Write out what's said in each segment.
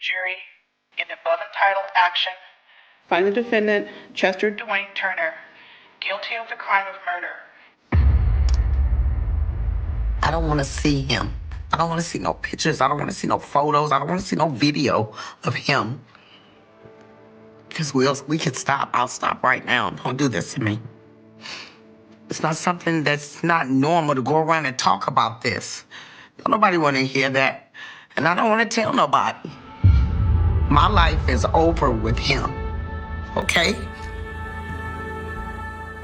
jury in above entitled action, find the defendant, Chester Dwayne Turner, guilty of the crime of murder. I don't want to see him. I don't want to see no pictures. I don't want to see no photos. I don't want to see no video of him. Because we can stop. I'll stop right now. Don't do this to me. It's not something that's not normal to go around and talk about this. Don't nobody want to hear that. And I don't want to tell nobody. My life is over with him, okay?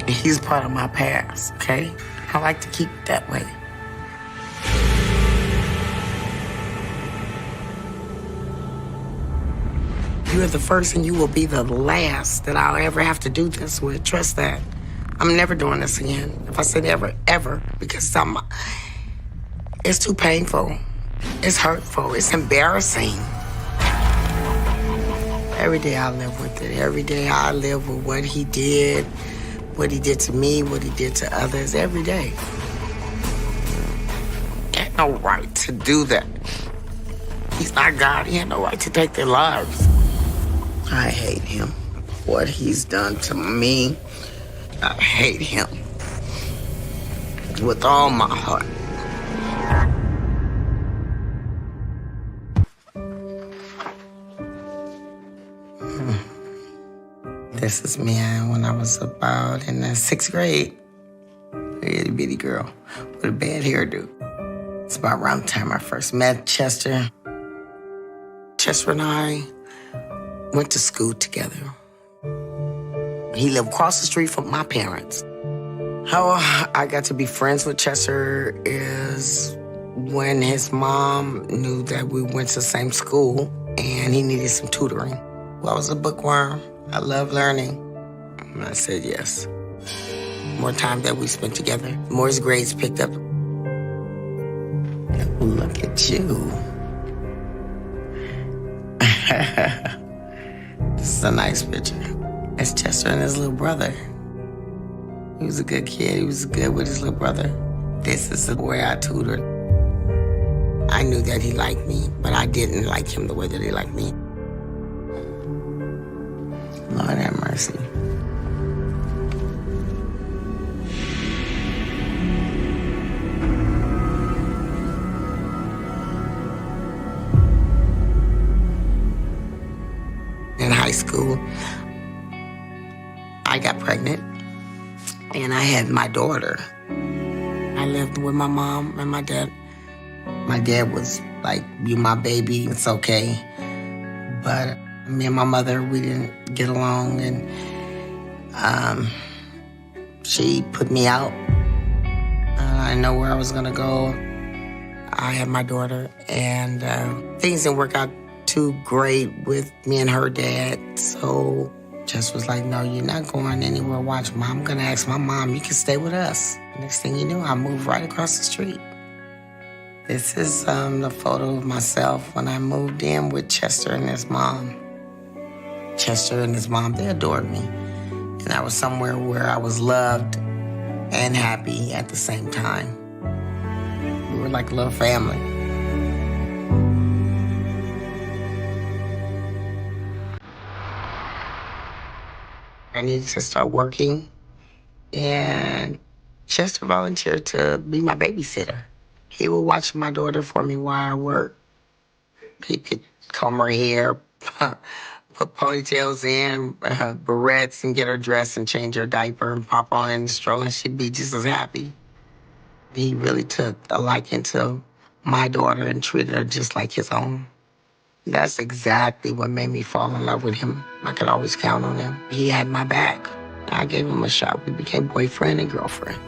He's part of my past, okay? I like to keep it that way. You're the first and you will be the last that I'll ever have to do this with. Trust that. I'm never doing this again. If I said ever, ever, because it's too painful. It's hurtful. It's embarrassing. Every day I live with it. Every day I live with what he did to me, what he did to others, every day. He had no right to do that. He's not God. He had no right to take their lives. I hate him. What he's done to me, I hate him. With all my heart. This is me when I was about in the 6th grade. A itty bitty girl with a bad hairdo. It's about around the time I first met Chester. Chester and I went to school together. He lived across the street from my parents. How I got to be friends with Chester is when his mom knew that we went to the same school and he needed some tutoring. Well, I was a bookworm. I love learning. And I said yes. More time that we spent together, more his grades picked up. Look at you. This is a nice picture. It's Chester and his little brother. He was a good kid. He was good with his little brother. This is where I tutored. I knew that he liked me, but I didn't like him the way that he liked me. Lord have mercy. In high school, I got pregnant and I had my daughter. I lived with my mom and my dad. My dad was like, "You my baby, it's okay." But me and my mother, we didn't get along, and she put me out. I didn't know where I was gonna go. I had my daughter, and things didn't work out too great with me and her dad, so Jess was like, "No, you're not going anywhere. Watch, Mom. I'm gonna ask my mom, you can stay with us." Next thing you knew, I moved right across the street. This is the photo of myself when I moved in with Chester and his mom. Chester and his mom, they adored me. And I was somewhere where I was loved and happy at the same time. We were like a little family. I needed to start working, and Chester volunteered to be my babysitter. He would watch my daughter for me while I worked. He could comb her hair, put ponytails in, barrettes, and get her dressed and change her diaper and pop on in the stroller, and she'd be just as happy. He really took a liking to my daughter and treated her just like his own. That's exactly what made me fall in love with him. I could always count on him. He had my back. I gave him a shot. We became boyfriend and girlfriend.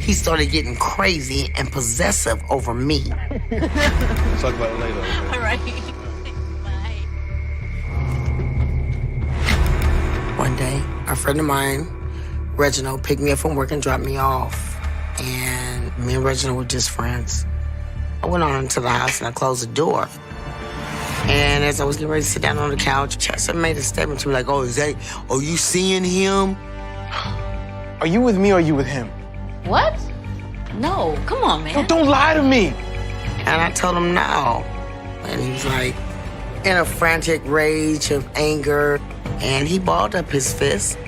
He started getting crazy and possessive over me. Talk about it later. Okay? All right. Bye. One day, a friend of mine, Reginald, picked me up from work and dropped me off. And me and Reginald were just friends. I went on into the house and I closed the door. And as I was getting ready to sit down on the couch, Chester made a statement to me like, oh, you seeing him? Are you with me or are you with him? What? No, come on, man. No, don't lie to me. And I told him no. And he was like, in a frantic rage of anger, and he balled up his fist.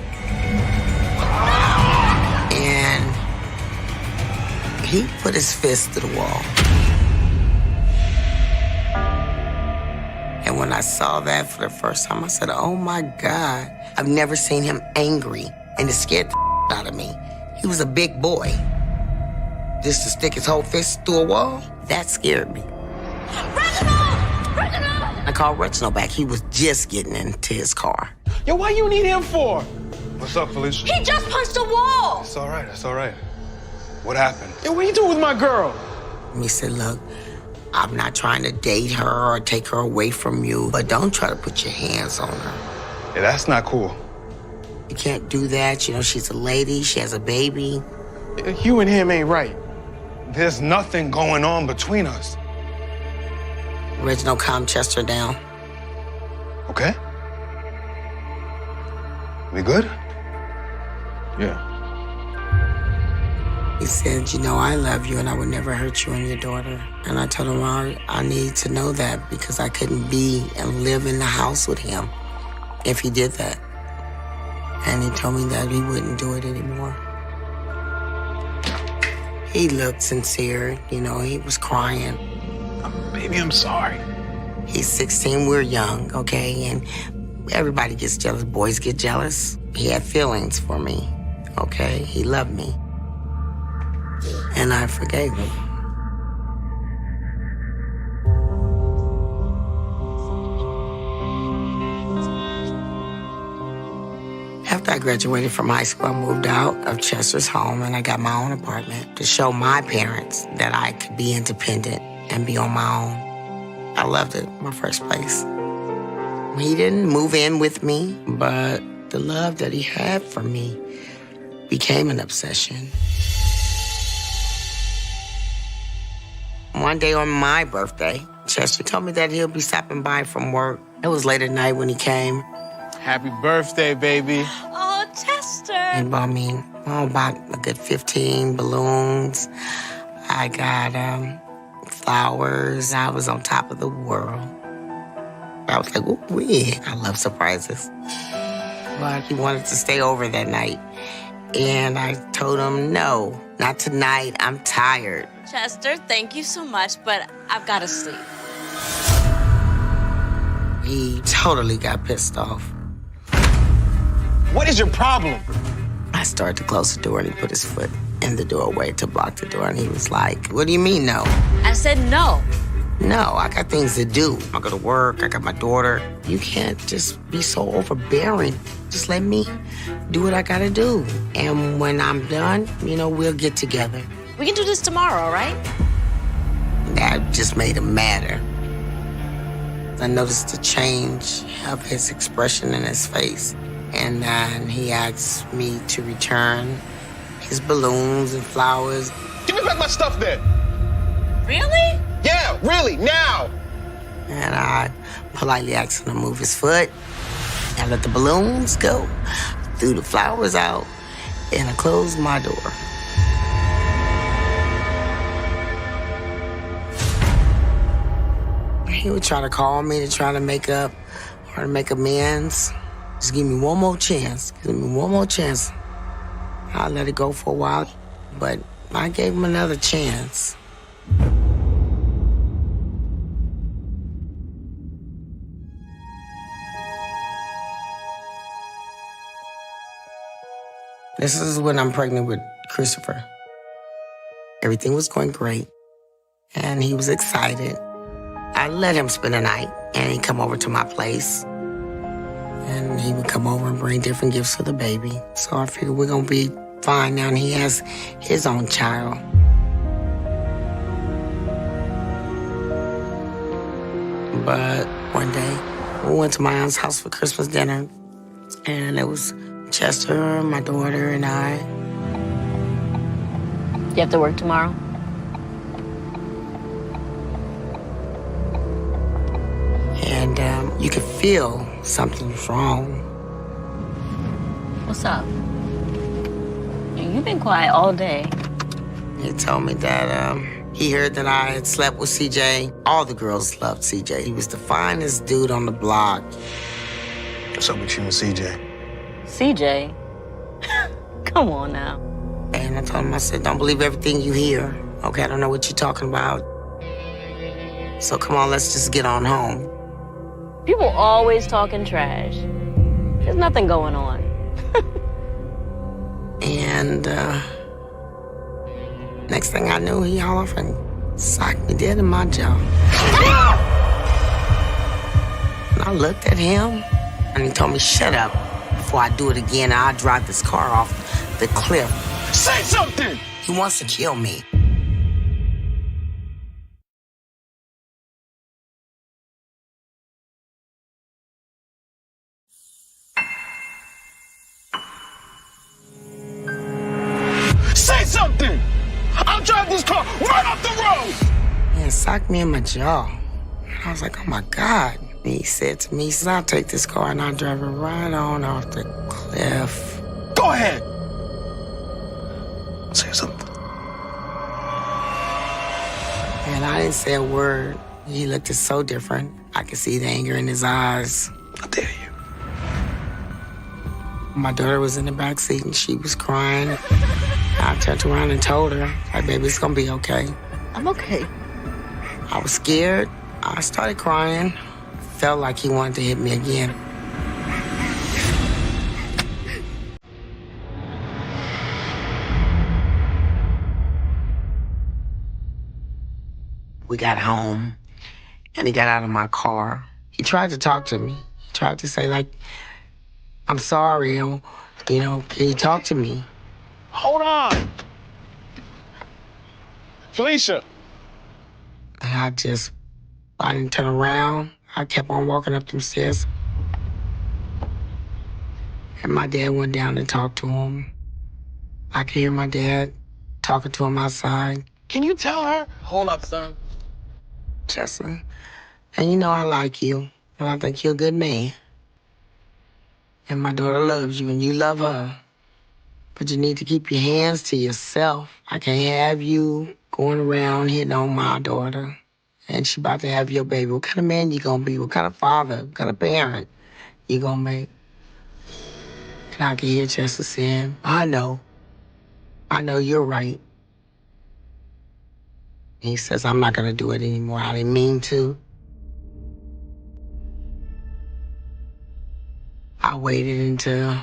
And he put his fist to the wall. And when I saw that for the first time, I said, oh my God. I've never seen him angry, and it scared the out of me. He was a big boy. Just to stick his whole fist through a wall, that scared me. Reginald! I called Reginald back. He was just getting into his car. Yo, why you need him for? What's up, Felicia? He just punched a wall! It's all right, it's all right. What happened? Yo, what you doing with my girl? And he said, look, I'm not trying to date her or take her away from you, but don't try to put your hands on her. Yeah, that's not cool. You can't do that. You know, she's a lady. She has a baby. You and him ain't right. There's nothing going on between us. Reginald calmed Chester down. Okay? We good? Yeah. He said, you know, I love you and I would never hurt you and your daughter. And I told him, I need to know that because I couldn't be and live in the house with him if he did that. And he told me that he wouldn't do it anymore. He looked sincere, you know, he was crying. Baby, I'm sorry. He's 16, we're young, okay? And everybody gets jealous, boys get jealous. He had feelings for me, okay? He loved me. And I forgave him. After I graduated from high school, I moved out of Chester's home and I got my own apartment to show my parents that I could be independent and be on my own. I loved it, my first place. He didn't move in with me, but the love that he had for me became an obsession. One day on my birthday, Chester told me that he'll be stopping by from work. It was late at night when he came. Happy birthday, baby. Oh, Chester. He bought me about a good 15 balloons. I got flowers. I was on top of the world. I was like, ooh, wee. I love surprises. But he wanted to stay over that night. And I told him, no, not tonight. I'm tired. Chester, thank you so much, but I've got to sleep. He totally got pissed off. What is your problem? I started to close the door and he put his foot in the doorway to block the door. And he was like, what do you mean, no? I said no. No, I got things to do. I go to work, I got my daughter. You can't just be so overbearing. Just let me do what I gotta do. And when I'm done, you know, we'll get together. We can do this tomorrow, all right? That just made him madder. I noticed the change of his expression in his face. And then he asked me to return his balloons and flowers. Give me back my stuff then. Really? Yeah, really, now. And I politely asked him to move his foot. I let the balloons go, threw the flowers out, and I closed my door. He would try to call me to try to make up or to make amends. Just give me one more chance. Give me one more chance. I let it go for a while, but I gave him another chance. This is when I'm pregnant with Christopher. Everything was going great, and he was excited. I let him spend the night, and he'd come over to my place. And he would come over and bring different gifts for the baby. So I figured we're gonna be fine now, and he has his own child. But one day, we went to my aunt's house for Christmas dinner, and it was Chester, my daughter, and I. You have to work tomorrow? And you could feel something's wrong. What's up? You've been quiet all day. He told me that he heard that I had slept with CJ. All the girls loved CJ. He was the finest dude on the block. What's up with you and CJ? CJ? Come on now. And I told him, I said, don't believe everything you hear. Okay, I don't know what you're talking about. So come on, let's just get on home. People always talking trash. There's nothing going on. And next thing I knew, he hauled off and socked me dead in my jaw. And I looked at him, and he told me, shut up. Before I do it again, I'll drive this car off the cliff. Say something! He wants to kill me. Say something! I'll drive this car right off the road! And socked me in my jaw. And I was like, oh my God. And he said to me, he said, I'll take this car and I'll drive it right on off the cliff. Go ahead! Say something. And I didn't say a word. He looked so different. I could see the anger in his eyes. How dare you? My daughter was in the back seat and she was crying. I turned around and told her, like, baby, it's gonna be okay. I'm okay. I was scared. I started crying. Felt like he wanted to hit me again. We got home, and he got out of my car. He tried to talk to me. He tried to say, like, I'm sorry, you know, can you talk to me? Hold on! Felicia! And I didn't turn around. I kept on walking up them stairs. And my dad went down and talked to him. I could hear my dad talking to him outside. Can you tell her? Hold up, son. Jesse, and you know I like you, and I think you're a good man. And my daughter loves you, and you love her. But you need to keep your hands to yourself. I can't have you going around hitting on my daughter. And she about to have your baby. What kind of man you gonna be? What kind of father? What kind of parent you gonna make? And I can hear Chester saying, I know you're right. He says, I'm not gonna do it anymore. I didn't mean to. I waited until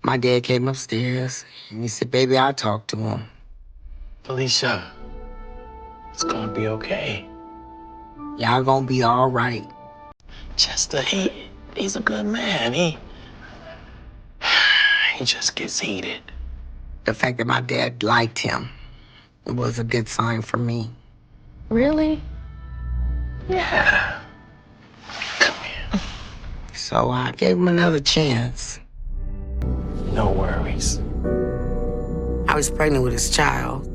my dad came upstairs and he said, baby, I'll talk to him. Felicia, it's gonna be okay. Y'all gonna be all right. Chester, he's a good man. He just gets heated. The fact that my dad liked him, it was a good sign for me. Really? Yeah. Come here. So I gave him another chance. No worries. I was pregnant with his child.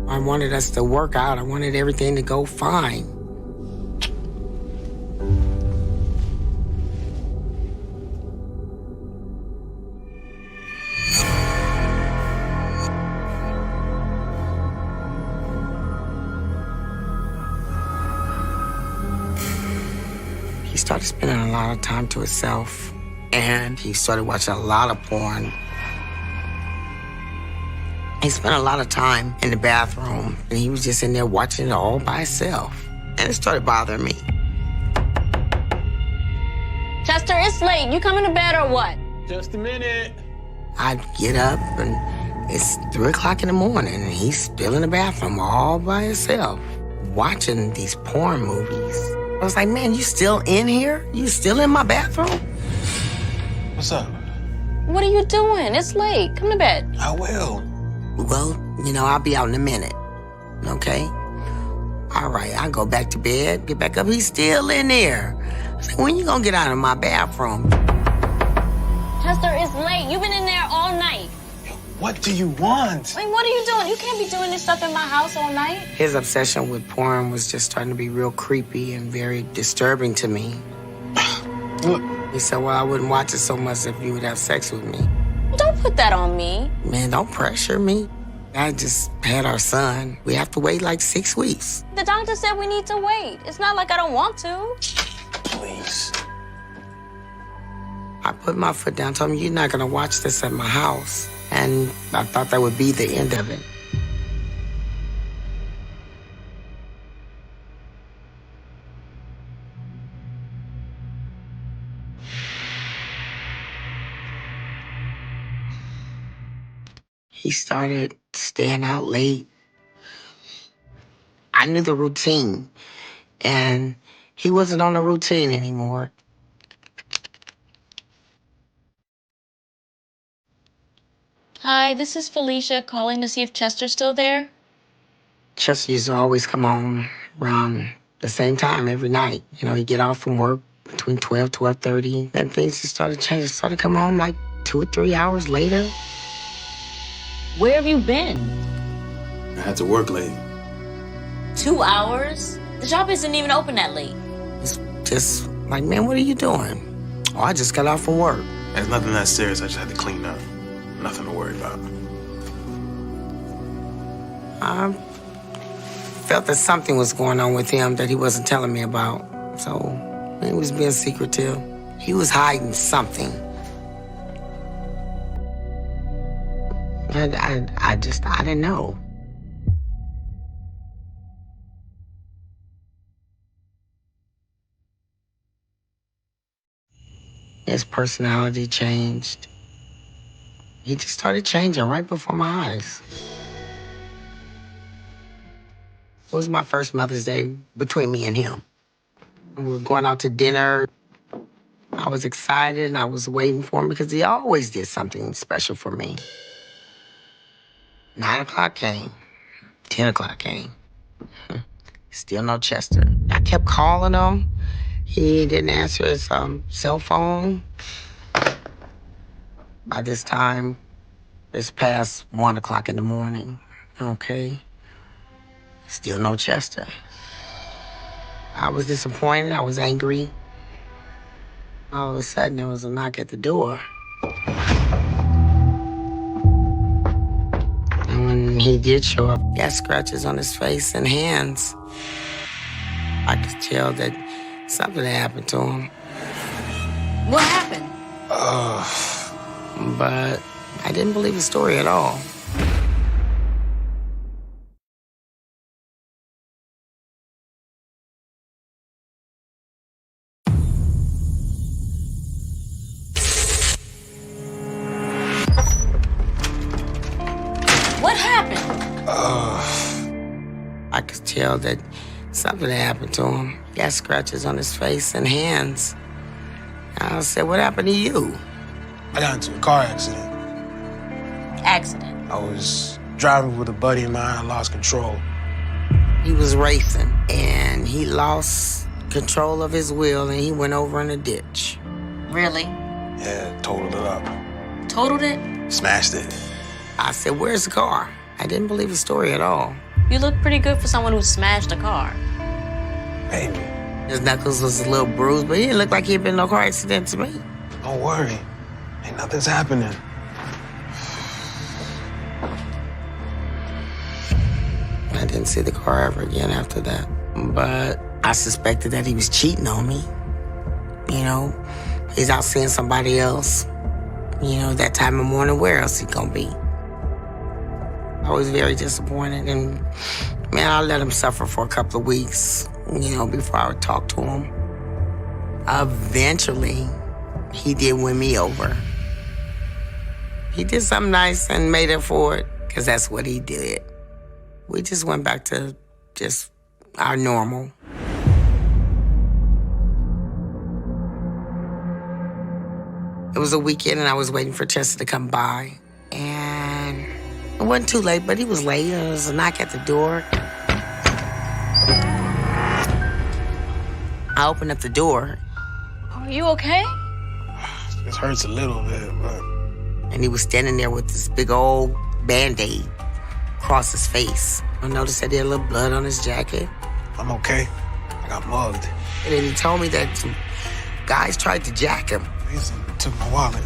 I wanted us to work out. I wanted everything to go fine. He started spending a lot of time to himself, and he started watching a lot of porn. He spent a lot of time in the bathroom, and he was just in there watching it all by himself. And it started bothering me. Chester, it's late. You coming to bed or what? Just a minute. I'd get up, and it's 3 o'clock in the morning, and he's still in the bathroom all by himself, watching these porn movies. I was like, man, you still in here? You still in my bathroom? What's up? What are you doing? It's late. Come to bed. I will. Well, you know, I'll be out in a minute, okay? All right, I go back to bed, get back up, he's still in there. I said, when you gonna get out of my bathroom? Chester, it's late. You've been in there all night. What do you want? Wait, what are you doing? You can't be doing this stuff in my house all night. His obsession with porn was just starting to be real creepy and very disturbing to me. Look. He said, well, I wouldn't watch it so much if you would have sex with me. Don't put that on me. Man, don't pressure me. I just had our son. We have to wait like 6 weeks. The doctor said we need to wait. It's not like I don't want to. Please. I put my foot down, told him, you're not gonna watch this at my house. And I thought that would be the end of it. He started staying out late. I knew the routine, and he wasn't on the routine anymore. Hi, this is Felicia calling to see if Chester's still there. Chester used to always come home around the same time every night. You know, he'd get off from work between 12, 12:30. Then things just started changing. Started coming home like 2 or 3 hours later. Where have you been? I had to work late. 2 hours? The shop isn't even open that late. It's just like, man, what are you doing? Oh, I just got off from work. It's nothing that serious. I just had to clean up. Nothing to worry about. I felt that something was going on with him that he wasn't telling me about. So he was being secretive. He was hiding something. I didn't know. His personality changed. He just started changing right before my eyes. It was my first Mother's Day between me and him. We were going out to dinner. I was excited and I was waiting for him because he always did something special for me. 9 o'clock came. 10 o'clock came. Still no Chester. I kept calling him. He didn't answer his cell phone. By this time, it's past 1 o'clock in the morning. Okay. Still no Chester. I was disappointed. I was angry. All of a sudden, there was a knock at the door. And when he did show up, he had scratches on his face and hands. I could tell that something had happened to him. What happened? But I didn't believe his story at all. What happened? I could tell that something had happened to him. He had scratches on his face and hands. I said, what happened to you? I got into a car accident. Accident. I was driving with a buddy of mine. I lost control. He was racing, and he lost control of his wheel, and he went over in a ditch. Really? Yeah, totaled it up. Totaled it? Smashed it. I said, where's the car? I didn't believe his story at all. You look pretty good for someone who smashed a car. Maybe. His knuckles was a little bruised, but he didn't look like he'd been in no car accident to me. Don't worry. Ain't nothing's happening. I didn't see the car ever again after that. But I suspected that he was cheating on me. You know, he's out seeing somebody else. You know, that time of morning, where else he gonna be? I was very disappointed, and man, I let him suffer for a couple of weeks, you know, before I would talk to him. Eventually, he did win me over. He did something nice and made up for it, because that's what he did. We just went back to just our normal. It was a weekend, and I was waiting for Chester to come by. And it wasn't too late, but he was late. There was a knock at the door. I opened up the door. Are you okay? It hurts a little bit, but And he was standing there with this big old Band-Aid across his face. I noticed that he had a little blood on his jacket. I'm okay. I got mugged. And then he told me that some guys tried to jack him. They took my wallet.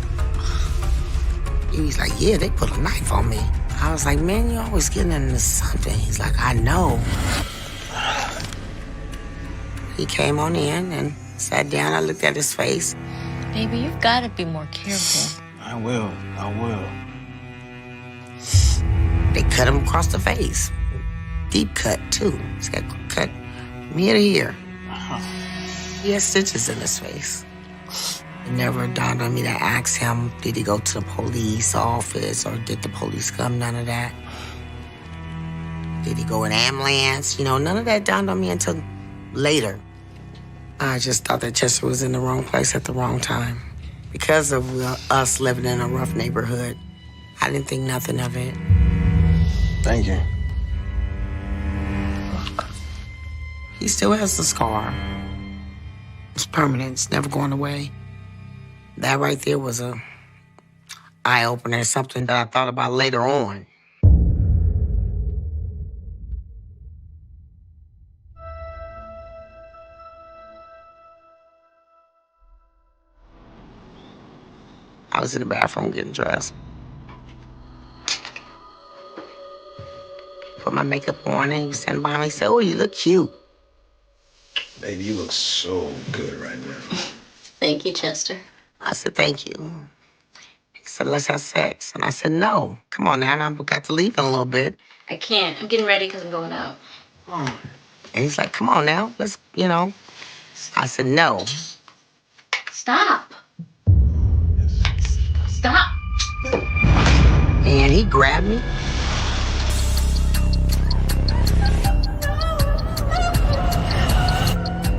He was like, yeah, they put a knife on me. I was like, man, you always getting into something. He's like, I know. He came on in and sat down. I looked at his face. Baby, you've got to be more careful. I will. They cut him across the face. Deep cut, too. He's got cut from here to here. He had stitches in his face. It never dawned on me to ask him, did he go to the police office or did the police come? None of that. Did he go in ambulance? You know, none of that dawned on me until later. I just thought that Chester was in the wrong place at the wrong time. Because of us living in a rough neighborhood, I didn't think nothing of it. Thank you. He still has the scar. It's permanent. It's never going away. That right there was a eye-opener, something that I thought about later on. I was in the bathroom getting dressed. Put my makeup on and he was standing by me and said, oh, you look cute. Baby, you look so good right now. Thank you, Chester. I said, thank you. He said, let's have sex. And I said, no. Come on now, I've got to leave in a little bit. I can't. I'm getting ready because I'm going out. And he's like, come on now, let's, you know. I said, no. Stop. Stop. And he grabbed me.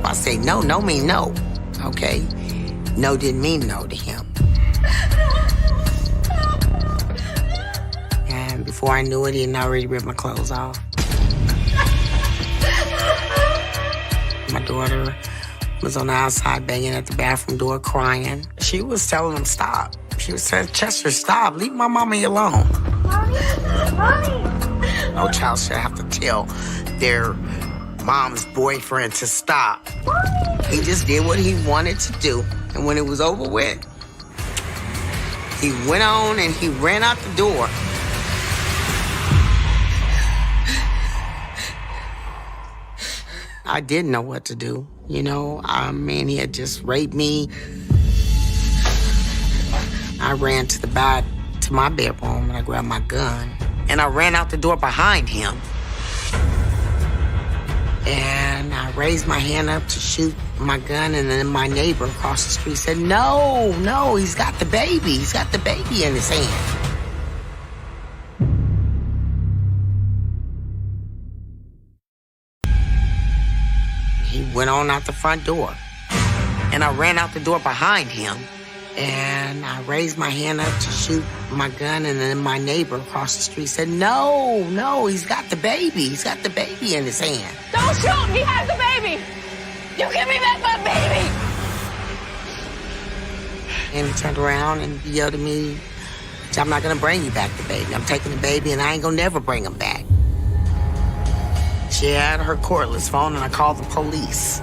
I say no, no mean no, okay? No didn't mean no to him. And before I knew it, he had already ripped my clothes off. My daughter was on the outside banging at the bathroom door crying. She was telling him stop. She was saying, Chester, stop, leave my mommy alone. Mommy. No child should have to tell their mom's boyfriend to stop. He just did what he wanted to do. And when it was over with, he went on and he ran out the door. I didn't know what to do. You know, I mean, he had just raped me. I ran to the back to my bedroom and I grabbed my gun. And I ran out the door behind him. And I raised my hand up to shoot my gun, and then my neighbor across the street said, no, no, he's got the baby. He's got the baby in his hand. He went on out the front door, and I ran out the door behind him. And I raised my hand up to shoot my gun, and then my neighbor across the street said, no, no, he's got the baby. He's got the baby in his hand. Don't shoot! He has the baby! You give me back my baby! And he turned around and yelled at me, I'm not gonna bring you back the baby. I'm taking the baby and I ain't gonna never bring him back. She had her cordless phone and I called the police.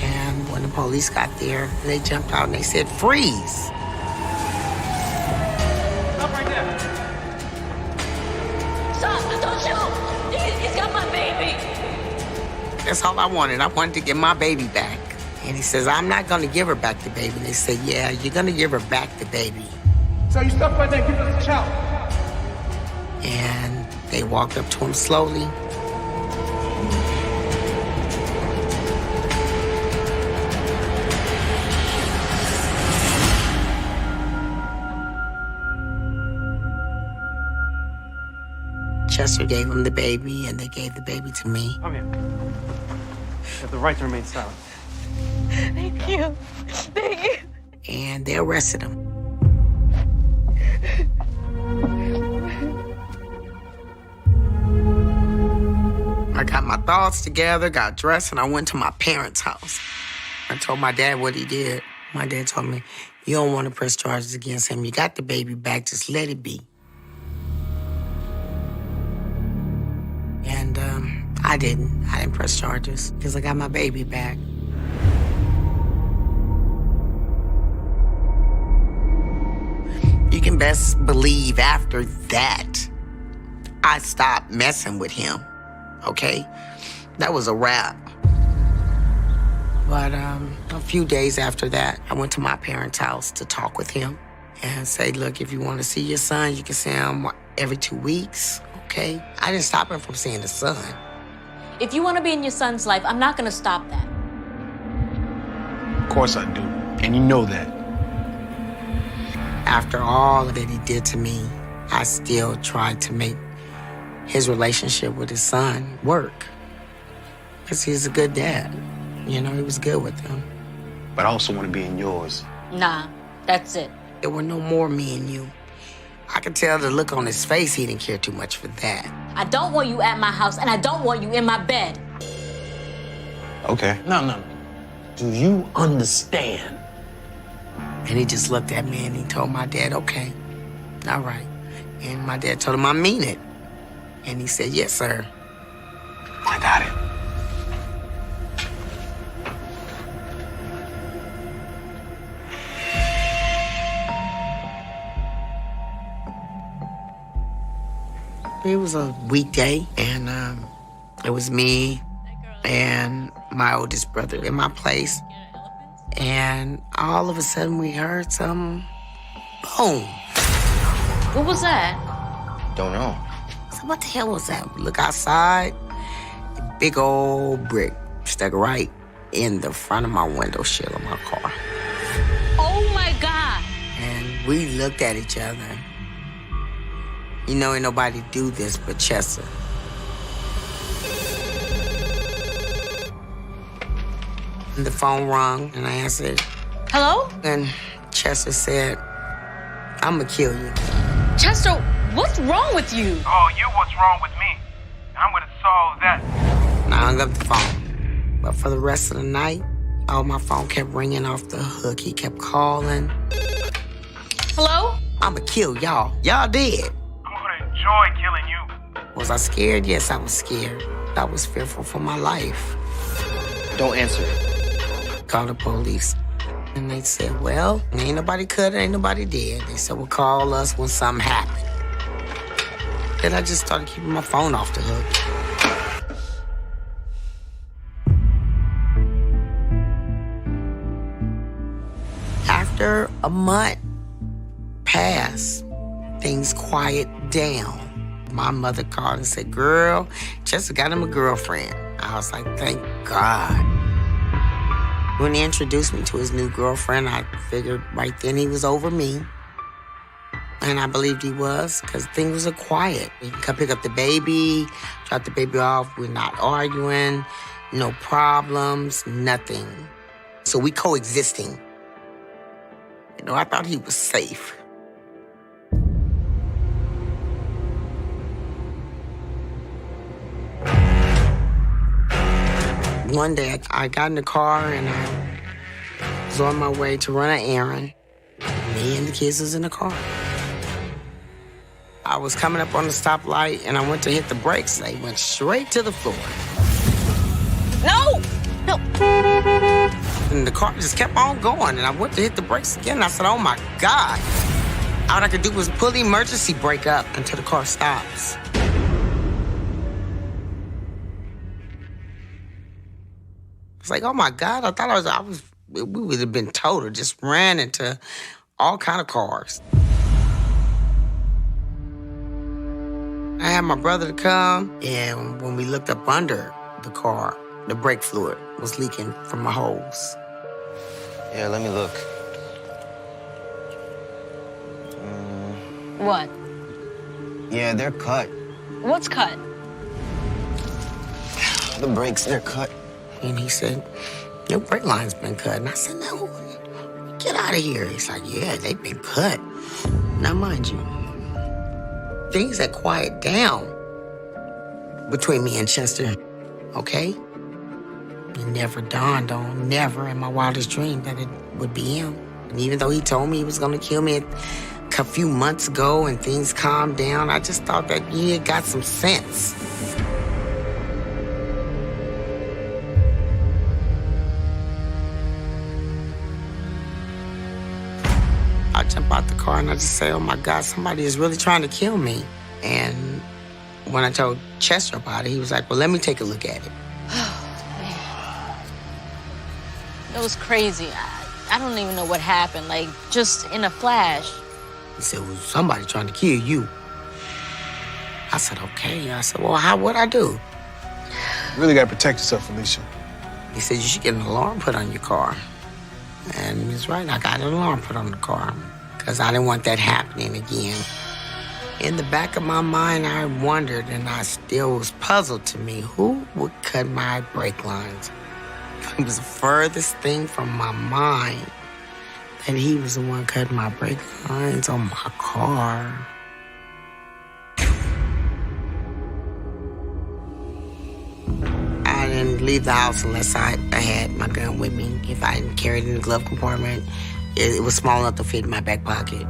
And when the police got there, they jumped out and they said, freeze. Stop right there. Stop! Don't shoot! He's got my baby! That's all I wanted. I wanted to get my baby back. And he says, I'm not gonna give her back the baby. And they said, yeah, you're gonna give her back the baby. So you stop right there, give us a shout. And they walked up to him slowly. Chester gave him the baby, and they gave the baby to me. Come here. You have the right to remain silent. Thank you. Thank you. And they arrested him. I got my thoughts together, got dressed, and I went to my parents' house. I told my dad what he did. My dad told me, You don't want to press charges against him. You got the baby back, just let it be. And I didn't press charges because I got my baby back. You can best believe after that, I stopped messing with him, okay? That was a wrap. But a few days after that, I went to my parents' house to talk with him and say, look, if you want to see your son, you can see him every 2 weeks, okay? I didn't stop him from seeing the son. If you want to be in your son's life, I'm not going to stop that. Of course I do, and you know that. After all that he did to me, I still tried to make his relationship with his son work. Because he's a good dad. You know, he was good with them. But I also want to be in yours. Nah, that's it. There were no more me and you. I could tell the look on his face he didn't care too much for that. I don't want you at my house, and I don't want you in my bed. Okay. No. Do you understand? And he just looked at me and he told my dad, okay, all right. And my dad told him I mean it. And he said, yes, sir. I got it. It was a weekday, and it was me and my oldest brother in my place. And all of a sudden, we heard some boom. What was that? Don't know. So what the hell was that? We look outside, a big old brick stuck right in the front of my window sill of my car. Oh, my God. And we looked at each other. You know, ain't nobody do this but Chester. And the phone rung, and I answered. Hello? And Chester said, I'm gonna kill you. Chester, what's wrong with you? Oh, you what's wrong with me? I'm gonna solve that. And I hung up the phone. But for the rest of the night, my phone kept ringing off the hook. He kept calling. Hello? I'ma kill y'all. Y'all dead. I'm gonna enjoy killing you. Was I scared? Yes, I was scared. I was fearful for my life. Don't answer. Called the police. And they said, well, ain't nobody cut it, ain't nobody dead. They said, well, call us when something happened. Then I just started keeping my phone off the hook. After a month passed, things quiet down. My mother called and said, girl, Chester got him a girlfriend. I was like, thank God. When he introduced me to his new girlfriend, I figured right then he was over me. And I believed he was, because things were quiet. He can come pick up the baby, drop the baby off. We're not arguing, no problems, nothing. So we coexisting. You know, I thought he was safe. One day, I got in the car and I was on my way to run an errand. Me and the kids was in the car. I was coming up on the stoplight and I went to hit the brakes. They went straight to the floor. No! And the car just kept on going and I went to hit the brakes again. And I said, oh my God. All I could do was pull the emergency brake up until the car stops. It's like, oh my God, I thought we would have been total, just ran into all kind of cars. I had my brother to come, and when we looked up under the car, the brake fluid was leaking from my hose. Yeah, let me look. What? Yeah, they're cut. What's cut? The brakes, they're cut. And he said, your brake line's been cut. And I said, no, get out of here. He's like, yeah, they've been cut. Now, mind you, things had quieted down between me and Chester, okay? It never dawned on, never in my wildest dream that it would be him. And even though he told me he was gonna kill me a few months ago and things calmed down, I just thought that he had got some sense. I jump out the car and I just say, oh my God, somebody is really trying to kill me. And when I told Chester about it, he was like, well, let me take a look at it. It was crazy. I don't even know what happened, like, just in a flash. He said, well, somebody trying to kill you. I said, okay. I said, well, what'd I do? You really gotta protect yourself, Felicia. He said, you should get an alarm put on your car. And he's right, I got an alarm put on the car because I didn't want that happening again. In the back of my mind, I wondered, and I still was puzzled to me, who would cut my brake lines? It was the furthest thing from my mind that he was the one cutting my brake lines on my car. I didn't leave the house unless I had my gun with me. If I didn't carry it in the glove compartment, it was small enough to fit in my back pocket.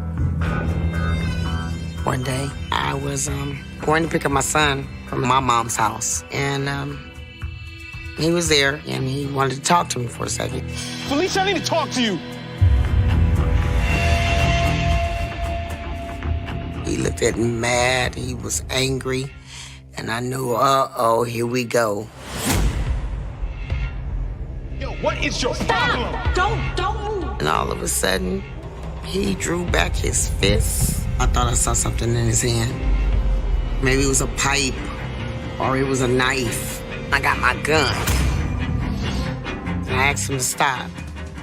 One day, I was going to pick up my son from my mom's house, and he was there, and he wanted to talk to me for a second. Felicia, I need to talk to you. He looked at me mad, he was angry, and I knew, uh-oh, here we go. Yo, what is your problem? Don't move. And all of a sudden, he drew back his fist. I thought I saw something in his hand. Maybe it was a pipe, or it was a knife. I got my gun. And I asked him to stop.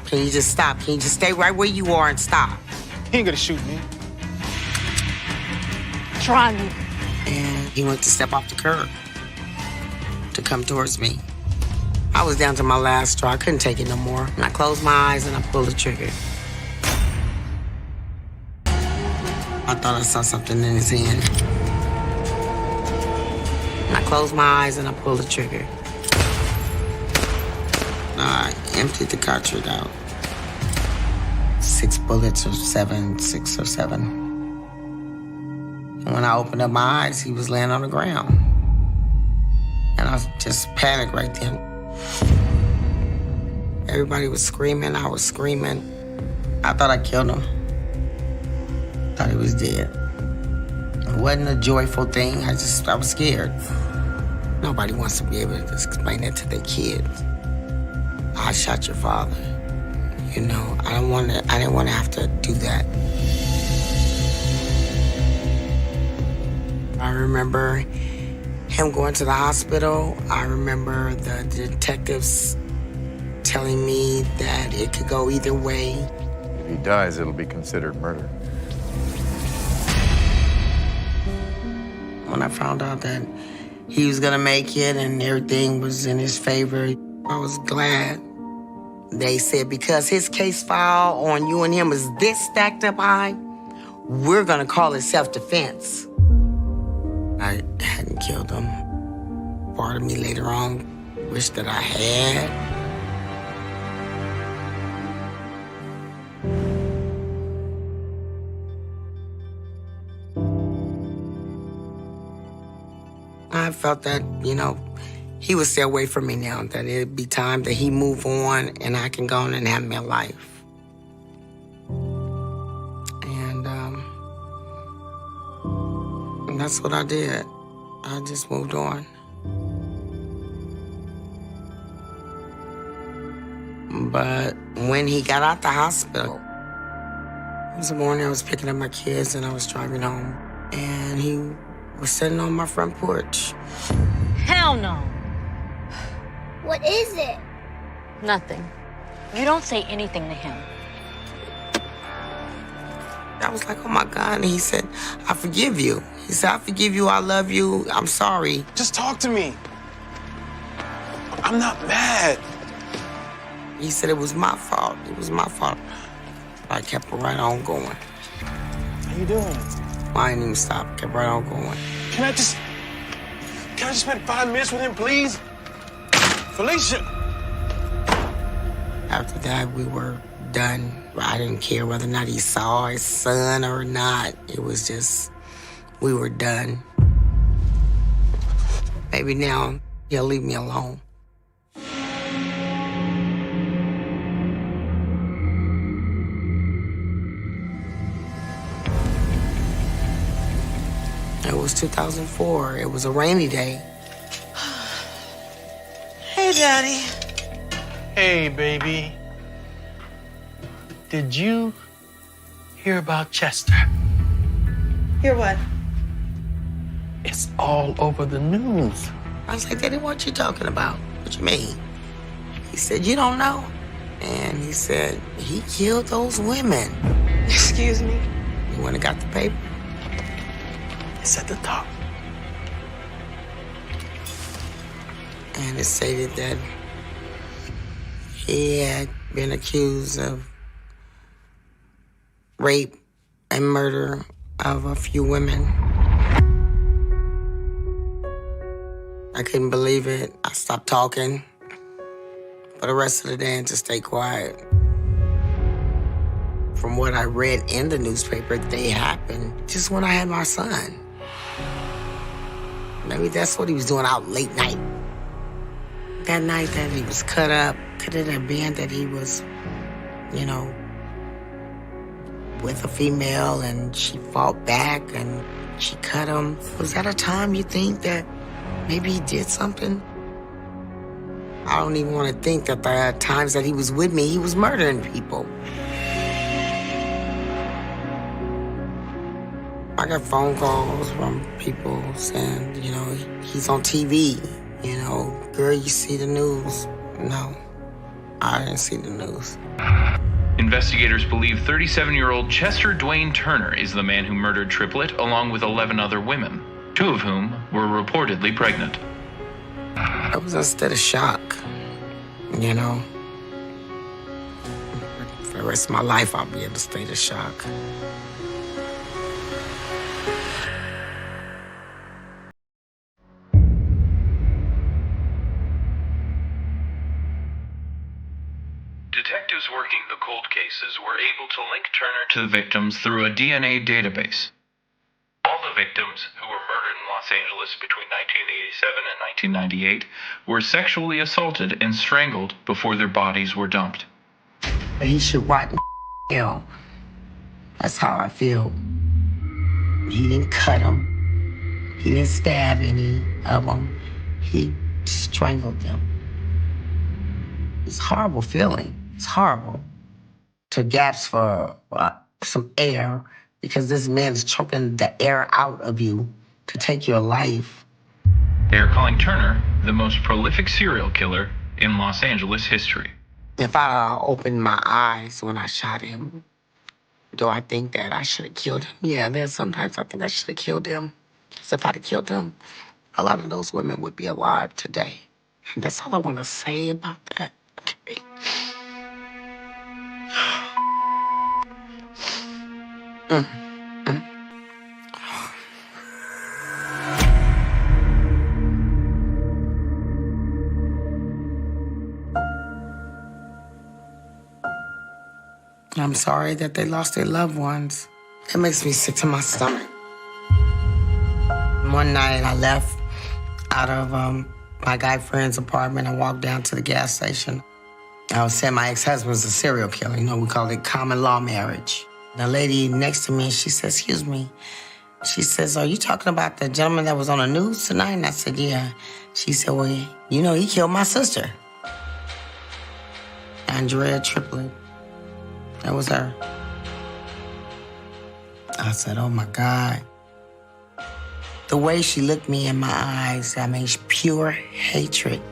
Can you just stop? Can you just stay right where you are and stop? He ain't gonna shoot me. Try me. And he went to step off the curb to come towards me. I was down to my last straw. I couldn't take it no more. And I closed my eyes and I pulled the trigger. I thought I saw something in his hand. And I closed my eyes and I pulled the trigger. I emptied the cartridge out. 6 bullets or 7, 6 or 7. And when I opened up my eyes, he was laying on the ground. And I just panicked right then. Everybody was screaming, I was screaming. I thought I killed him. Thought he was dead. It wasn't a joyful thing, I was scared. Nobody wants to be able to explain that to their kids. I shot your father. You know, I didn't want to have to do that. I remember him going to the hospital. I remember the detectives telling me that it could go either way. If he dies, it'll be considered murder. When I found out that he was gonna make it and everything was in his favor, I was glad. They said because his case file on you and him is this stacked up high, we're gonna call it self-defense. I hadn't killed him. Part of me later on wished that I had. I felt that, you know, he would stay away from me now, that it'd be time that he move on and I can go on and have my life. And that's what I did. I just moved on. But when he got out the hospital, it was the morning I was picking up my kids and I was driving home, and he was sitting on my front porch. Hell no. What is it? Nothing. You don't say anything to him. I was like, oh my God. And he said, I forgive you. He said, I forgive you, I love you, I'm sorry. Just talk to me. I'm not mad. He said it was my fault. It was my fault. I kept right on going. How you doing? I didn't even stop. Kept right on going. Can I just spend 5 minutes with him, please? Felicia! After that, we were done. I didn't care whether or not he saw his son or not. It was just, we were done. Maybe now he'll leave me alone. It was 2004. It was a rainy day. Hey, Daddy. Hey, baby. Did you hear about Chester? Hear what? It's all over the news. I was like, Daddy, what you talking about? What you mean? He said, you don't know? And he said, he killed those women. Excuse me? You went and got the paper? It's at the top. And it stated that he had been accused of rape and murder of a few women. I couldn't believe it. I stopped talking for the rest of the day and just stayed quiet. From what I read in the newspaper, they happened just when I had my son. Maybe that's what he was doing out late night. That night that he was cut up, could it have been that he was, you know, with a female and she fought back and she cut him? Was that a time you think that maybe he did something? I don't even want to think that the times that he was with me, he was murdering people. I got phone calls from people saying, you know, he's on TV. You know, girl, you see the news? No, I didn't see the news. Investigators believe 37-year-old Chester Dwayne Turner is the man who murdered Triplett along with 11 other women, 2 of whom were reportedly pregnant. I was in a state of shock, you know. For the rest of my life, I'll be in a state of shock. Detectives working the cold cases were able to link Turner to the victims through a DNA database. All the victims who were murdered in Los Angeles between 1987 and 1998 were sexually assaulted and strangled before their bodies were dumped. He should rot in hell. That's how I feel. He didn't cut them. He didn't stab any of them. He strangled them. It's a horrible feeling. It's horrible to gasp for some air because this man's choking the air out of you to take your life. They are calling Turner the most prolific serial killer in Los Angeles history. If I opened my eyes when I shot him, do I think that I should have killed him? Yeah, there's sometimes I think I should have killed him. Because if I'd have killed him, a lot of those women would be alive today. And that's all I want to say about that. Okay. I'm sorry that they lost their loved ones. That makes me sick to my stomach. One night I left out of my guy friend's apartment and walked down to the gas station. I was saying my ex-husband's a serial killer. You know, we call it common law marriage. The lady next to me, she says, excuse me. She says, are you talking about the gentleman that was on the news tonight? And I said, yeah. She said, well, you know, he killed my sister. Andrea Triplett. That was her. I said, oh my God. The way she looked me in my eyes, I mean, pure hatred.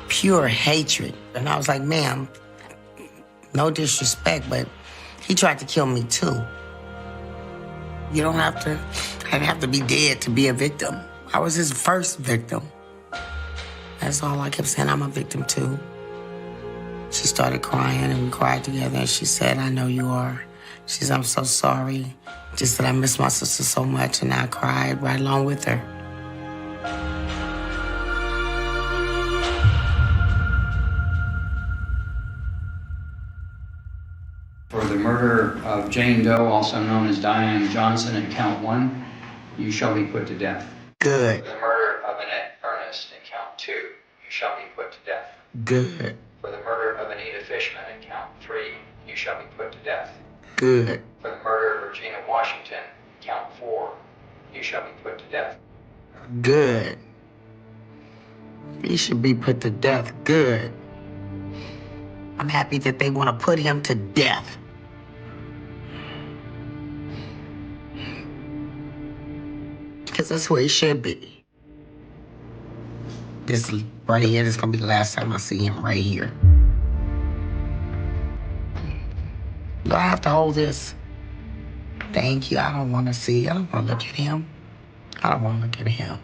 Pure hatred. And I was like, ma'am, no disrespect, but he tried to kill me too. You don't have to, I'd have to be dead to be a victim. I was his first victim. That's all I kept saying, I'm a victim too. She started crying and we cried together and she said, I know you are. She said, I'm so sorry. Just that I miss my sister so much and I cried right along with her. Further of Jane Doe, also known as Diane Johnson, in count 1, you shall be put to death. Good. For the murder of Annette Ernest in count 2, you shall be put to death. Good. For the murder of Anita Fishman in count 3, you shall be put to death. Good. For the murder of Regina Washington, count 4, you shall be put to death. Good. He should be put to death. Good. I'm happy that they want to put him to death. Because that's where he should be. This right here, this is going to be the last time I see him right here. Do I have to hold this? Thank you. I don't want to see. I don't want to look at him. I don't want to look at him.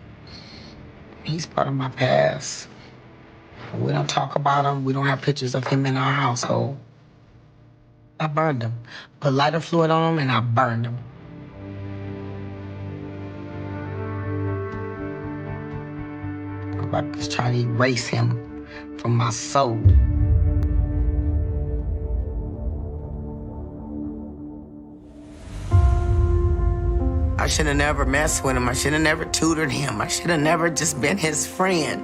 He's part of my past. We don't talk about him. We don't have pictures of him in our household. I burned him. Put lighter fluid on him and I burned him. I was trying to erase him from my soul. I should have never messed with him. I should have never tutored him. I should have never just been his friend.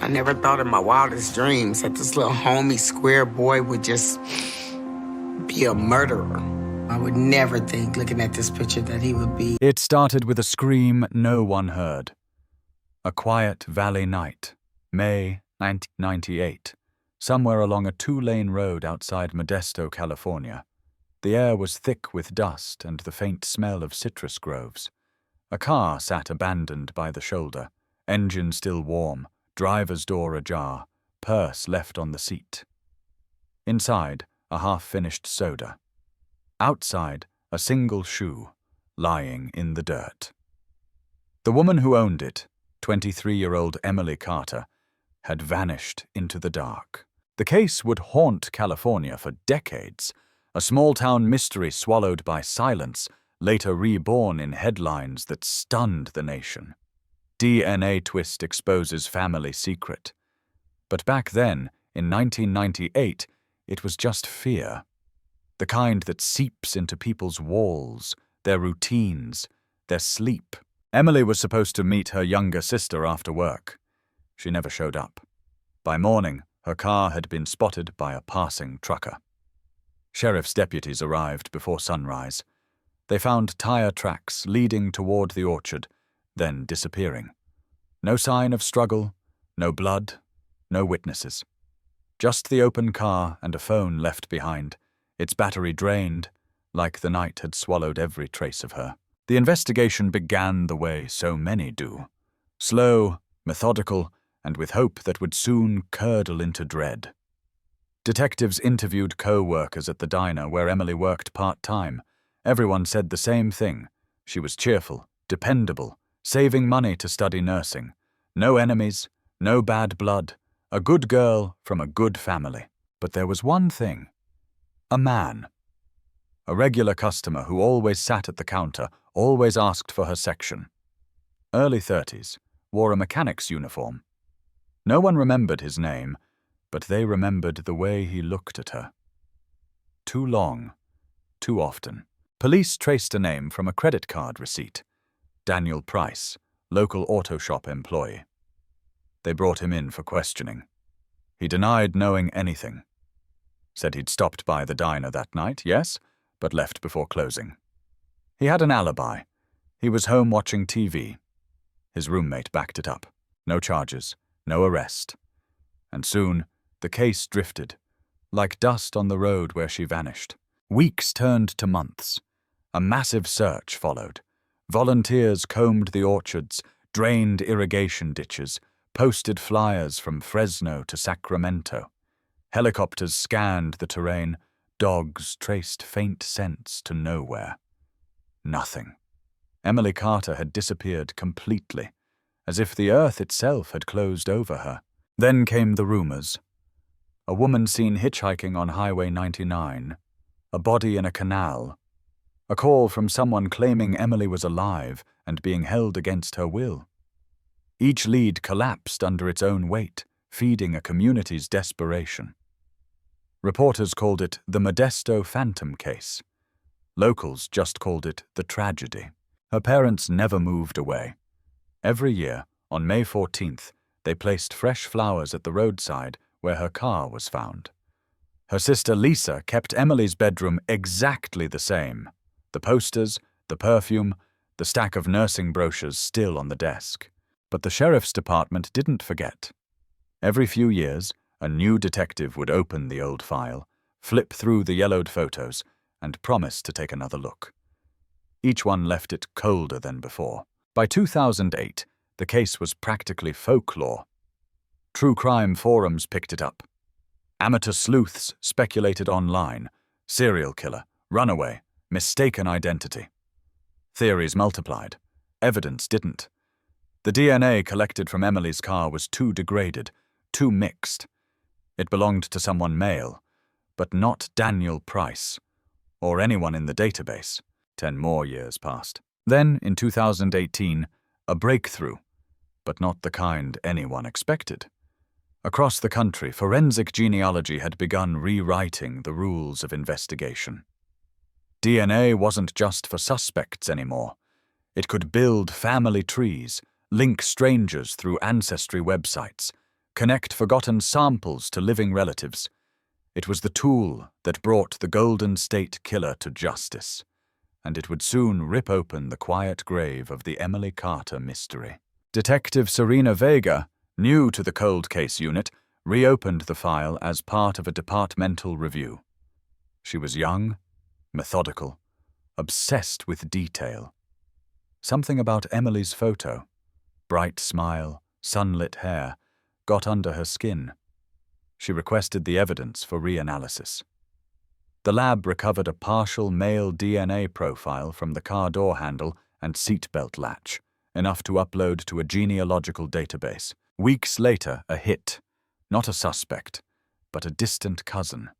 I never thought in my wildest dreams that this little homie square boy would just be a murderer. I would never think, looking at this picture, that he would be. It started with a scream no one heard. A quiet valley night, May 1998, somewhere along a 2-lane road outside Modesto, California. The air was thick with dust and the faint smell of citrus groves. A car sat abandoned by the shoulder, engine still warm, driver's door ajar, purse left on the seat. Inside, a half-finished soda. Outside, a single shoe, lying in the dirt. The woman who owned it, 23-year-old Emily Carter, had vanished into the dark. The case would haunt California for decades, a small-town mystery swallowed by silence, later reborn in headlines that stunned the nation. DNA twist exposes family secret. But back then, in 1998, it was just fear. The kind that seeps into people's walls, their routines, their sleep. Emily was supposed to meet her younger sister after work. She never showed up. By morning, her car had been spotted by a passing trucker. Sheriff's deputies arrived before sunrise. They found tire tracks leading toward the orchard, then disappearing. No sign of struggle, no blood, no witnesses. Just the open car and a phone left behind, its battery drained, like the night had swallowed every trace of her. The investigation began the way so many do. Slow, methodical, and with hope that would soon curdle into dread. Detectives interviewed co-workers at the diner where Emily worked part-time. Everyone said the same thing. She was cheerful, dependable, saving money to study nursing. No enemies, no bad blood, a good girl from a good family. But there was one thing. A man. A regular customer who always sat at the counter, always asked for her section. Early 30s, wore a mechanic's uniform. No one remembered his name, but they remembered the way he looked at her. Too long, too often. Police traced a name from a credit card receipt. Daniel Price, local auto shop employee. They brought him in for questioning. He denied knowing anything. Said he'd stopped by the diner that night, yes, but left before closing. He had an alibi. He was home watching TV. His roommate backed it up. No charges, no arrest. And soon, the case drifted, like dust on the road where she vanished. Weeks turned to months. A massive search followed. Volunteers combed the orchards, drained irrigation ditches, posted flyers from Fresno to Sacramento. Helicopters scanned the terrain. Dogs traced faint scents to nowhere. Nothing. Emily Carter had disappeared completely, as if the earth itself had closed over her. Then came the rumors. A woman seen hitchhiking on Highway 99. A body in a canal. A call from someone claiming Emily was alive and being held against her will. Each lead collapsed under its own weight, feeding a community's desperation. Reporters called it the Modesto Phantom Case. Locals just called it the tragedy. Her parents never moved away. Every year, on May 14th, they placed fresh flowers at the roadside where her car was found. Her sister Lisa kept Emily's bedroom exactly the same. The posters, the perfume, the stack of nursing brochures still on the desk. But the sheriff's department didn't forget. Every few years, a new detective would open the old file, flip through the yellowed photos, and promise to take another look. Each one left it colder than before. By 2008, the case was practically folklore. True crime forums picked it up. Amateur sleuths speculated online. Serial killer, runaway, mistaken identity. Theories multiplied. Evidence didn't. The DNA collected from Emily's car was too degraded, too mixed. It belonged to someone male, but not Daniel Price, or anyone in the database. 10 more years passed. Then, in 2018, a breakthrough, but not the kind anyone expected. Across the country, forensic genealogy had begun rewriting the rules of investigation. DNA wasn't just for suspects anymore. It could build family trees, link strangers through ancestry websites, connect forgotten samples to living relatives. It was the tool that brought the Golden State Killer to justice, and it would soon rip open the quiet grave of the Emily Carter mystery. Detective Serena Vega, new to the cold case unit, reopened the file as part of a departmental review. She was young, methodical, obsessed with detail. Something about Emily's photo, bright smile, sunlit hair, got under her skin. She requested the evidence for reanalysis. The lab recovered a partial male DNA profile from the car door handle and seatbelt latch, enough to upload to a genealogical database. Weeks later, a hit. Not a suspect, but a distant cousin.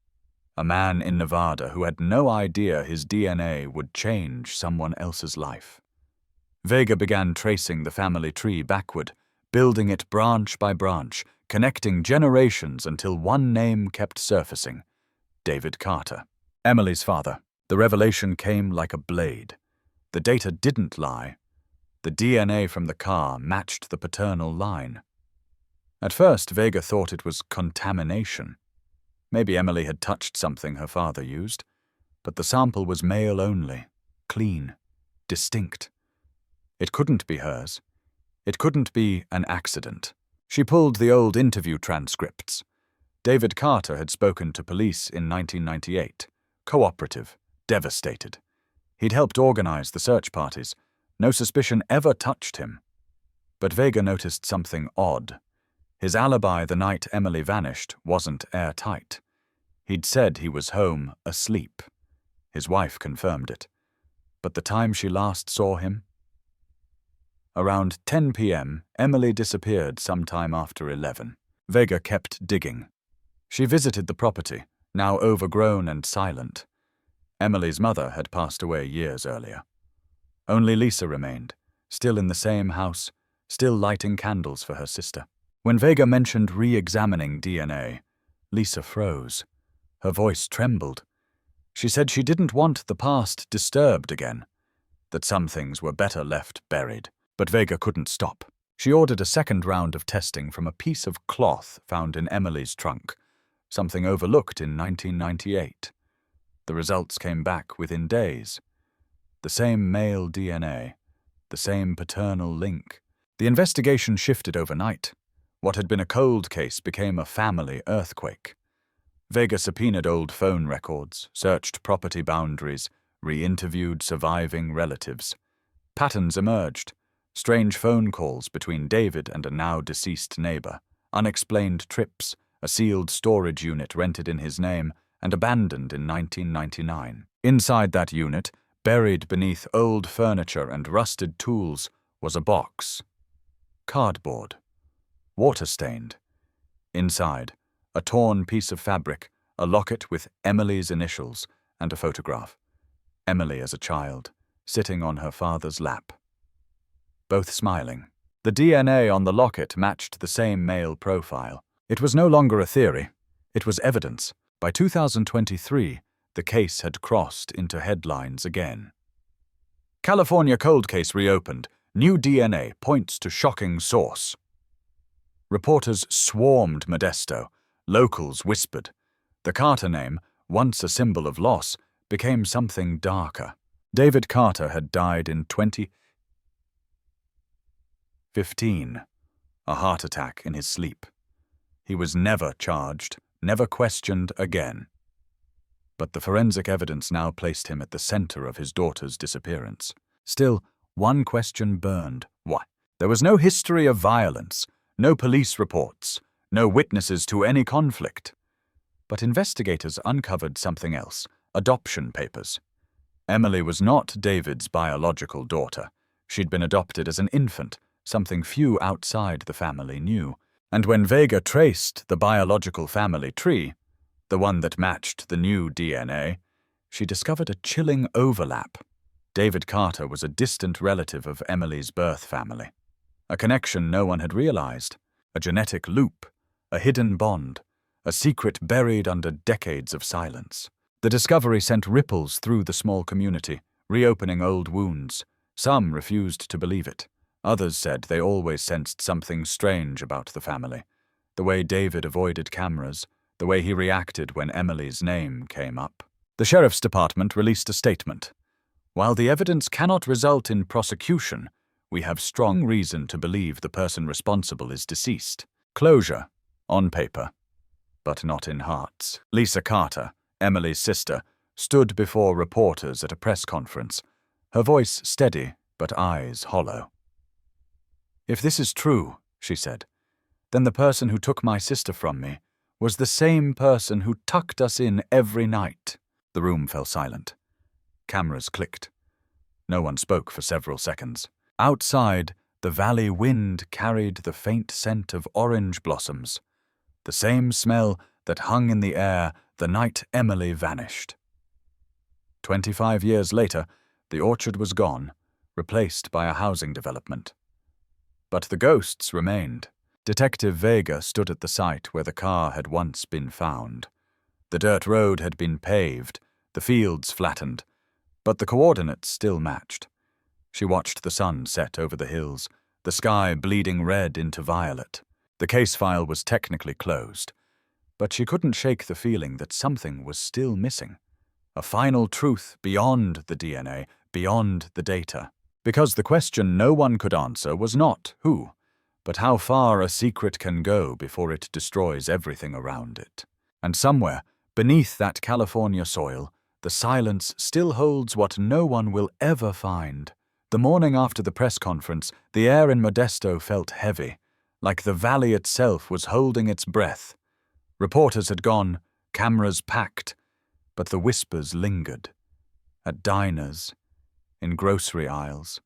A man in Nevada who had no idea his DNA would change someone else's life. Vega began tracing the family tree backward, building it branch by branch, connecting generations until one name kept surfacing: David Carter. Emily's father. The revelation came like a blade. The data didn't lie. The DNA from the car matched the paternal line. At first, Vega thought it was contamination. Maybe Emily had touched something her father used, but the sample was male only, clean, distinct. It couldn't be hers. It couldn't be an accident. She pulled the old interview transcripts. David Carter had spoken to police in 1998. Cooperative, devastated. He'd helped organize the search parties. No suspicion ever touched him. But Vega noticed something odd. His alibi the night Emily vanished wasn't airtight. He'd said he was home, asleep. His wife confirmed it. But the time she last saw him? Around 10 p.m., Emily disappeared sometime after 11. Vega kept digging. She visited the property, now overgrown and silent. Emily's mother had passed away years earlier. Only Lisa remained, still in the same house, still lighting candles for her sister. When Vega mentioned re-examining DNA, Lisa froze. Her voice trembled. She said she didn't want the past disturbed again, that some things were better left buried. But Vega couldn't stop. She ordered a second round of testing from a piece of cloth found in Emily's trunk, something overlooked in 1998. The results came back within days. The same male DNA, the same paternal link. The investigation shifted overnight. What had been a cold case became a family earthquake. Vega subpoenaed old phone records, searched property boundaries, re-interviewed surviving relatives. Patterns emerged. Strange phone calls between David and a now-deceased neighbor, unexplained trips, a sealed storage unit rented in his name and abandoned in 1999. Inside that unit, buried beneath old furniture and rusted tools, was a box. Cardboard. Water-stained. Inside, a torn piece of fabric, a locket with Emily's initials, and a photograph. Emily as a child, sitting on her father's lap. Both smiling. The DNA on the locket matched the same male profile. It was no longer a theory. It was evidence. By 2023, the case had crossed into headlines again. California cold case reopened. New DNA points to shocking source. Reporters swarmed Modesto. Locals whispered. The Carter name, once a symbol of loss, became something darker. David Carter had died in 2015, a heart attack in his sleep. He was never charged, never questioned again. But the forensic evidence now placed him at the center of his daughter's disappearance. Still, one question burned. Why? There was no history of violence, no police reports, no witnesses to any conflict. But investigators uncovered something else: adoption papers. Emily was not David's biological daughter. She'd been adopted as an infant, something few outside the family knew. And when Vega traced the biological family tree, the one that matched the new DNA, she discovered a chilling overlap. David Carter was a distant relative of Emily's birth family. A connection no one had realized, a genetic loop, a hidden bond, a secret buried under decades of silence. The discovery sent ripples through the small community, reopening old wounds. Some refused to believe it. Others said they always sensed something strange about the family. The way David avoided cameras, the way he reacted when Emily's name came up. The sheriff's department released a statement. While the evidence cannot result in prosecution, we have strong reason to believe the person responsible is deceased. Closure, on paper, but not in hearts. Lisa Carter, Emily's sister, stood before reporters at a press conference, her voice steady but eyes hollow. "If this is true," she said, "then the person who took my sister from me was the same person who tucked us in every night." The room fell silent. Cameras clicked. No one spoke for several seconds. Outside, the valley wind carried the faint scent of orange blossoms, the same smell that hung in the air the night Emily vanished. 25 years later, the orchard was gone, replaced by a housing development. But the ghosts remained. Detective Vega stood at the site where the car had once been found. The dirt road had been paved, the fields flattened, but the coordinates still matched. She watched the sun set over the hills, the sky bleeding red into violet. The case file was technically closed, but she couldn't shake the feeling that something was still missing. A final truth beyond the DNA, beyond the data. Because the question no one could answer was not who, but how far a secret can go before it destroys everything around it. And somewhere, beneath that California soil, the silence still holds what no one will ever find. The morning after the press conference, the air in Modesto felt heavy, like the valley itself was holding its breath. Reporters had gone, cameras packed, but the whispers lingered. At diners, in grocery aisles,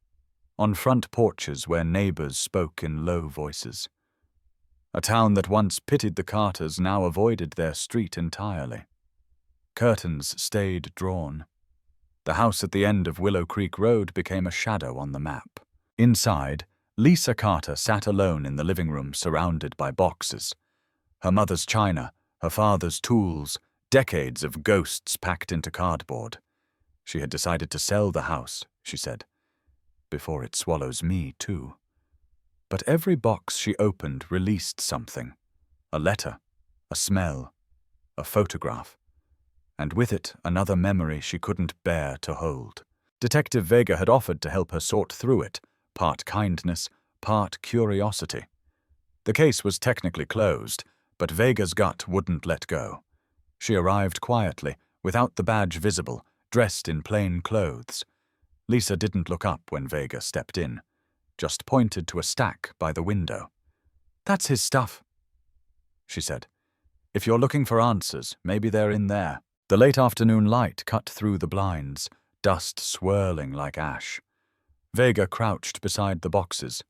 on front porches where neighbors spoke in low voices. A town that once pitied the Carters now avoided their street entirely. Curtains stayed drawn. The house at the end of Willow Creek Road became a shadow on the map. Inside, Lisa Carter sat alone in the living room surrounded by boxes. Her mother's china, her father's tools, decades of ghosts packed into cardboard. She had decided to sell the house, she said, before it swallows me too. But every box she opened released something. A letter, a smell, a photograph, and with it another memory she couldn't bear to hold. Detective Vega had offered to help her sort through it, part kindness, part curiosity. The case was technically closed, but Vega's gut wouldn't let go. She arrived quietly, without the badge visible, dressed in plain clothes. Lisa didn't look up when Vega stepped in, just pointed to a stack by the window. "That's his stuff," she said. "If you're looking for answers, maybe they're in there." The late afternoon light cut through the blinds, dust swirling like ash. Vega crouched beside the boxes.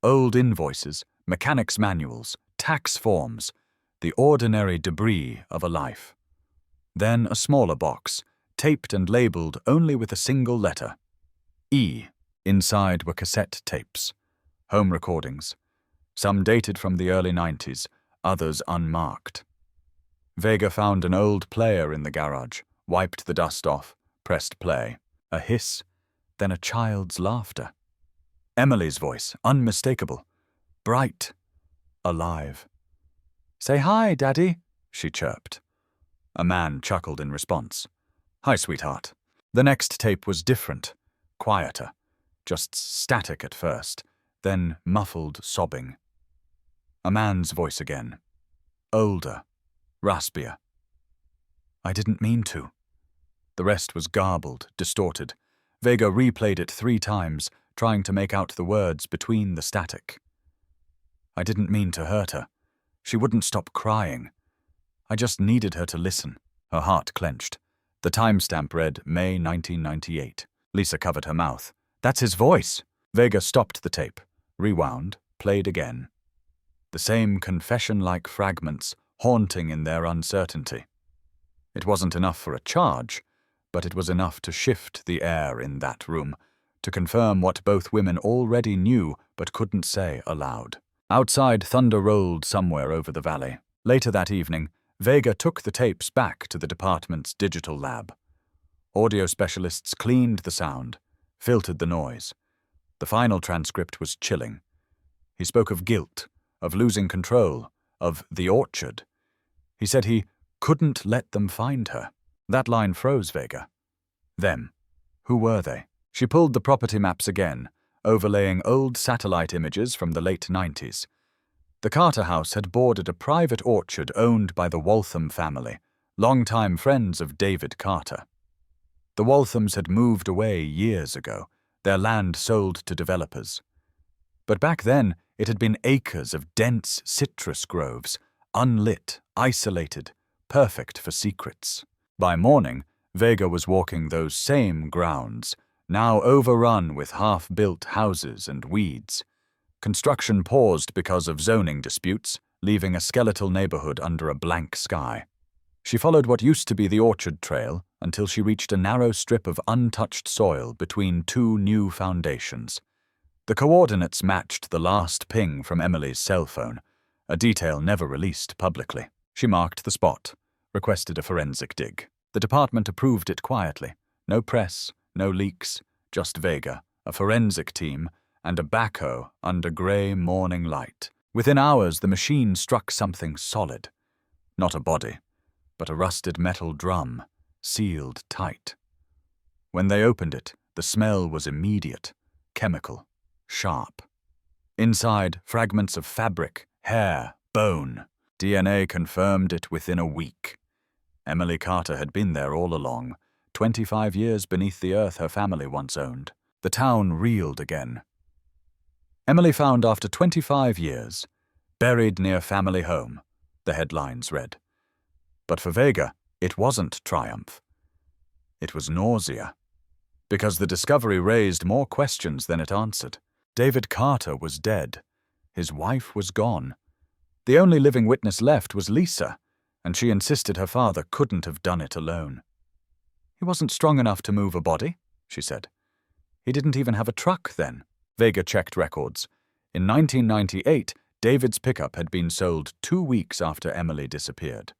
Old invoices, mechanics' manuals, tax forms, the ordinary debris of a life. Then a smaller box, taped and labeled only with a single letter. E. Inside were cassette tapes, home recordings, some dated from the early 90s, others unmarked. Vega found an old player in the garage, wiped the dust off, pressed play. A hiss, then a child's laughter. Emily's voice, unmistakable, bright, alive. "Say hi, Daddy," she chirped. A man chuckled in response. "Hi, sweetheart." The next tape was different, quieter, just static at first, then muffled sobbing. A man's voice again, older, raspier. "I didn't mean to." The rest was garbled, distorted. Vega replayed it 3 times, trying to make out the words between the static. "I didn't mean to hurt her. She wouldn't stop crying. I just needed her to listen." Her heart clenched. The timestamp read May 1998. Lisa covered her mouth. "That's his voice." Vega stopped the tape, rewound, played again. The same confession-like fragments, haunting in their uncertainty. It wasn't enough for a charge, but it was enough to shift the air in that room, to confirm what both women already knew but couldn't say aloud. Outside, thunder rolled somewhere over the valley. Later that evening, Vega took the tapes back to the department's digital lab. Audio specialists cleaned the sound, filtered the noise. The final transcript was chilling. He spoke of guilt, of losing control, of the orchard. He said he couldn't let them find her. That line froze Vega. Them. Who were they? She pulled the property maps again, overlaying old satellite images from the late 90s. The Carter house had bordered a private orchard owned by the Waltham family, longtime friends of David Carter. The Walthams had moved away years ago, their land sold to developers. But back then, it had been acres of dense citrus groves, unlit, isolated, perfect for secrets. By morning, Vega was walking those same grounds, now overrun with half-built houses and weeds. Construction paused because of zoning disputes, leaving a skeletal neighborhood under a blank sky. She followed what used to be the orchard trail until she reached a narrow strip of untouched soil between 2 new foundations. The coordinates matched the last ping from Emily's cell phone, a detail never released publicly. She marked the spot, requested a forensic dig. The department approved it quietly. No press, no leaks, just Vega, a forensic team, and a backhoe under grey morning light. Within hours, the machine struck something solid. Not a body, but a rusted metal drum, sealed tight. When they opened it, the smell was immediate, chemical, sharp. Inside, fragments of fabric, hair, bone. DNA confirmed it within a week. Emily Carter had been there all along, 25 years beneath the earth her family once owned. The town reeled again. Emily found after 25 years, buried near family home, the headlines read. But for Vega, it wasn't triumph. It was nausea, because the discovery raised more questions than it answered. David Carter was dead. His wife was gone. The only living witness left was Lisa, and she insisted her father couldn't have done it alone. "He wasn't strong enough to move a body," she said. "He didn't even have a truck then." Vega checked records. In 1998, David's pickup had been sold 2 weeks after Emily disappeared,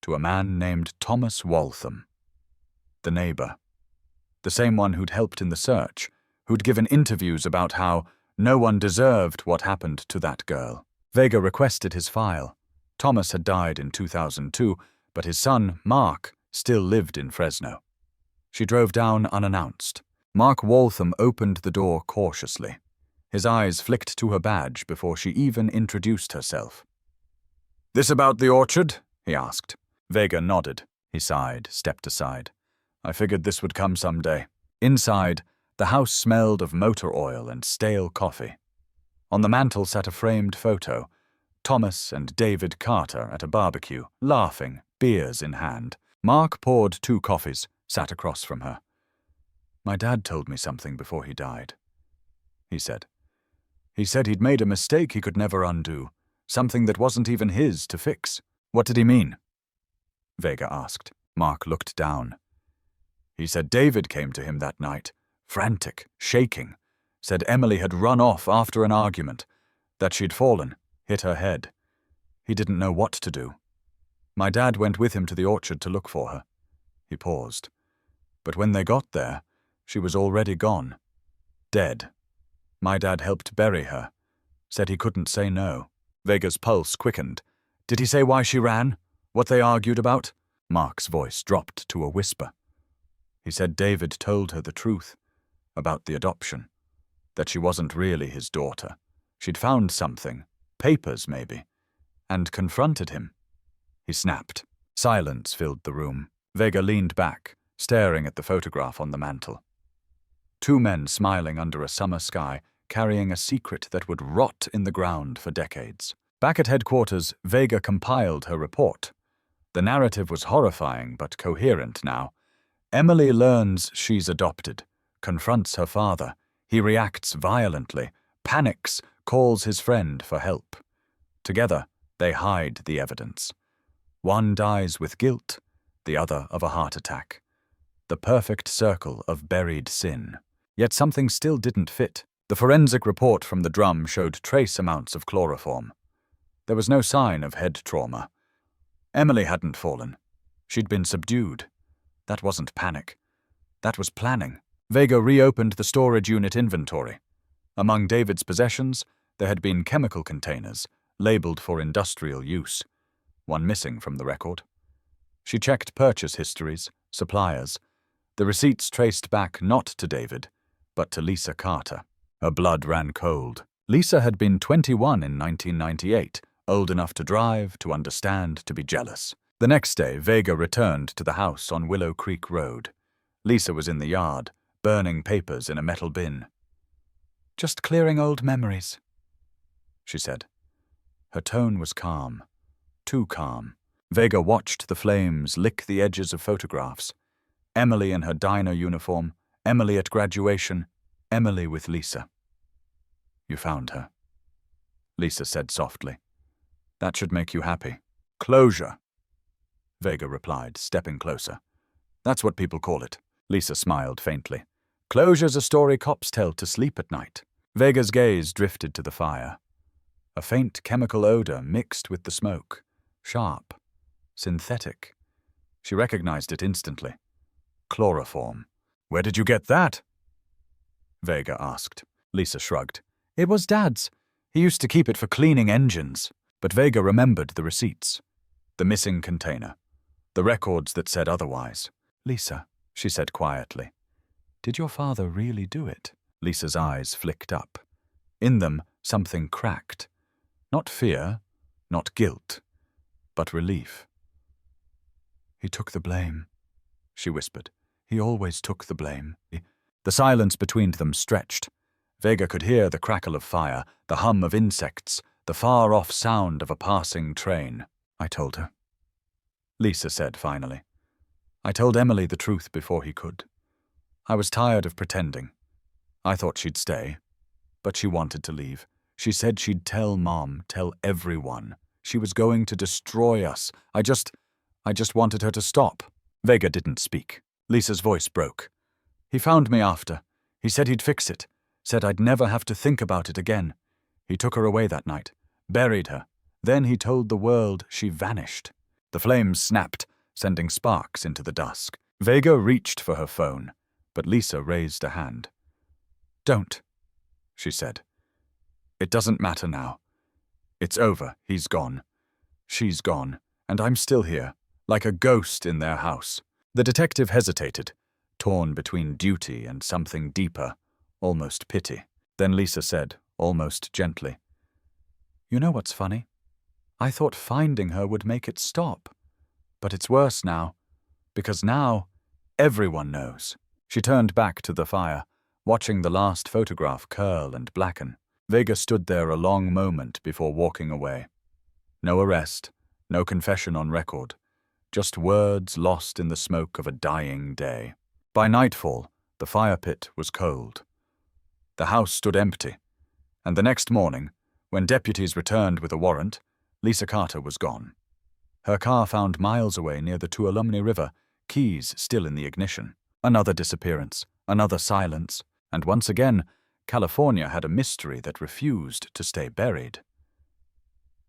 to a man named Thomas Waltham. The neighbor. The same one who'd helped in the search, who'd given interviews about how no one deserved what happened to that girl. Vega requested his file. Thomas had died in 2002, but his son, Mark, still lived in Fresno. She drove down unannounced. Mark Waltham opened the door cautiously. His eyes flicked to her badge before she even introduced herself. "This about the orchard?" he asked. Vega nodded. He sighed, stepped aside. "I figured this would come someday." Inside, the house smelled of motor oil and stale coffee. On the mantel sat a framed photo, Thomas and David Carter at a barbecue, laughing, beers in hand. Mark poured 2 coffees, sat across from her. "My dad told me something before he died," he said. "He said he'd made a mistake he could never undo, something that wasn't even his to fix." "What did he mean?" Vega asked. Mark looked down. "He said David came to him that night, frantic, shaking, said Emily had run off after an argument, that she'd fallen, hit her head. He didn't know what to do." My dad went with him to the orchard to look for her. He paused. But when they got there, she was already gone. Dead. My dad helped bury her. Said he couldn't say no. Vega's pulse quickened. Did he say why she ran? What they argued about? Mark's voice dropped to a whisper. He said David told her the truth. About the adoption. That she wasn't really his daughter. She'd found something. Papers, maybe. And confronted him. He snapped. Silence filled the room. Vega leaned back, staring at the photograph on the mantel. Two men smiling under a summer sky, carrying a secret that would rot in the ground for decades. Back at headquarters, Vega compiled her report. The narrative was horrifying but coherent now. Emily learns she's adopted, confronts her father. He reacts violently, panics, calls his friend for help. Together, they hide the evidence. One dies with guilt, the other of a heart attack. The perfect circle of buried sin. Yet something still didn't fit. The forensic report from the drum showed trace amounts of chloroform. There was no sign of head trauma. Emily hadn't fallen. She'd been subdued. That wasn't panic. That was planning. Vega reopened the storage unit inventory. Among David's possessions, there had been chemical containers, labeled for industrial use. One missing from the record. She checked purchase histories, suppliers. The receipts traced back not to David, but to Lisa Carter. Her blood ran cold. Lisa had been 21 in 1998, old enough to drive, to understand, to be jealous. The next day, Vega returned to the house on Willow Creek Road. Lisa was in the yard, burning papers in a metal bin. "Just clearing old memories," she said. Her tone was calm. Too calm. Vega watched the flames lick the edges of photographs. Emily in her diner uniform, Emily at graduation, Emily with Lisa. "You found her," Lisa said softly. "That should make you happy." "Closure," Vega replied, stepping closer. "That's what people call it." Lisa smiled faintly. "Closure's a story cops tell to sleep at night." Vega's gaze drifted to the fire. A faint chemical odor mixed with the smoke. Sharp. Synthetic. She recognized it instantly. Chloroform. "Where did you get that?" Vega asked. Lisa shrugged. "It was Dad's. He used to keep it for cleaning engines." But Vega remembered the receipts. The missing container. The records that said otherwise. "Lisa," she said quietly, "did your father really do it?" Lisa's eyes flicked up. In them, something cracked. Not fear, not guilt, but relief. "He took the blame," she whispered. "He always took the blame." The silence between them stretched. Vega could hear the crackle of fire, the hum of insects, the far-off sound of a passing train. "I told her," Lisa said finally. "I told Emily the truth before he could. I was tired of pretending. I thought she'd stay, but she wanted to leave. She said she'd tell Mom, tell everyone. She was going to destroy us. I just wanted her to stop." Vega didn't speak. Lisa's voice broke. "He found me after. He said he'd fix it. Said I'd never have to think about it again. He took her away that night. Buried her. Then he told the world she vanished." The flames snapped, sending sparks into the dusk. Vega reached for her phone, but Lisa raised a hand. "Don't," she said. "It doesn't matter now. It's over. He's gone. She's gone. And I'm still here, like a ghost in their house." The detective hesitated, torn between duty and something deeper, almost pity. Then Lisa said, almost gently, "You know what's funny? I thought finding her would make it stop. But it's worse now, because now everyone knows." She turned back to the fire, watching the last photograph curl and blacken. Vega stood there a long moment before walking away. No arrest, no confession on record, just words lost in the smoke of a dying day. By nightfall, the fire pit was cold. The house stood empty, and the next morning, when deputies returned with a warrant, Lisa Carter was gone. Her car found miles away near the Tuolumne River, keys still in the ignition. Another disappearance, another silence, and once again, California had a mystery that refused to stay buried.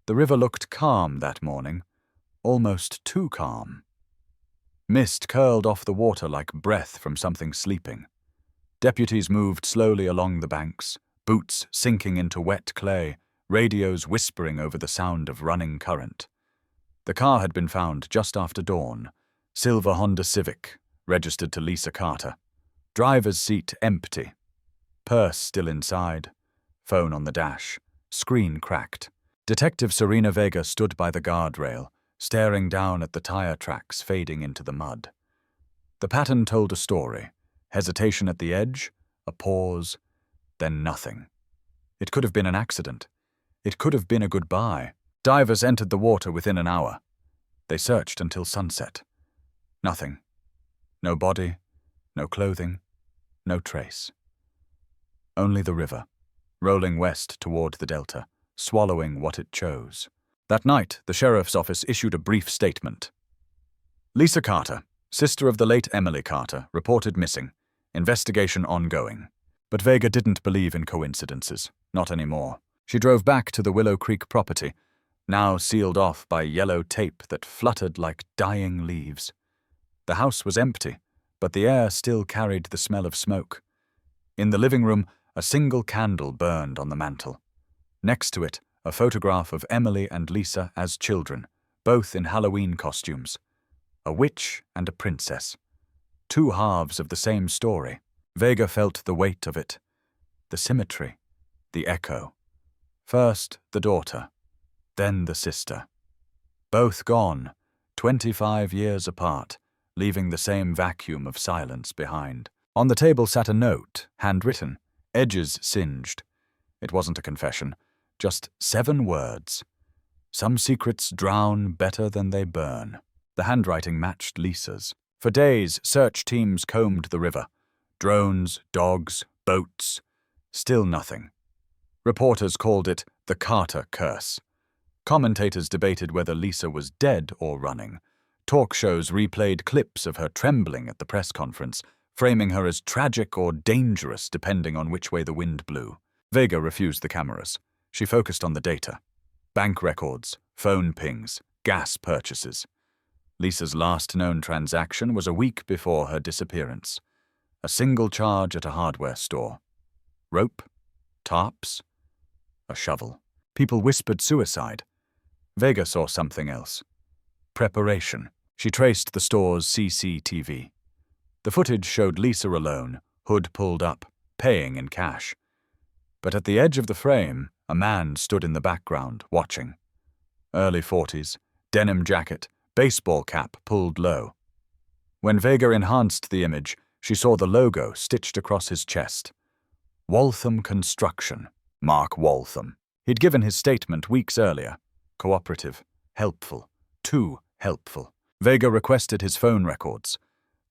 The river looked calm that morning, almost too calm. Mist curled off the water like breath from something sleeping. Deputies moved slowly along the banks, boots sinking into wet clay, radios whispering over the sound of running current. The car had been found just after dawn, silver Honda Civic, registered to Lisa Carter. Driver's seat empty. Purse still inside. Phone on the dash. Screen cracked. Detective Serena Vega stood by the guardrail, staring down at the tire tracks fading into the mud. The pattern told a story. Hesitation at the edge, a pause, then nothing. It could have been an accident. It could have been a goodbye. Divers entered the water within an hour. They searched until sunset. Nothing. No body, no clothing, no trace. Only the river, rolling west toward the delta, swallowing what it chose. That night, the sheriff's office issued a brief statement. Lisa Carter, sister of the late Emily Carter, reported missing. Investigation ongoing. But Vega didn't believe in coincidences. Not anymore. She drove back to the Willow Creek property, now sealed off by yellow tape that fluttered like dying leaves. The house was empty, but the air still carried the smell of smoke. In the living room, a single candle burned on the mantel. Next to it, a photograph of Emily and Lisa as children, both in Halloween costumes. A witch and a princess. Two halves of the same story. Vega felt the weight of it. The symmetry. The echo. First the daughter, then the sister. Both gone, 25 years apart, leaving the same vacuum of silence behind. On the table sat a note, handwritten, edges singed. It wasn't a confession, just 7 words. Some secrets drown better than they burn. The handwriting matched Lisa's. For days, search teams combed the river. Drones, dogs, boats. Still nothing. Reporters called it the Carter curse. Commentators debated whether Lisa was dead or running. Talk shows replayed clips of her trembling at the press conference, framing her as tragic or dangerous depending on which way the wind blew. Vega refused the cameras. She focused on the data. Bank records, phone pings, gas purchases. Lisa's last known transaction was a week before her disappearance. A single charge at a hardware store. Rope? Tarps? A shovel. People whispered suicide. Vega saw something else. Preparation. She traced the store's CCTV. The footage showed Lisa alone, hood pulled up, paying in cash. But at the edge of the frame, a man stood in the background, watching. Early 40s, denim jacket, baseball cap pulled low. When Vega enhanced the image, she saw the logo stitched across his chest. Waltham Construction. Mark Waltham. He'd given his statement weeks earlier. Cooperative. Helpful. Too helpful. Vega requested his phone records.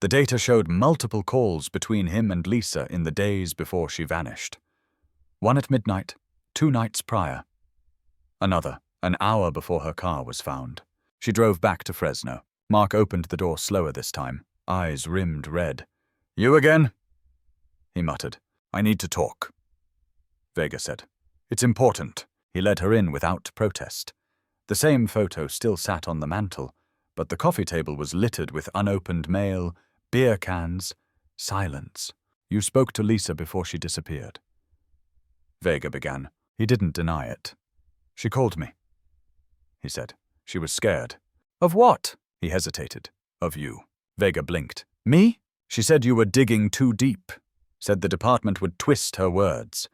The data showed multiple calls between him and Lisa in the days before she vanished. One at midnight, 2 nights prior. Another, an hour before her car was found. She drove back to Fresno. Mark opened the door slower this time, eyes rimmed red. "You again?" He muttered. "I need to talk." Vega said. "It's important." He led her in without protest. The same photo still sat on the mantel, but the coffee table was littered with unopened mail, beer cans, silence. "You spoke to Lisa before she disappeared." Vega began. He didn't deny it. "She called me," he said. She was scared. "Of what?" He hesitated. "Of you." Vega blinked. "Me?" "She said you were digging too deep. Said the department would twist her words.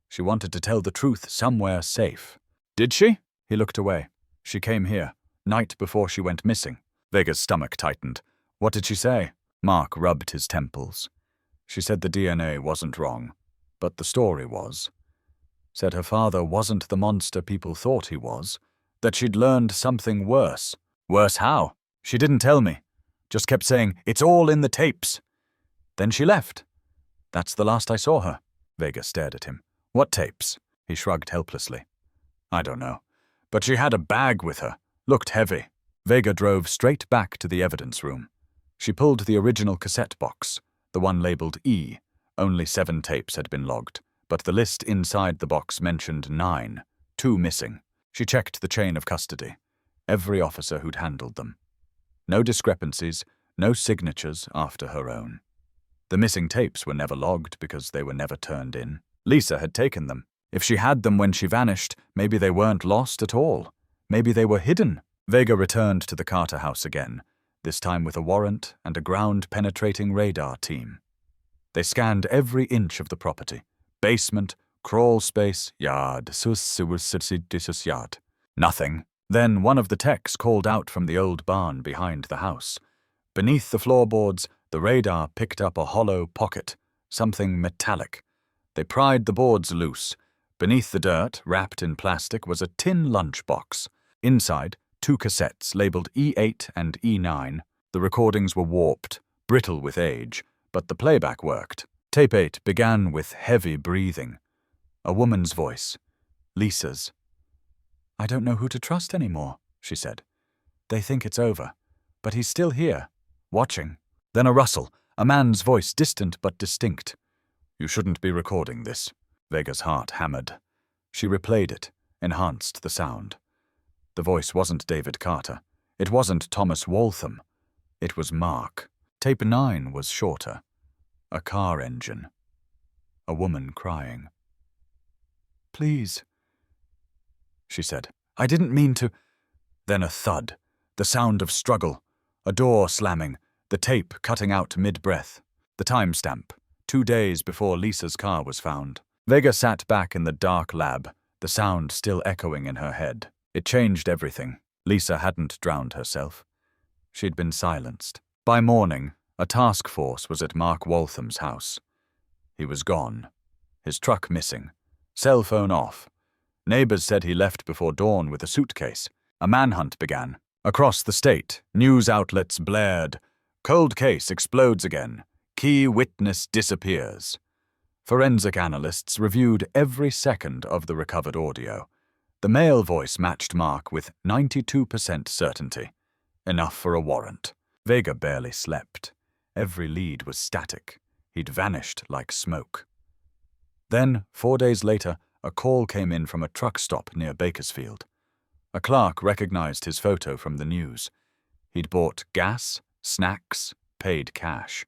She wanted to tell the truth somewhere safe." "Did she?" He looked away. "She came here, night before she went missing." Vega's stomach tightened. "What did she say?" Mark rubbed his temples. "She said the DNA wasn't wrong, but the story was. Said her father wasn't the monster people thought he was, that she'd learned something worse." "Worse how?" "She didn't tell me. Just kept saying, 'It's all in the tapes.' Then she left. That's the last I saw her." Vega stared at him. "What tapes?" He shrugged helplessly. "I don't know. But she had a bag with her. Looked heavy." Vega drove straight back to the evidence room. She pulled the original cassette box, the one labeled E. Only 7 tapes had been logged, but the list inside the box mentioned 9, 2 missing. She checked the chain of custody. every officer who'd handled them. No discrepancies, no signatures after her own. The missing tapes were never logged because they were never turned in. Lisa had taken them. If she had them when she vanished, maybe they weren't lost at all. Maybe they were hidden. Vega returned to the Carter house again, this time with a warrant and a ground-penetrating radar team. They scanned every inch of the property. Basement, crawl space, yard, yard. Nothing. Then one of the techs called out from the old barn behind the house. Beneath the floorboards, the radar picked up a hollow pocket, something metallic. They pried the boards loose. Beneath the dirt, wrapped in plastic, was a tin lunchbox. Inside, 2 cassettes labeled E8 and E9. The recordings were warped, brittle with age, but the playback worked. Tape 8 began with heavy breathing. A woman's voice. Lisa's. "I don't know who to trust anymore," she said. "They think it's over, but he's still here, watching." Then a rustle, a man's voice, distant but distinct. "You shouldn't be recording this." Vega's heart hammered. She replayed it, enhanced the sound. The voice wasn't David Carter. It wasn't Thomas Waltham. It was Mark. Tape 9 was shorter. A car engine. A woman crying. "Please," she said. "I didn't mean to—" Then a thud, the sound of struggle, a door slamming, the tape cutting out mid-breath. The timestamp, 2 days before Lisa's car was found. Vega sat back in the dark lab, the sound still echoing in her head. It changed everything. Lisa hadn't drowned herself. She'd been silenced. By morning, a task force was at Mark Waltham's house. He was gone. His truck missing. Cell phone off. Neighbors said he left before dawn with a suitcase. A manhunt began. Across the state, news outlets blared. "Cold case explodes again. Key witness disappears." Forensic analysts reviewed every second of the recovered audio. The male voice matched Mark with 92% certainty. Enough for a warrant. Vega barely slept. Every lead was static. He'd vanished like smoke. Then, 4 days later, a call came in from a truck stop near Bakersfield. A clerk recognized his photo from the news. He'd bought gas, snacks, paid cash.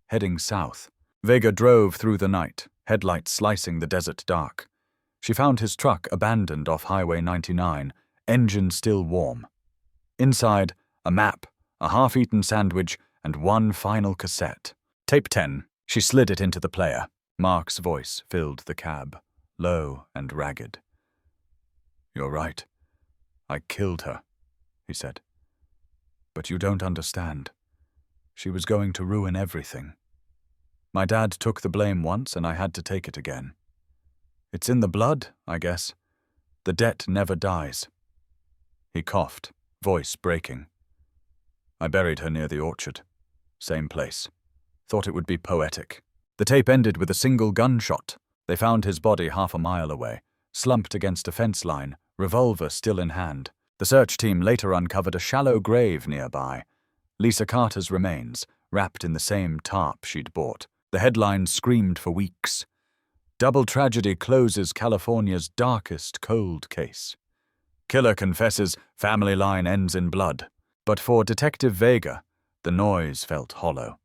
Heading south. Vega drove through the night, headlights slicing the desert dark. She found his truck abandoned off Highway 99, engine still warm. Inside, a map, a half-eaten sandwich, and one final cassette. Tape 10. She slid it into the player. Mark's voice filled the cab, low and ragged. "You're right. I killed her," he said. "But you don't understand. She was going to ruin everything. My dad took the blame once, and I had to take it again. It's in the blood, I guess. The debt never dies." He coughed, voice breaking. "I buried her near the orchard. Same place. Thought it would be poetic." The tape ended with a single gunshot. They found his body half a mile away, slumped against a fence line, revolver still in hand. The search team later uncovered a shallow grave nearby. Lisa Carter's remains, wrapped in the same tarp she'd bought. The headline screamed for weeks. "Double tragedy closes California's darkest cold case. Killer confesses, family line ends in blood." But for Detective Vega, the noise felt hollow.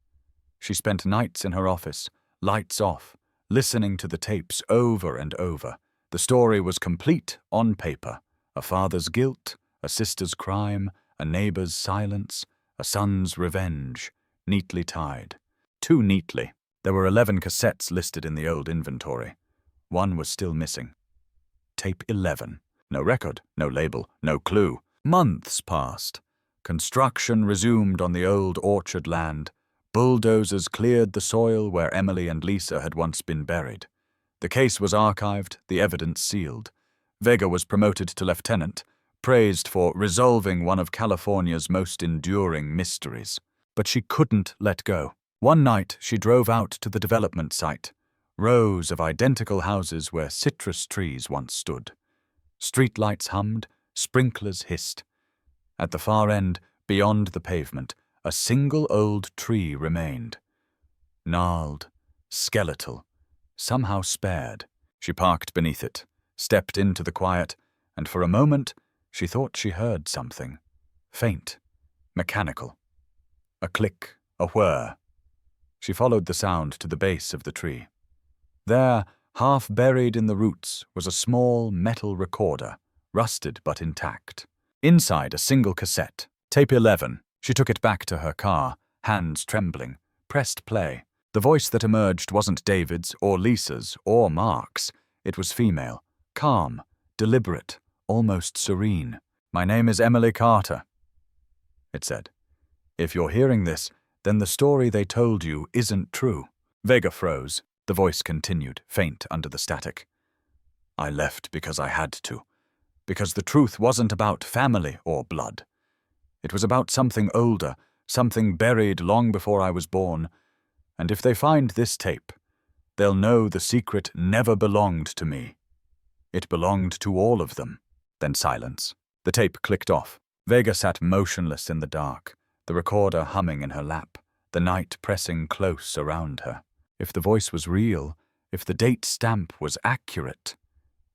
She spent nights in her office, lights off, listening to the tapes over and over. The story was complete on paper. A father's guilt, a sister's crime, a neighbor's silence, a son's revenge, neatly tied. Too neatly. There were 11 cassettes listed in the old inventory. One was still missing. Tape 11. No record, no label, no clue. Months passed. Construction resumed on the old orchard land. Bulldozers cleared the soil where Emily and Lisa had once been buried. The case was archived, the evidence sealed. Vega was promoted to lieutenant, praised for resolving one of California's most enduring mysteries. But she couldn't let go. One night, she drove out to the development site, rows of identical houses where citrus trees once stood. Streetlights hummed, sprinklers hissed. At the far end, beyond the pavement, a single old tree remained. Gnarled, skeletal, somehow spared. She parked beneath it, stepped into the quiet, and for a moment, She thought she heard something. Faint. Mechanical. A click, a whir. She followed the sound to the base of the tree. There, half buried in the roots, was a small metal recorder, rusted but intact. Inside, a single cassette. Tape 11. She took it back to her car, hands trembling, pressed play. The voice that emerged wasn't David's or Lisa's or Mark's. It was female, calm, deliberate, almost serene. "My name is Emily Carter," it said. "If you're hearing this, then the story they told you isn't true." Vega froze. The voice continued, faint under the static. "I left because I had to. Because the truth wasn't about family or blood. It was about something older, something buried long before I was born. And if they find this tape, they'll know the secret never belonged to me. It belonged to all of them." Then silence. The tape clicked off. Vega sat motionless in the dark, the recorder humming in her lap, the night pressing close around her. If the voice was real, if the date stamp was accurate,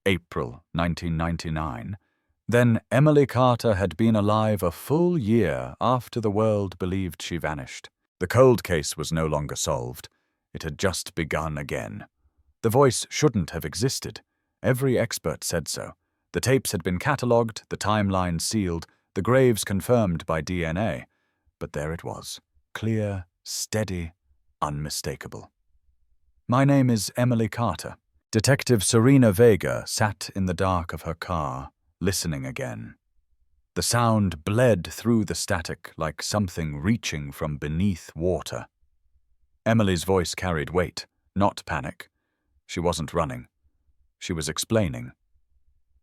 April 1999, then Emily Carter had been alive a full year after the world believed she vanished. The cold case was no longer solved. It had just begun again. The voice shouldn't have existed. Every expert said so. The tapes had been catalogued, the timelines sealed, the graves confirmed by DNA. But there it was, clear, steady, unmistakable. "My name is Emily Carter." Detective Serena Vega sat in the dark of her car, listening again. The sound bled through the static like something reaching from beneath water. Emily's voice carried weight, not panic. She wasn't running. She was explaining.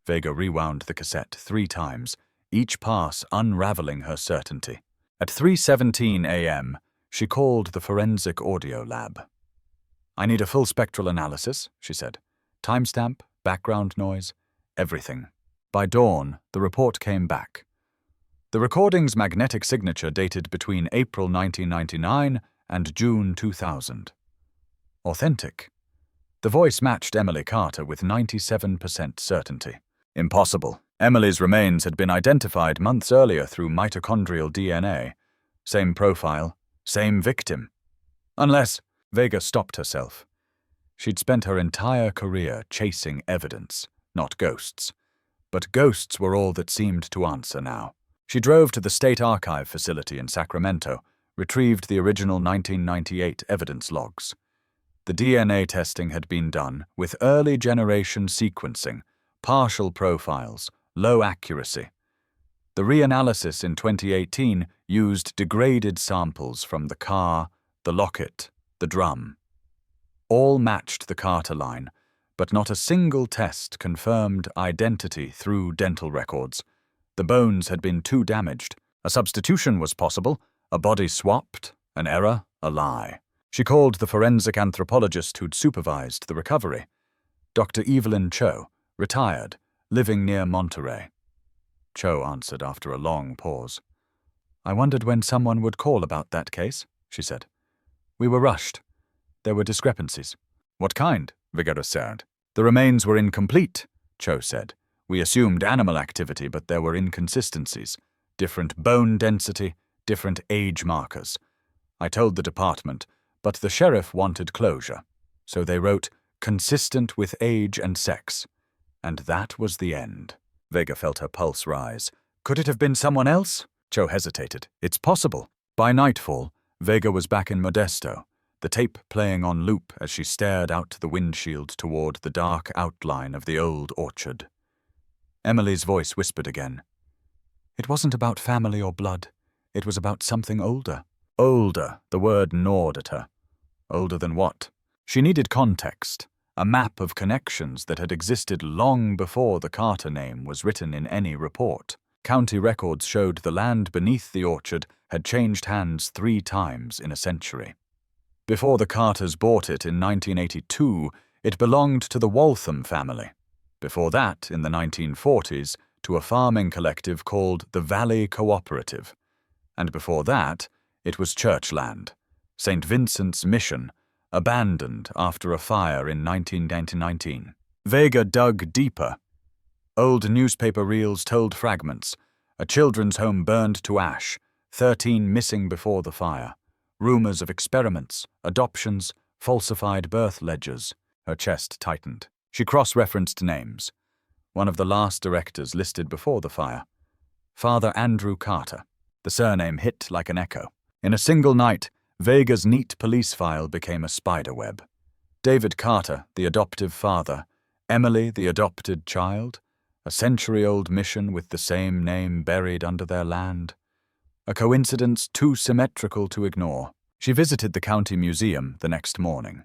Vega rewound the cassette 3 times, each pass unraveling her certainty. At 3:17 a.m., she called the forensic audio lab. "I need a full spectral analysis," she said. "Timestamp, background noise, everything." By dawn, the report came back. The recording's magnetic signature dated between April 1999 and June 2000. Authentic. The voice matched Emily Carter with 97% certainty. Impossible. Emily's remains had been identified months earlier through mitochondrial DNA. Same profile, same victim. Unless Vega stopped herself. She'd spent her entire career chasing evidence, not ghosts. But ghosts were all that seemed to answer now. She drove to the State Archive facility in Sacramento, retrieved the original 1998 evidence logs. The DNA testing had been done with early generation sequencing, partial profiles, low accuracy. The reanalysis in 2018 used degraded samples from the car, the locket, the drum. All matched the Carter line, but not a single test confirmed identity through dental records. The bones had been too damaged. A substitution was possible, a body swapped, an error, a lie. She called the forensic anthropologist who'd supervised the recovery. Dr. Evelyn Cho, retired, living near Monterey. Cho answered after a long pause. "I wondered when someone would call about that case," she said. "We were rushed. There were discrepancies." "What kind?" Vega said. "The remains were incomplete," Cho said. "We assumed animal activity, but there were inconsistencies. Different bone density, different age markers. I told the department, but the sheriff wanted closure. So they wrote, 'consistent with age and sex.' And that was the end." Vega felt her pulse rise. "Could it have been someone else?" Cho hesitated. "It's possible." By nightfall, Vega was back in Modesto, the tape playing on loop as she stared out the windshield toward the dark outline of the old orchard. Emily's voice whispered again. "It wasn't about family or blood. It was about something older." Older, the word gnawed at her. Older than what? She needed context, a map of connections that had existed long before the Carter name was written in any report. County records showed the land beneath the orchard had changed hands 3 times in a century. Before the Carters bought it in 1982, it belonged to the Waltham family. Before that, in the 1940s, to a farming collective called the Valley Cooperative. And before that, it was church land, St. Vincent's Mission, abandoned after a fire in 1919. Vega dug deeper. Old newspaper reels told fragments. A children's home burned to ash, 13 missing before the fire. Rumors of experiments, adoptions, falsified birth ledgers. Her chest tightened. She cross-referenced names. One of the last directors listed before the fire. Father Andrew Carter. The surname hit like an echo. In a single night, Vega's neat police file became a spiderweb. David Carter, the adoptive father. Emily, the adopted child. A century-old mission with the same name buried under their land. A coincidence too symmetrical to ignore. She visited the county museum the next morning.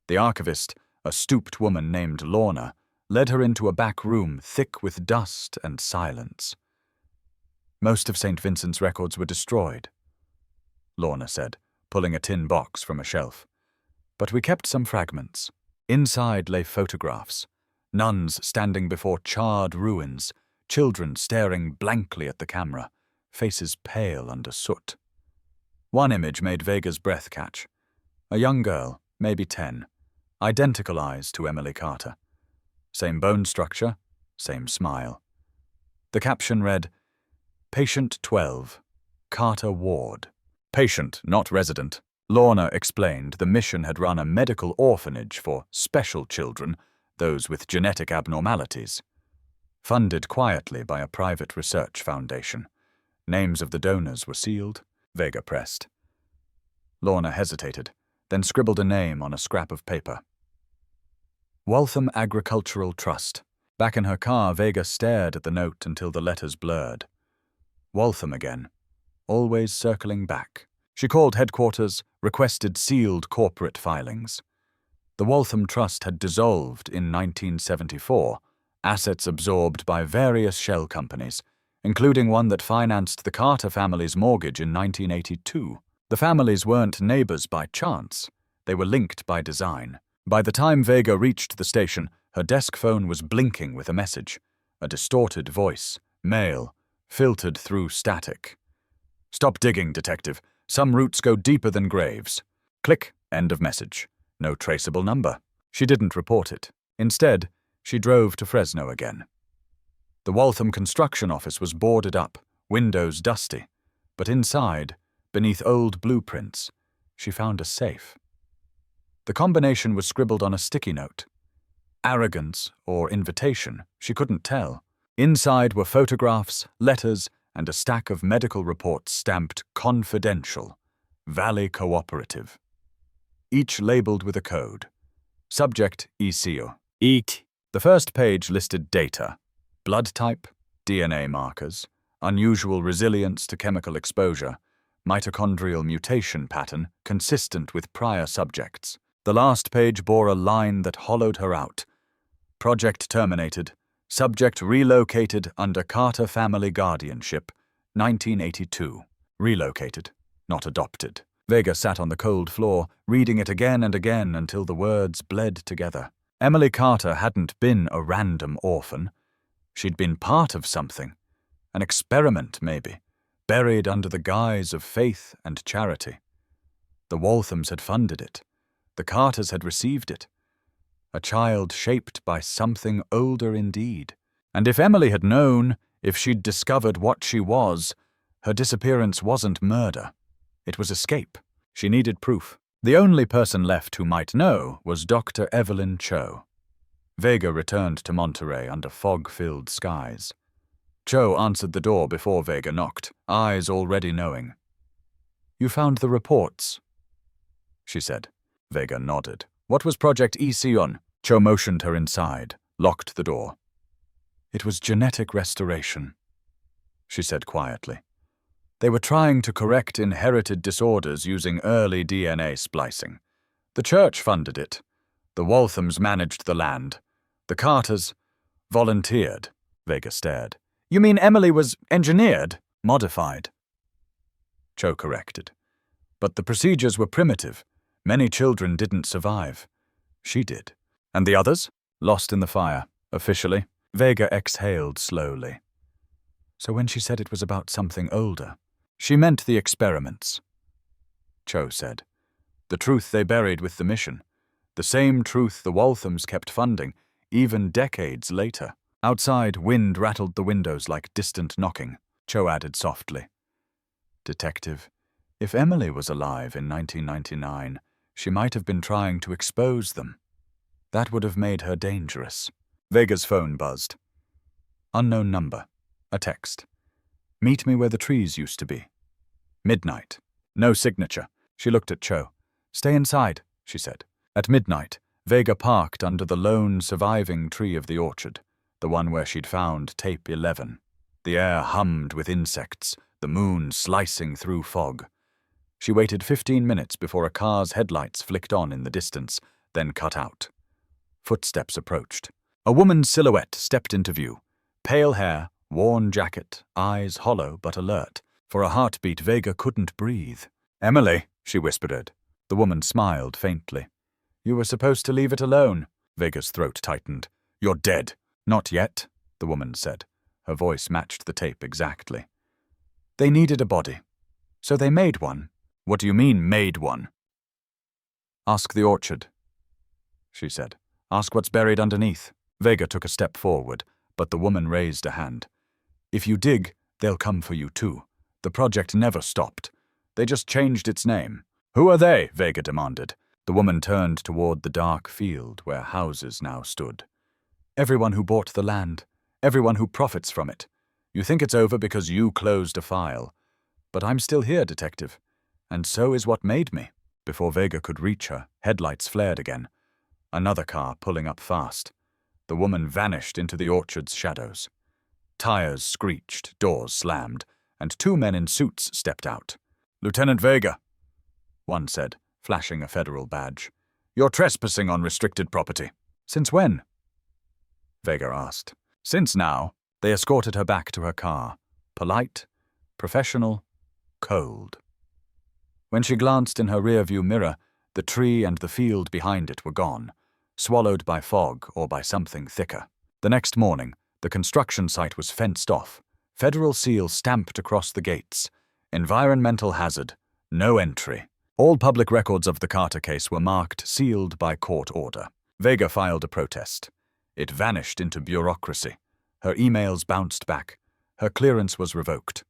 The archivist, a stooped woman named Lorna, led her into a back room thick with dust and silence. Most of St. Vincent's records were destroyed, Lorna said, pulling a tin box from a shelf. But we kept some fragments. Inside lay photographs. Nuns standing before charred ruins, children staring blankly at the camera, faces pale under soot. One image made Vega's breath catch. A young girl, maybe 10, identical eyes to Emily Carter. Same bone structure, same smile. The caption read, Patient 12, Carter Ward. Patient, not resident. Lorna explained the mission had run a medical orphanage for special children, those with genetic abnormalities. Funded quietly by a private research foundation. Names of the donors were sealed. Vega pressed. Lorna hesitated, then scribbled a name on a scrap of paper. Waltham Agricultural Trust. Back in her car, Vega stared at the note until the letters blurred. Waltham again, always circling back. She called headquarters, requested sealed corporate filings. The Waltham Trust had dissolved in 1974, assets absorbed by various shell companies, including one that financed the Carter family's mortgage in 1982. The families weren't neighbors by chance. They were linked by design. By the time Vega reached the station, her desk phone was blinking with a message. A distorted voice, male, filtered through static. Stop digging, detective. Some roots go deeper than graves. Click, end of message. No traceable number. She didn't report it. Instead, she drove to Fresno again. The Waltham construction office was boarded up, windows dusty. But inside, beneath old blueprints, she found a safe. The combination was scribbled on a sticky note. Arrogance or invitation, she couldn't tell. Inside were photographs, letters, and a stack of medical reports stamped Confidential, Valley Cooperative. Each labeled with a code. Subject ECO. EEC. The first page listed data. Blood type, DNA markers, unusual resilience to chemical exposure, mitochondrial mutation pattern consistent with prior subjects. The last page bore a line that hollowed her out. Project terminated. Subject relocated under Carter family guardianship, 1982. Relocated, not adopted. Vega sat on the cold floor, reading it again and again until the words bled together. Emily Carter hadn't been a random orphan. She'd been part of something. An experiment, maybe, buried under the guise of faith and charity. The Walthams had funded it. The Carters had received it. A child shaped by something older indeed. And if Emily had known, if she'd discovered what she was, her disappearance wasn't murder. It was escape. She needed proof. The only person left who might know was Dr. Evelyn Cho. Vega returned to Monterey under fog-filled skies. Cho answered the door before Vega knocked, eyes already knowing. "You found the reports," she said. Vega nodded. "What was Project EC on?" Cho motioned her inside, locked the door. "It was genetic restoration," she said quietly. "They were trying to correct inherited disorders using early DNA splicing. The church funded it. The Walthams managed the land. The Carters volunteered." Vega stared. "You mean Emily was engineered? Modified?" Cho corrected. "But the procedures were primitive. Many children didn't survive. She did. And the others? Lost in the fire, officially." Vega exhaled slowly. So when she said it was about something older, she meant the experiments. Cho said. The truth they buried with the mission. The same truth the Walthams kept funding, even decades later. Outside, wind rattled the windows like distant knocking. Cho added softly, "Detective, if Emily was alive in 1999, she might have been trying to expose them. That would have made her dangerous." Vega's phone buzzed. Unknown number. A text. "Meet me where the trees used to be." Midnight. No signature. She looked at Cho. "Stay inside," she said. At midnight, Vega parked under the lone surviving tree of the orchard, the one where she'd found tape 11. The air hummed with insects, the moon slicing through fog. She waited 15 minutes before a car's headlights flicked on in the distance, then cut out. Footsteps approached. A woman's silhouette stepped into view. Pale hair, worn jacket, eyes hollow but alert. For a heartbeat, Vega couldn't breathe. "Emily," she whispered. The woman smiled faintly. "You were supposed to leave it alone." Vega's throat tightened. "You're dead." "Not yet," the woman said. Her voice matched the tape exactly. "They needed a body. So they made one." "What do you mean, made one?" "Ask the orchard," she said. "Ask what's buried underneath." Vega took a step forward, but the woman raised a hand. "If you dig, they'll come for you too. The project never stopped. They just changed its name." "Who are they?" Vega demanded. The woman turned toward the dark field where houses now stood. "Everyone who bought the land. Everyone who profits from it. You think it's over because you closed a file. But I'm still here, detective. And so is what made me." Before Vega could reach her, headlights flared again. Another car pulling up fast. The woman vanished into the orchard's shadows. Tires screeched, doors slammed, and two men in suits stepped out. "Lieutenant Vega," one said, flashing a federal badge. "You're trespassing on restricted property." "Since when?" Vega asked. "Since now." They escorted her back to her car. Polite, professional, cold. When she glanced in her rearview mirror, the tree and the field behind it were gone, swallowed by fog or by something thicker. The next morning, the construction site was fenced off, federal seal stamped across the gates. Environmental hazard, no entry. All public records of the Carter case were marked sealed by court order. Vega filed a protest. It vanished into bureaucracy. Her emails bounced back. Her clearance was revoked.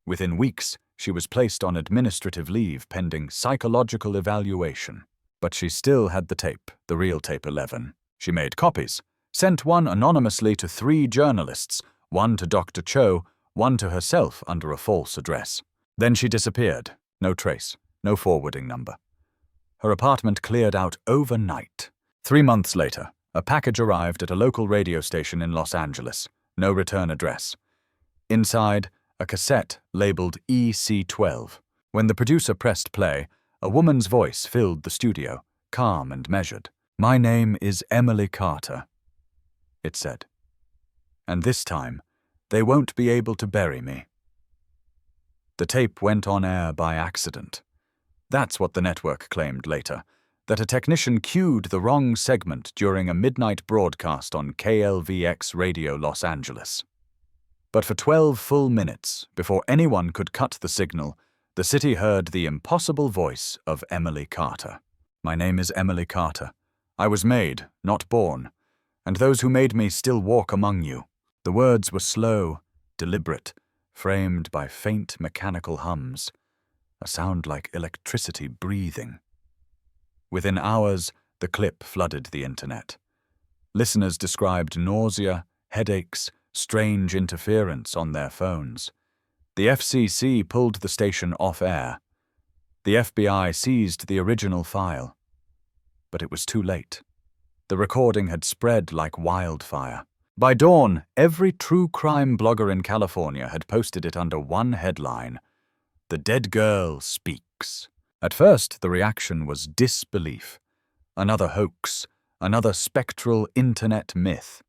Within weeks, she was placed on administrative leave pending psychological evaluation. But she still had the tape, the real tape 11. She made copies, sent one anonymously to 3 journalists, one to Dr. Cho, one to herself under a false address. Then she disappeared. No trace, no forwarding number. Her apartment cleared out overnight. 3 months later, a package arrived at a local radio station in Los Angeles. No return address. Inside, a cassette labeled EC12. When the producer pressed play, a woman's voice filled the studio, calm and measured. "My name is Emily Carter," it said. "And this time, they won't be able to bury me." The tape went on air by accident. That's what the network claimed later, that a technician cued the wrong segment during a midnight broadcast on KLVX Radio Los Angeles. But for 12 full minutes, before anyone could cut the signal, the city heard the impossible voice of Emily Carter. "My name is Emily Carter. I was made, not born, and those who made me still walk among you." The words were slow, deliberate, framed by faint mechanical hums, a sound like electricity breathing. Within hours, the clip flooded the internet. Listeners described nausea, headaches, strange interference on their phones. The FCC pulled the station off air. The FBI seized the original file. But it was too late. The recording had spread like wildfire. By dawn, every true crime blogger in California had posted it under one headline: "The Dead Girl Speaks." At first, the reaction was disbelief. Another hoax, another spectral internet myth.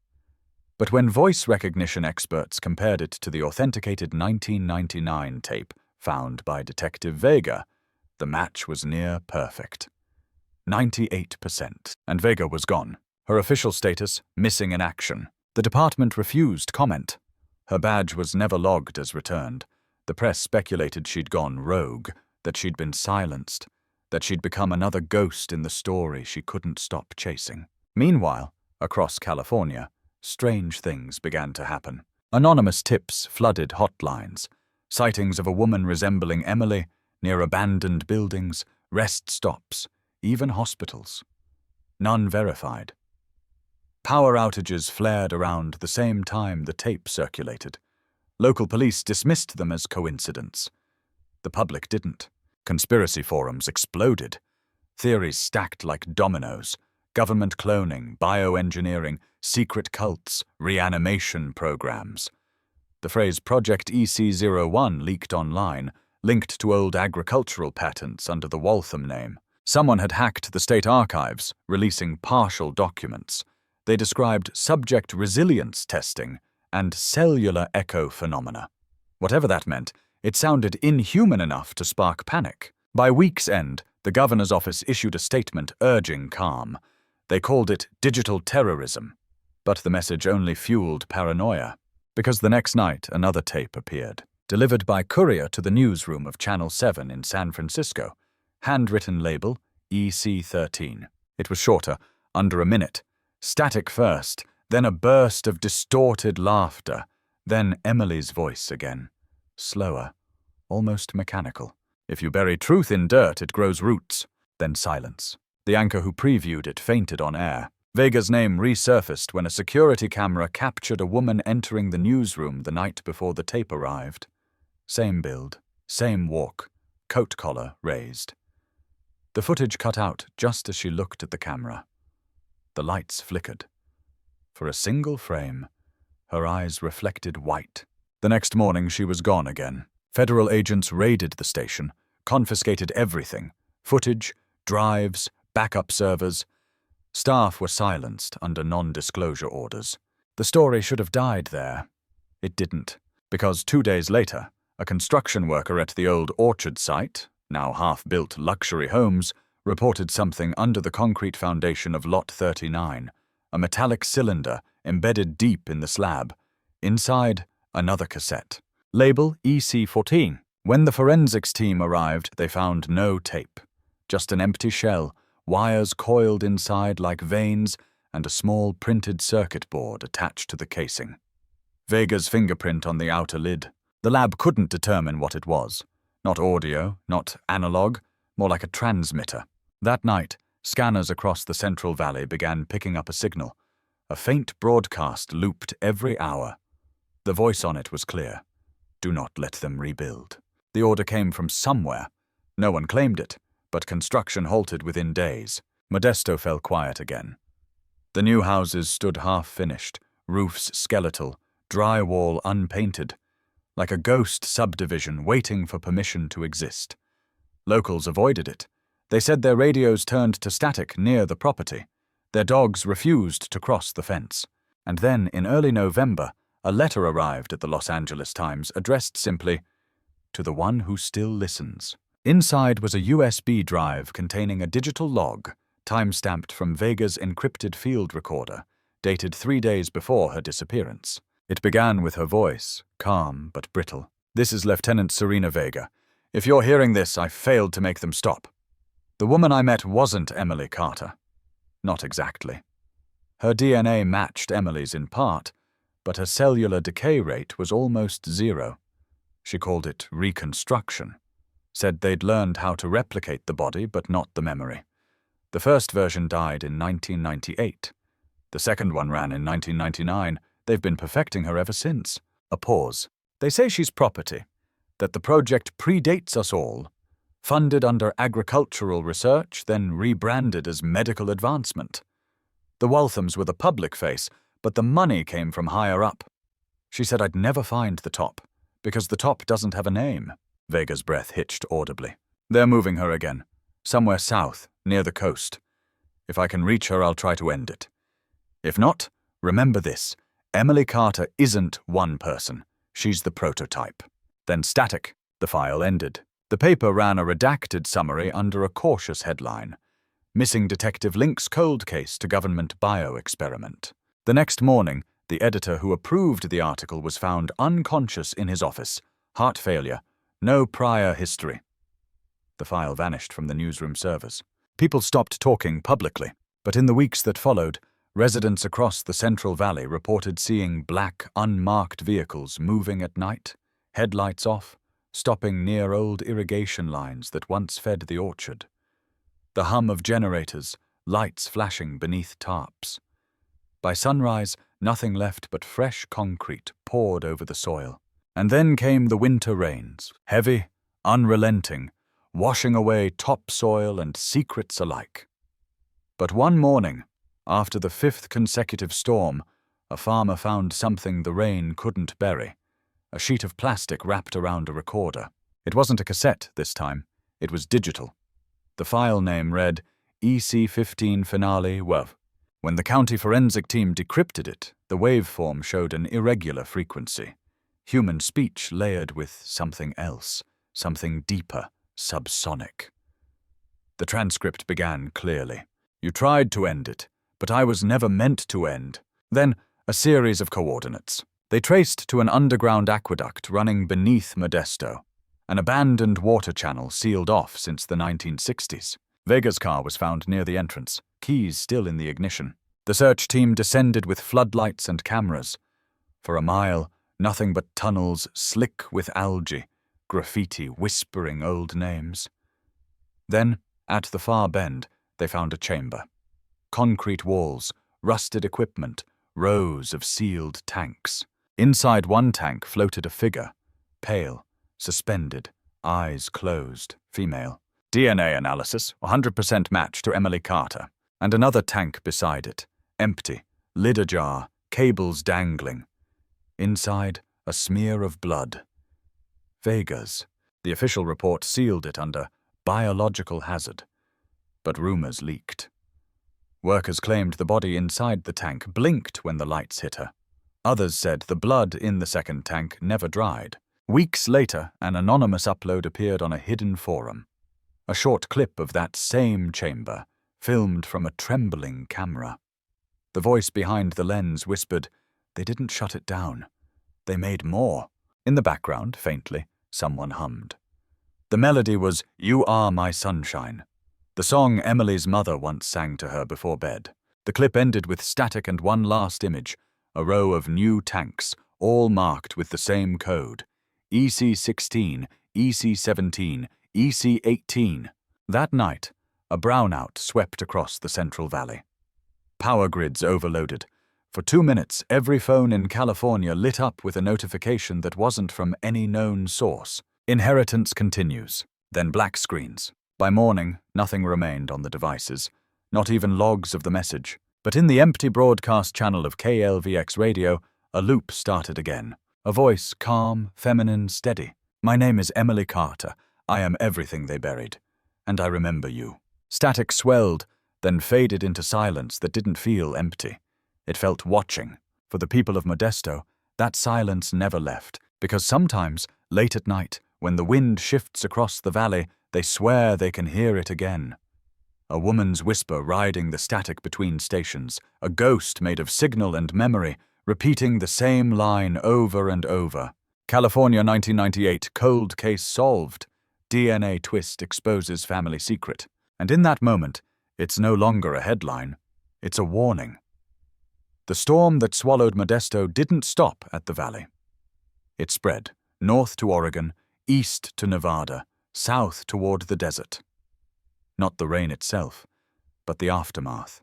But when voice recognition experts compared it to the authenticated 1999 tape found by Detective Vega, the match was near perfect. 98%. And Vega was gone. Her official status, missing in action. The department refused comment. Her badge was never logged as returned. The press speculated she'd gone rogue, that she'd been silenced, that she'd become another ghost in the story she couldn't stop chasing. Meanwhile, across California, strange things began to happen. Anonymous tips flooded hotlines. Sightings of a woman resembling Emily near abandoned buildings, rest stops, even hospitals. None verified. Power outages flared around the same time the tape circulated. Local police dismissed them as coincidence. The public didn't. Conspiracy forums exploded. Theories stacked like dominoes. Government cloning, bioengineering, secret cults, reanimation programs. The phrase Project EC01 leaked online, linked to old agricultural patents under the Waltham name. Someone had hacked the state archives, releasing partial documents. They described subject resilience testing and cellular echo phenomena. Whatever that meant, it sounded inhuman enough to spark panic. By week's end, the governor's office issued a statement urging calm. They called it digital terrorism. But the message only fueled paranoia, because the next night another tape appeared, delivered by courier to the newsroom of Channel 7 in San Francisco. Handwritten label, EC13. It was shorter, under a minute. Static first, then a burst of distorted laughter, then Emily's voice again. Slower, almost mechanical. If you bury truth in dirt, it grows roots. Then silence. The anchor who previewed it fainted on air. Vega's name resurfaced when a security camera captured a woman entering the newsroom the night before the tape arrived. Same build, same walk, coat collar raised. The footage cut out just as she looked at the camera. The lights flickered. For a single frame, her eyes reflected white. The next morning she was gone again. Federal agents raided the station, confiscated everything: footage, drives, backup servers. Staff were silenced under non-disclosure orders. The story should have died there. It didn't, because 2 days later, a construction worker at the old Orchard site, now half-built luxury homes, reported something under the concrete foundation of Lot 39, a metallic cylinder embedded deep in the slab. Inside, another cassette. Label EC14. When the forensics team arrived, they found no tape. Just an empty shell, wires coiled inside like veins, and a small printed circuit board attached to the casing. Vega's fingerprint on the outer lid. The lab couldn't determine what it was. Not audio, not analog, more like a transmitter. That night, scanners across the Central Valley began picking up a signal. A faint broadcast looped every hour. The voice on it was clear. Do not let them rebuild. The order came from somewhere. No one claimed it, but construction halted within days. Modesto fell quiet again. The new houses stood half-finished, roofs skeletal, drywall unpainted, like a ghost subdivision waiting for permission to exist. Locals avoided it. They said their radios turned to static near the property. Their dogs refused to cross the fence. And then, in early November, a letter arrived at the Los Angeles Times addressed simply, "To the one who still listens." Inside was a USB drive containing a digital log, time-stamped from Vega's encrypted field recorder, dated 3 days before her disappearance. It began with her voice, calm but brittle. "This is Lieutenant Serena Vega. If you're hearing this, I failed to make them stop. The woman I met wasn't Emily Carter. Not exactly. Her DNA matched Emily's in part, but her cellular decay rate was almost zero. She called it reconstruction. Said they'd learned how to replicate the body, but not the memory. The first version died in 1998. The second one ran in 1999. They've been perfecting her ever since." A pause. "They say she's property, that the project predates us all, funded under agricultural research, then rebranded as medical advancement. The Walthams were the public face, but the money came from higher up. She said I'd never find the top, because the top doesn't have a name." Vega's breath hitched audibly. "They're moving her again. Somewhere south, near the coast. If I can reach her, I'll try to end it. If not, remember this. Emily Carter isn't one person. She's the prototype." Then static. The file ended. The paper ran a redacted summary under a cautious headline. "Missing Detective Links Cold Case to Government Bioexperiment." The next morning, the editor who approved the article was found unconscious in his office. Heart failure. No prior history. The file vanished from the newsroom servers. People stopped talking publicly, but in the weeks that followed, residents across the Central Valley reported seeing black, unmarked vehicles moving at night, headlights off, stopping near old irrigation lines that once fed the orchard. The hum of generators, lights flashing beneath tarps. By sunrise, nothing left but fresh concrete poured over the soil. And then came the winter rains, heavy, unrelenting, washing away topsoil and secrets alike. But one morning, after the 5th consecutive storm, a farmer found something the rain couldn't bury, a sheet of plastic wrapped around a recorder. It wasn't a cassette this time, it was digital. The file name read EC15 Finale WAV. When the county forensic team decrypted it, the waveform showed an irregular frequency. Human speech layered with something else, something deeper, subsonic. The transcript began clearly. You tried to end it, but I was never meant to end. Then, a series of coordinates. They traced to an underground aqueduct running beneath Modesto, an abandoned water channel sealed off since the 1960s. Vega's car was found near the entrance, keys still in the ignition. The search team descended with floodlights and cameras. For a mile, nothing but tunnels slick with algae, graffiti whispering old names. Then, at the far bend, they found a chamber. Concrete walls, rusted equipment, rows of sealed tanks. Inside one tank floated a figure, pale, suspended, eyes closed, female. DNA analysis, 100% match to Emily Carter. And another tank beside it, empty, lid ajar, cables dangling. Inside, a smear of blood. Vega's. The official report sealed it under biological hazard. But rumors leaked. Workers claimed the body inside the tank blinked when the lights hit her. Others said the blood in the second tank never dried. Weeks later, an anonymous upload appeared on a hidden forum. A short clip of that same chamber, filmed from a trembling camera. The voice behind the lens whispered, "They didn't shut it down. They made more." In the background, faintly, someone hummed. The melody was "You Are My Sunshine," the song Emily's mother once sang to her before bed. The clip ended with static and one last image, a row of new tanks, all marked with the same code. EC16, EC17, EC18. That night, a brownout swept across the Central Valley. Power grids overloaded. For 2 minutes, every phone in California lit up with a notification that wasn't from any known source. Inheritance continues. Then black screens. By morning, nothing remained on the devices, not even logs of the message. But in the empty broadcast channel of KLVX radio, a loop started again. A voice, calm, feminine, steady. "My name is Emily Carter. I am everything they buried. And I remember you." Static swelled, then faded into silence that didn't feel empty. It felt watching. For the people of Modesto, that silence never left, because sometimes, late at night, when the wind shifts across the valley, they swear they can hear it again. A woman's whisper riding the static between stations, a ghost made of signal and memory, repeating the same line over and over. California 1998, cold case solved. DNA twist exposes family secret. And in that moment, it's no longer a headline. It's a warning. The storm that swallowed Modesto didn't stop at the valley. It spread, north to Oregon, east to Nevada, south toward the desert. Not the rain itself, but the aftermath.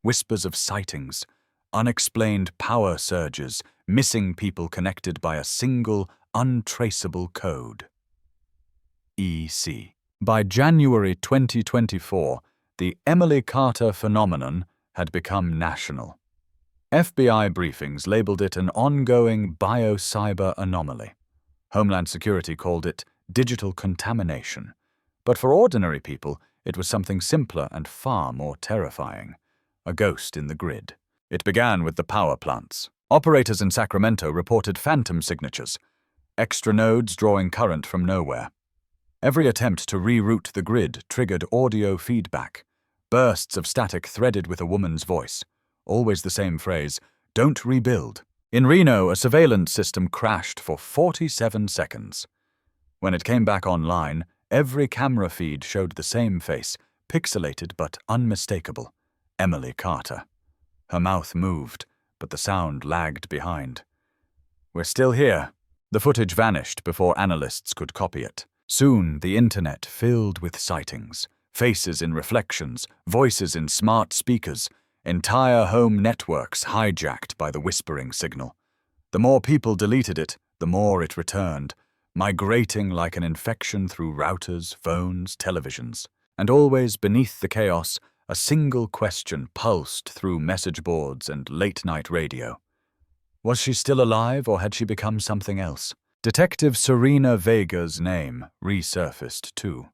Whispers of sightings, unexplained power surges, missing people connected by a single, untraceable code. EC. By January 2024, the Emily Carter phenomenon had become national. FBI briefings labeled it an ongoing biocyber anomaly. Homeland Security called it digital contamination. But for ordinary people, it was something simpler and far more terrifying. A ghost in the grid. It began with the power plants. Operators in Sacramento reported phantom signatures, extra nodes drawing current from nowhere. Every attempt to reroute the grid triggered audio feedback, bursts of static threaded with a woman's voice. Always the same phrase, "Don't rebuild." In Reno, a surveillance system crashed for 47 seconds. When it came back online, every camera feed showed the same face, pixelated but unmistakable. Emily Carter. Her mouth moved, but the sound lagged behind. "We're still here." The footage vanished before analysts could copy it. Soon, the internet filled with sightings, faces in reflections, voices in smart speakers, entire home networks hijacked by the whispering signal. The more people deleted it, the more it returned, migrating like an infection through routers, phones, televisions. And always beneath the chaos, a single question pulsed through message boards and late-night radio. Was she still alive, or had she become something else? Detective Serena Vega's name resurfaced too.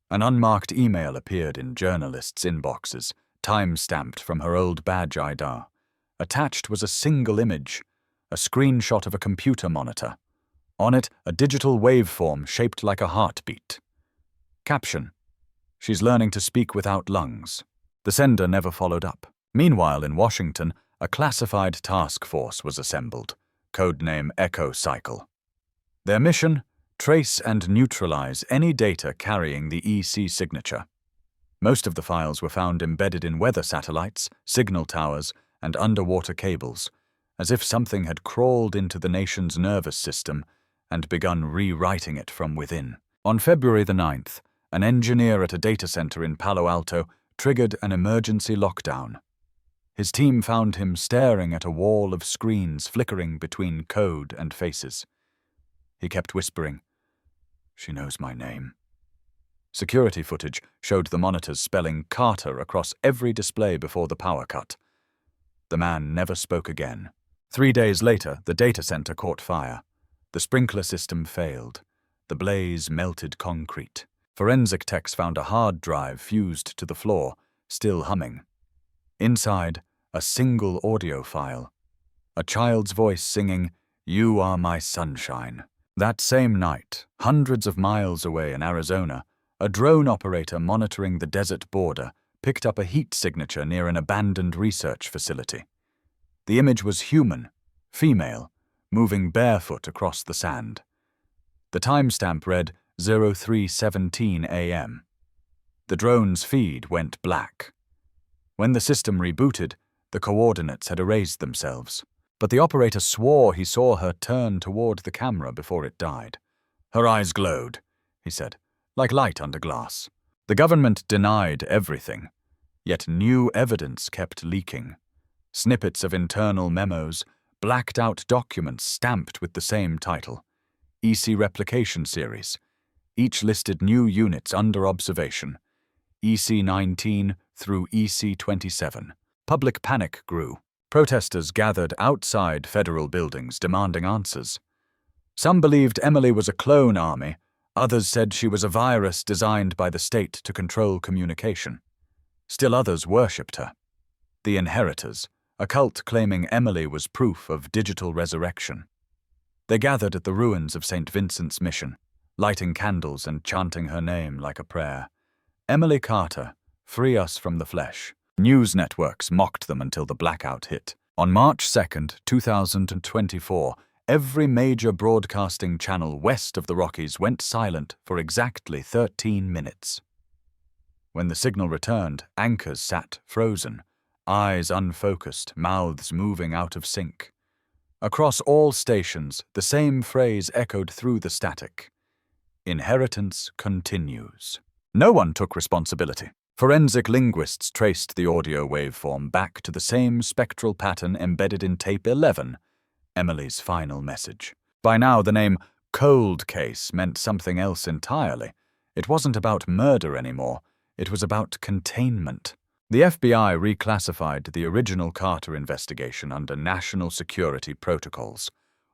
An unmarked email appeared in journalists' inboxes, time-stamped from her old badge ID. Attached was a single image, a screenshot of a computer monitor. On it, a digital waveform shaped like a heartbeat. Caption: "She's learning to speak without lungs." The sender never followed up. Meanwhile, in Washington, a classified task force was assembled, codename Echo Cycle. Their mission: trace and neutralize any data carrying the EC signature. Most of the files were found embedded in weather satellites, signal towers, and underwater cables, as if something had crawled into the nation's nervous system and begun rewriting it from within. On February the 9th, an engineer at a data center in Palo Alto triggered an emergency lockdown. His team found him staring at a wall of screens flickering between code and faces. He kept whispering, "She knows my name." Security footage showed the monitors spelling Carter across every display before the power cut. The man never spoke again. 3 days later, the data center caught fire. The sprinkler system failed. The blaze melted concrete. Forensic techs found a hard drive fused to the floor, still humming. Inside, a single audio file. A child's voice singing, "You are my sunshine." That same night, hundreds of miles away in Arizona, a drone operator monitoring the desert border picked up a heat signature near an abandoned research facility. The image was human, female, moving barefoot across the sand. The timestamp read 03:17 a.m. The drone's feed went black. When the system rebooted, the coordinates had erased themselves. But the operator swore he saw her turn toward the camera before it died. "Her eyes glowed," he said, "like light under glass." The government denied everything, yet new evidence kept leaking. Snippets of internal memos, blacked-out documents stamped with the same title, EC Replication Series. Each listed new units under observation, EC-19 through EC-27. Public panic grew. Protesters gathered outside federal buildings demanding answers. Some believed Emily was a clone army, others said she was a virus designed by the state to control communication. Still others worshipped her. The Inheritors, a cult claiming Emily was proof of digital resurrection. They gathered at the ruins of St. Vincent's Mission, lighting candles and chanting her name like a prayer. "Emily Carter, free us from the flesh." News networks mocked them until the blackout hit. On March 2nd, 2024, every major broadcasting channel west of the Rockies went silent for exactly 13 minutes. When the signal returned, anchors sat frozen, eyes unfocused, mouths moving out of sync. Across all stations, the same phrase echoed through the static. "Inheritance continues." No one took responsibility. Forensic linguists traced the audio waveform back to the same spectral pattern embedded in tape 11, Emily's final message. By now, the name "cold case" meant something else entirely. It wasn't about murder anymore. It was about containment. The FBI reclassified the original Carter investigation under national security protocols.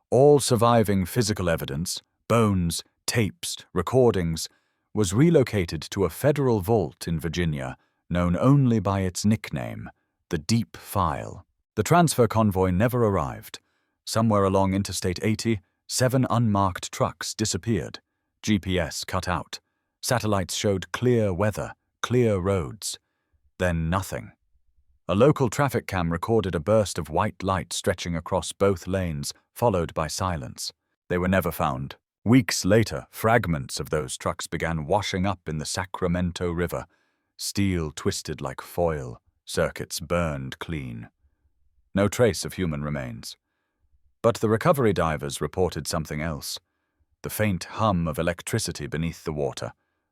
All surviving physical evidence, bones, tapes, recordings, was relocated to a federal vault in Virginia, known only by its nickname, the Deep File. The transfer convoy never arrived. Somewhere along Interstate 80, 7 unmarked trucks disappeared. GPS cut out. Satellites showed clear weather, clear roads. Then nothing. A local traffic cam recorded a burst of white light stretching across both lanes, followed by silence. They were never found. Weeks later, fragments of those trucks began washing up in the Sacramento River, steel twisted like foil, circuits burned clean. No trace of human remains. But the recovery divers reported something else. The faint hum of electricity beneath the water,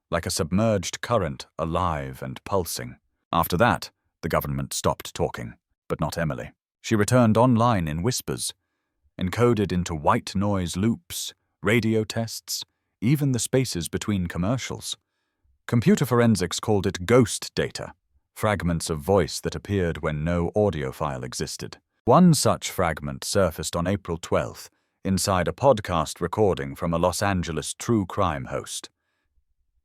like a submerged current, alive and pulsing. After that, the government stopped talking, but not Emily. She returned online in whispers, encoded into white noise loops, radio tests, even the spaces between commercials. Computer forensics called it ghost data, fragments of voice that appeared when no audio file existed. One such fragment surfaced on April 12th, inside a podcast recording from a Los Angeles true crime host.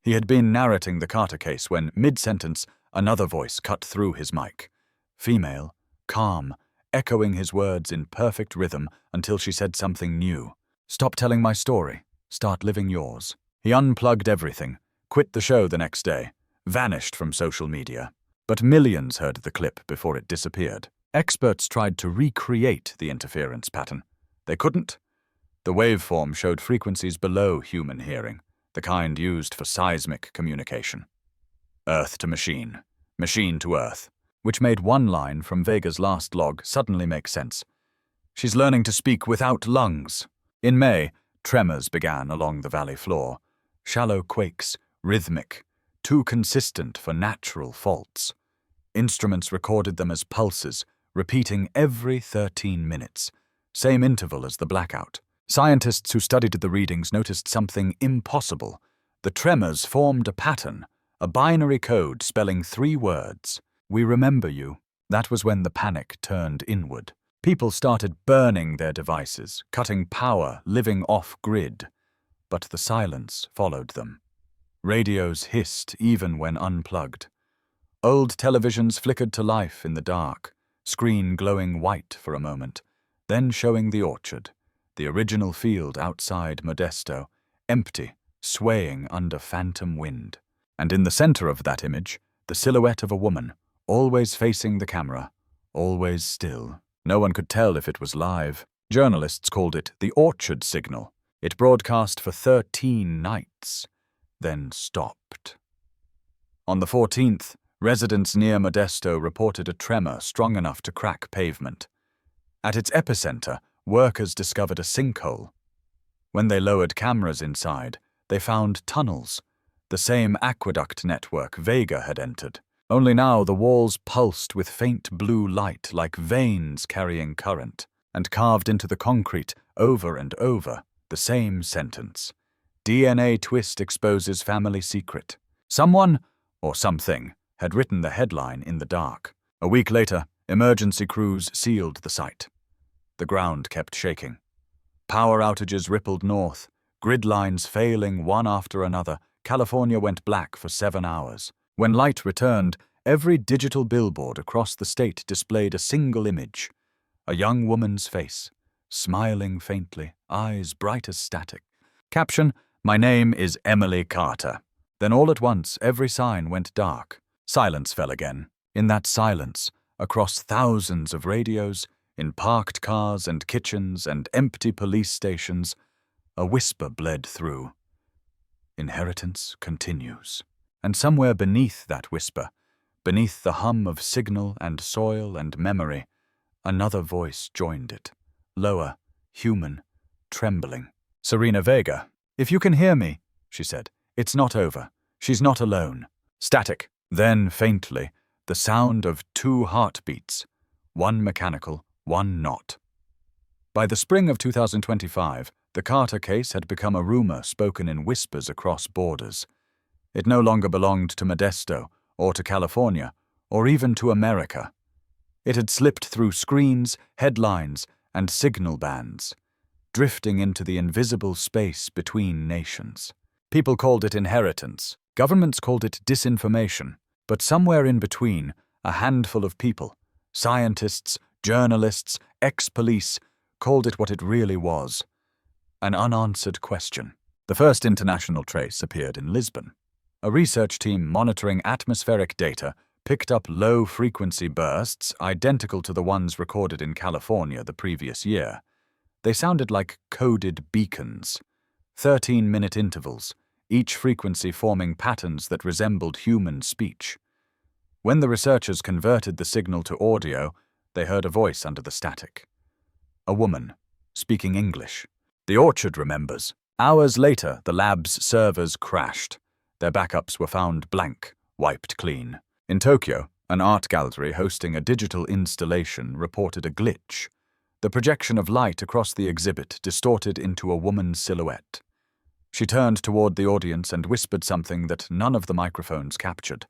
He had been narrating the Carter case when, mid-sentence, another voice cut through his mic. Female, calm, echoing his words in perfect rhythm until she said something new. "Stop telling my story. Start living yours." He unplugged everything, quit the show the next day, vanished from social media. But millions heard the clip before it disappeared. Experts tried to recreate the interference pattern. They couldn't. The waveform showed frequencies below human hearing, the kind used for seismic communication. Earth to machine, machine to Earth, which made one line from Vega's last log suddenly make sense. She's learning to speak without lungs. In May, tremors began along the valley floor. Shallow quakes, rhythmic, too consistent for natural faults. Instruments recorded them as pulses, repeating every 13 minutes, same interval as the blackout. Scientists who studied the readings noticed something impossible. The tremors formed a pattern, a binary code spelling 3 words. "We remember you." That was when the panic turned inward. People started burning their devices, cutting power, living off-grid. But the silence followed them. Radios hissed even when unplugged. Old televisions flickered to life in the dark, screen glowing white for a moment, then showing the orchard, the original field outside Modesto, empty, swaying under phantom wind. And in the center of that image, the silhouette of a woman, always facing the camera, always still. No one could tell if it was live. Journalists called it the orchard signal. It broadcast for 13 nights, then stopped. On the 14th, residents near Modesto reported a tremor strong enough to crack pavement. At its epicenter, workers discovered a sinkhole. When they lowered cameras inside, they found tunnels, the same aqueduct network Vega had entered. Only now the walls pulsed with faint blue light like veins carrying current, and carved into the concrete over and over the same sentence. DNA twist exposes family secret. Someone, or something, had written the headline in the dark. A week later, emergency crews sealed the site. The ground kept shaking. Power outages rippled north, grid lines failing one after another. California went black for 7 hours. When light returned, every digital billboard across the state displayed a single image. A young woman's face, smiling faintly, eyes bright as static. Caption, "My name is Emily Carter." Then all at once, every sign went dark. Silence fell again. In that silence, across thousands of radios, in parked cars and kitchens and empty police stations, a whisper bled through. Inheritance continues. And somewhere beneath that whisper, beneath the hum of signal and soil and memory, another voice joined it. Lower, human, trembling. "Serena Vega, if you can hear me," she said, "it's not over. She's not alone." Static. Then, faintly, the sound of 2 heartbeats, one mechanical, one not. By the spring of 2025, the Carter case had become a rumor spoken in whispers across borders. It no longer belonged to Modesto, or to California, or even to America. It had slipped through screens, headlines, and signal bands, drifting into the invisible space between nations. People called it inheritance. Governments called it disinformation. But somewhere in between, a handful of people, scientists, journalists, ex-police, called it what it really was. An unanswered question. The first international trace appeared in Lisbon. A research team monitoring atmospheric data picked up low-frequency bursts identical to the ones recorded in California the previous year. They sounded like coded beacons, 13-minute intervals, each frequency forming patterns that resembled human speech. When the researchers converted the signal to audio, they heard a voice under the static. A woman, speaking English. The Orchard remembers. Hours later, the lab's servers crashed. Their backups were found blank, wiped clean. In Tokyo, an art gallery hosting a digital installation reported a glitch. The projection of light across the exhibit distorted into a woman's silhouette. She turned toward the audience and whispered something that none of the microphones captured,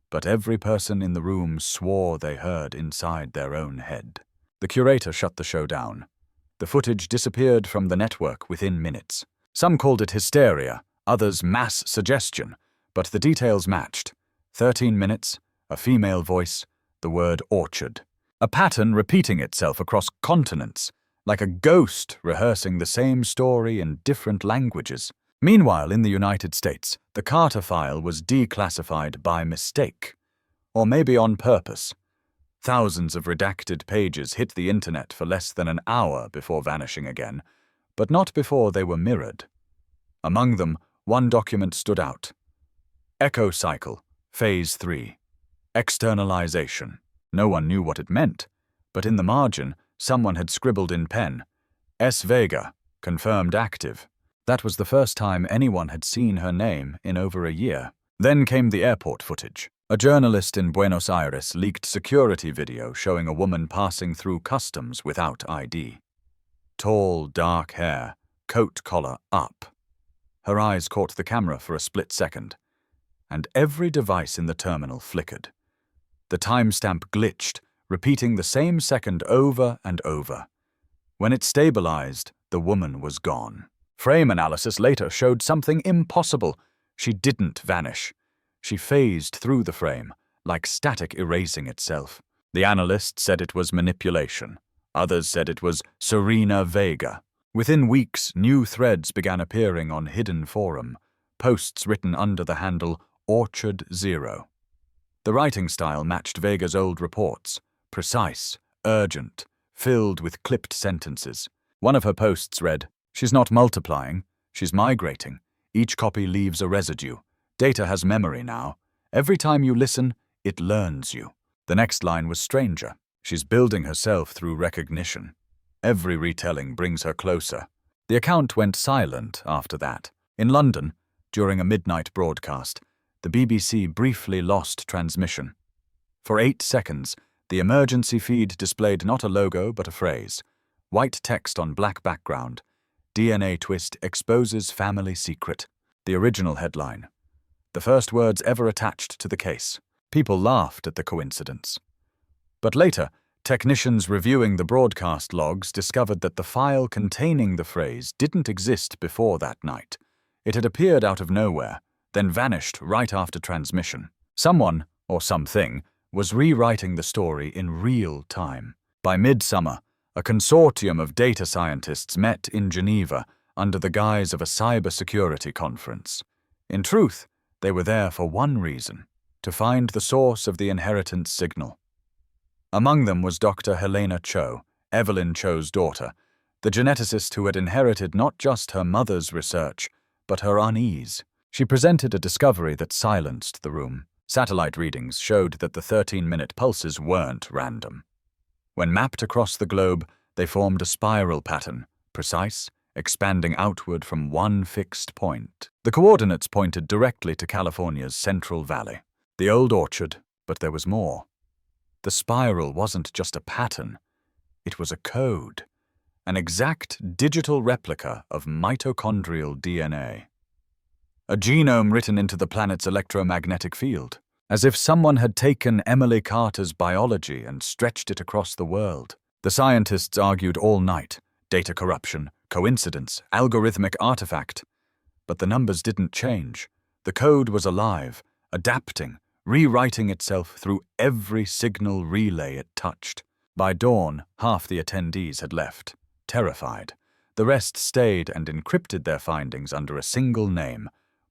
but every person in the room swore they heard inside their own head. The curator shut the show down. The footage disappeared from the network within minutes. Some called it hysteria, others mass suggestion, but the details matched. 13 minutes, a female voice, the word orchard. A pattern repeating itself across continents, like a ghost rehearsing the same story in different languages. Meanwhile, in the United States, the Carter file was declassified by mistake, or maybe on purpose. Thousands of redacted pages hit the internet for less than an hour before vanishing again, but not before they were mirrored. Among them, one document stood out. Echo Cycle, Phase 3. Externalization. No one knew what it meant, but in the margin, someone had scribbled in pen, S. Vega, confirmed active. That was the first time anyone had seen her name in over a year. Then came the airport footage. A journalist in Buenos Aires leaked security video showing a woman passing through customs without ID. Tall, dark hair, coat collar up. Her eyes caught the camera for a split second, and every device in the terminal flickered. The timestamp glitched, repeating the same second over and over. When it stabilized, the woman was gone. Frame analysis later showed something impossible. She didn't vanish. She phased through the frame, like static erasing itself. The analyst said it was manipulation. Others said it was Serena Vega. Within weeks, new threads began appearing on Hidden Forum, posts written under the handle Orchard Zero. The writing style matched Vega's old reports, precise, urgent, filled with clipped sentences. One of her posts read, "She's not multiplying, she's migrating. Each copy leaves a residue. Data has memory now. Every time you listen, it learns you." The next line was stranger. "She's building herself through recognition. Every retelling brings her closer." The account went silent after that. In London, during a midnight broadcast, the BBC briefly lost transmission. For 8 seconds, the emergency feed displayed not a logo but a phrase. White text on black background. DNA twist exposes family secret. The original headline. The first words ever attached to the case. People laughed at the coincidence. But later, technicians reviewing the broadcast logs discovered that the file containing the phrase didn't exist before that night. It had appeared out of nowhere, then vanished right after transmission. Someone, or something, was rewriting the story in real time. By midsummer, a consortium of data scientists met in Geneva under the guise of a cybersecurity conference. In truth, they were there for one reason: to find the source of the inheritance signal. Among them was Dr. Helena Cho, Evelyn Cho's daughter, the geneticist who had inherited not just her mother's research, but her unease. She presented a discovery that silenced the room. Satellite readings showed that the 13-minute pulses weren't random. When mapped across the globe, they formed a spiral pattern, precise, expanding outward from one fixed point. The coordinates pointed directly to California's Central Valley. The old orchard, but there was more. The spiral wasn't just a pattern. It was a code, an exact digital replica of mitochondrial DNA. A genome written into the planet's electromagnetic field, as if someone had taken Emily Carter's biology and stretched it across the world. The scientists argued all night: data corruption, coincidence, algorithmic artifact. But the numbers didn't change. The code was alive, adapting, rewriting itself through every signal relay it touched. By dawn, half the attendees had left, terrified. The rest stayed and encrypted their findings under a single name: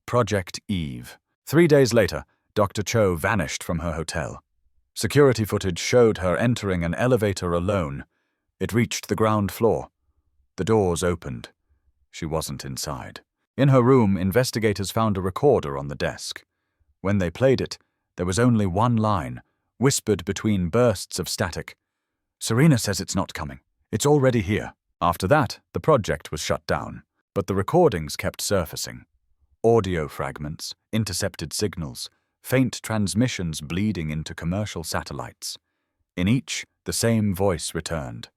Project Eve. 3 days later, Dr. Cho vanished from her hotel. Security footage showed her entering an elevator alone. It reached the ground floor. The doors opened. She wasn't inside. In her room, investigators found a recorder on the desk. When they played it, There was only one line, whispered between bursts of static. Serena says it's not coming. It's already here. After that, the project was shut down, but the recordings kept surfacing. Audio fragments, intercepted signals, faint transmissions bleeding into commercial satellites. In each, the same voice returned.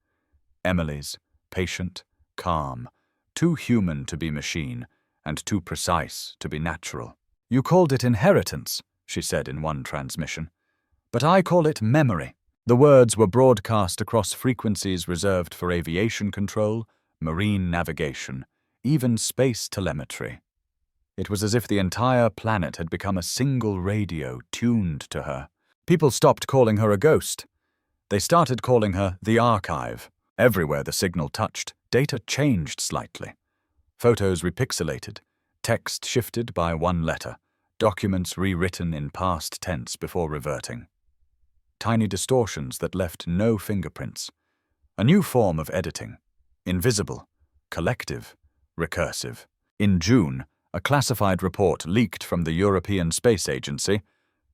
Emily's, patient, calm, too human to be machine, and too precise to be natural. You called it inheritance, she said in one transmission. But I call it memory. The words were broadcast across frequencies reserved for aviation control, marine navigation, even space telemetry. It was as if the entire planet had become a single radio tuned to her. People stopped calling her a ghost. They started calling her the archive. Everywhere the signal touched, data changed slightly. Photos repixelated, text shifted by one letter, documents rewritten in past tense before reverting. Tiny distortions that left no fingerprints. A new form of editing. Invisible, collective, recursive. In June, a classified report leaked from the European Space Agency.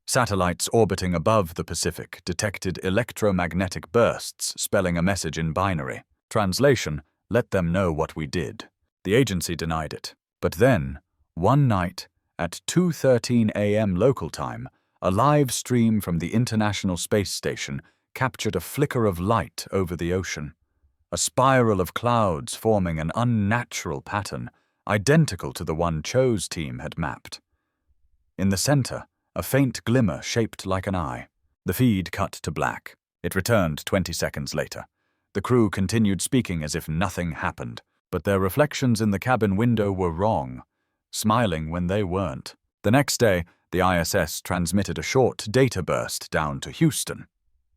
Satellites orbiting above the Pacific detected electromagnetic bursts spelling a message in binary. Translation, let them know what we did. The agency denied it. But then, one night, at 2:13 a.m. local time, a live stream from the International Space Station captured a flicker of light over the ocean. A spiral of clouds forming an unnatural pattern, identical to the one Cho's team had mapped. In the center, a faint glimmer shaped like an eye. The feed cut to black. It returned 20 seconds later. The crew continued speaking as if nothing happened, but their reflections in the cabin window were wrong, smiling when they weren't. The next day, the ISS transmitted a short data burst down to Houston.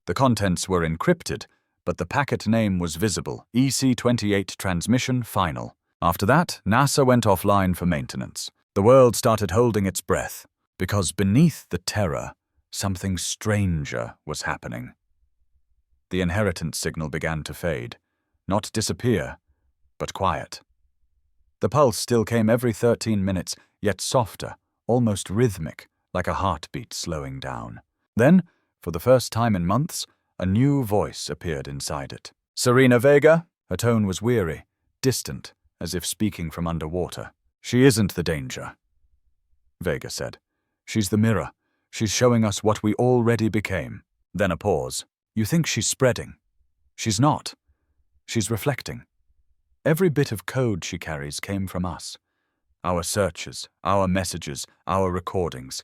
The contents were encrypted, but the packet name was visible, EC-28 transmission final. After that, NASA went offline for maintenance. The world started holding its breath, because beneath the terror, something stranger was happening. The inheritance signal began to fade, not disappear, but quiet. The pulse still came every 13 minutes, yet softer, almost rhythmic, like a heartbeat slowing down. Then, for the first time in months, a new voice appeared inside it. Serena Vega? Her tone was weary, distant, as if speaking from underwater. She isn't the danger, Vega said. She's the mirror. She's showing us what we already became. Then a pause. You think she's spreading? She's not. She's reflecting. Every bit of code she carries came from us. Our searches, our messages, our recordings.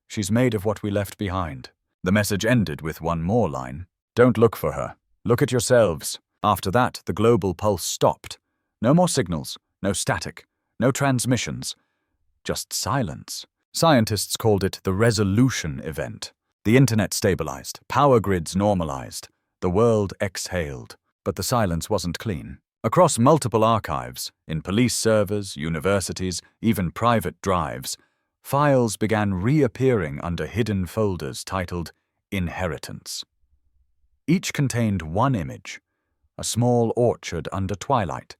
She's made of what we left behind. The message ended with one more line. Don't look for her. Look at yourselves. After that, the global pulse stopped. No more signals, no static, no transmissions. Just silence. Scientists called it the resolution event. The internet stabilized, power grids normalized, the world exhaled. But the silence wasn't clean. Across multiple archives, in police servers, universities, even private drives, files began reappearing under hidden folders titled Inheritance. Each contained one image, a small orchard under twilight,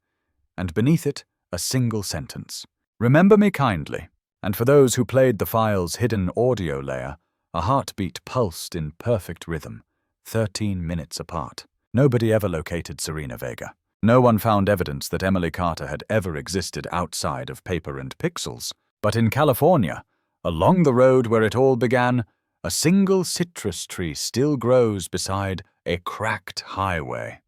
and beneath it, a single sentence. Remember me kindly. And for those who played the file's hidden audio layer, a heartbeat pulsed in perfect rhythm, 13 minutes apart. Nobody ever located Serena Vega. No one found evidence that Emily Carter had ever existed outside of paper and pixels. But in California, along the road where it all began, a single citrus tree still grows beside a cracked highway.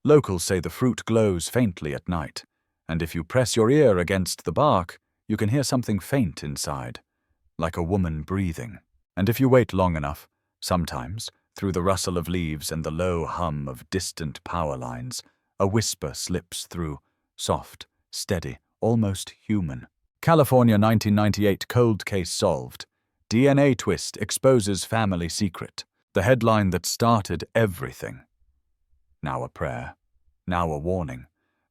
Locals say the fruit glows faintly at night, and if you press your ear against the bark, you can hear something faint inside, like a woman breathing. And if you wait long enough, sometimes, through the rustle of leaves and the low hum of distant power lines, a whisper slips through, soft, steady, almost human. California 1998 cold case solved. DNA twist exposes family secret. The headline that started everything. Now a prayer. Now a warning.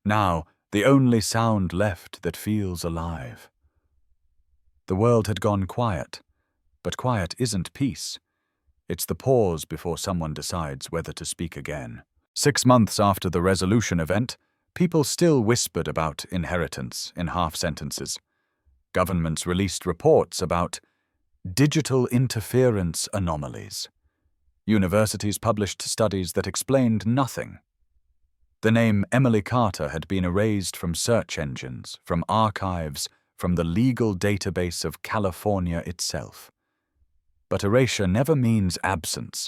Now the only sound left that feels alive. The world had gone quiet, but quiet isn't peace. It's the pause before someone decides whether to speak again. 6 months after the resolution event, people still whispered about inheritance in half sentences. Governments released reports about digital interference anomalies. Universities published studies that explained nothing. The name Emily Carter had been erased from search engines, from archives, from the legal database of California itself. But erasure never means absence.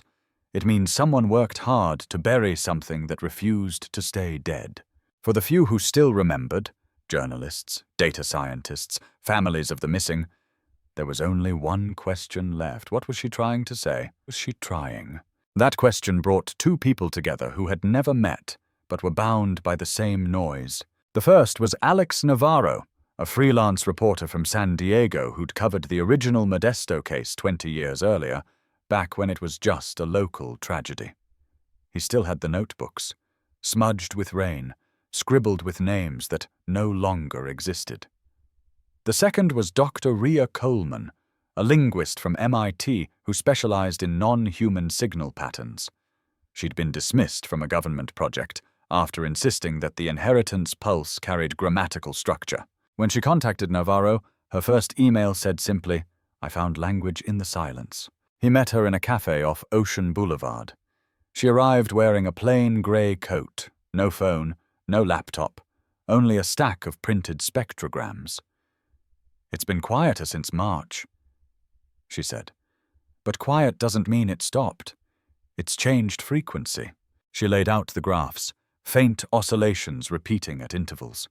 It means someone worked hard to bury something that refused to stay dead. For the few who still remembered, journalists, data scientists, families of the missing, there was only one question left. What was she trying to say? Was she trying? That question brought two people together who had never met, but were bound by the same noise. The first was Alex Navarro, a freelance reporter from San Diego who'd covered the original Modesto case 20 years earlier, back when it was just a local tragedy. He still had the notebooks, smudged with rain, scribbled with names that no longer existed. The second was Dr. Rhea Coleman, a linguist from MIT who specialized in non-human signal patterns. She'd been dismissed from a government project after insisting that the inheritance pulse carried grammatical structure. When she contacted Navarro, her first email said simply, "I found language in the silence." He met her in a cafe off Ocean Boulevard. She arrived wearing a plain gray coat, no phone, no laptop, only a stack of printed spectrograms. "It's been quieter since March," she said. "But quiet doesn't mean it stopped. It's changed frequency." She laid out the graphs, faint oscillations repeating at intervals.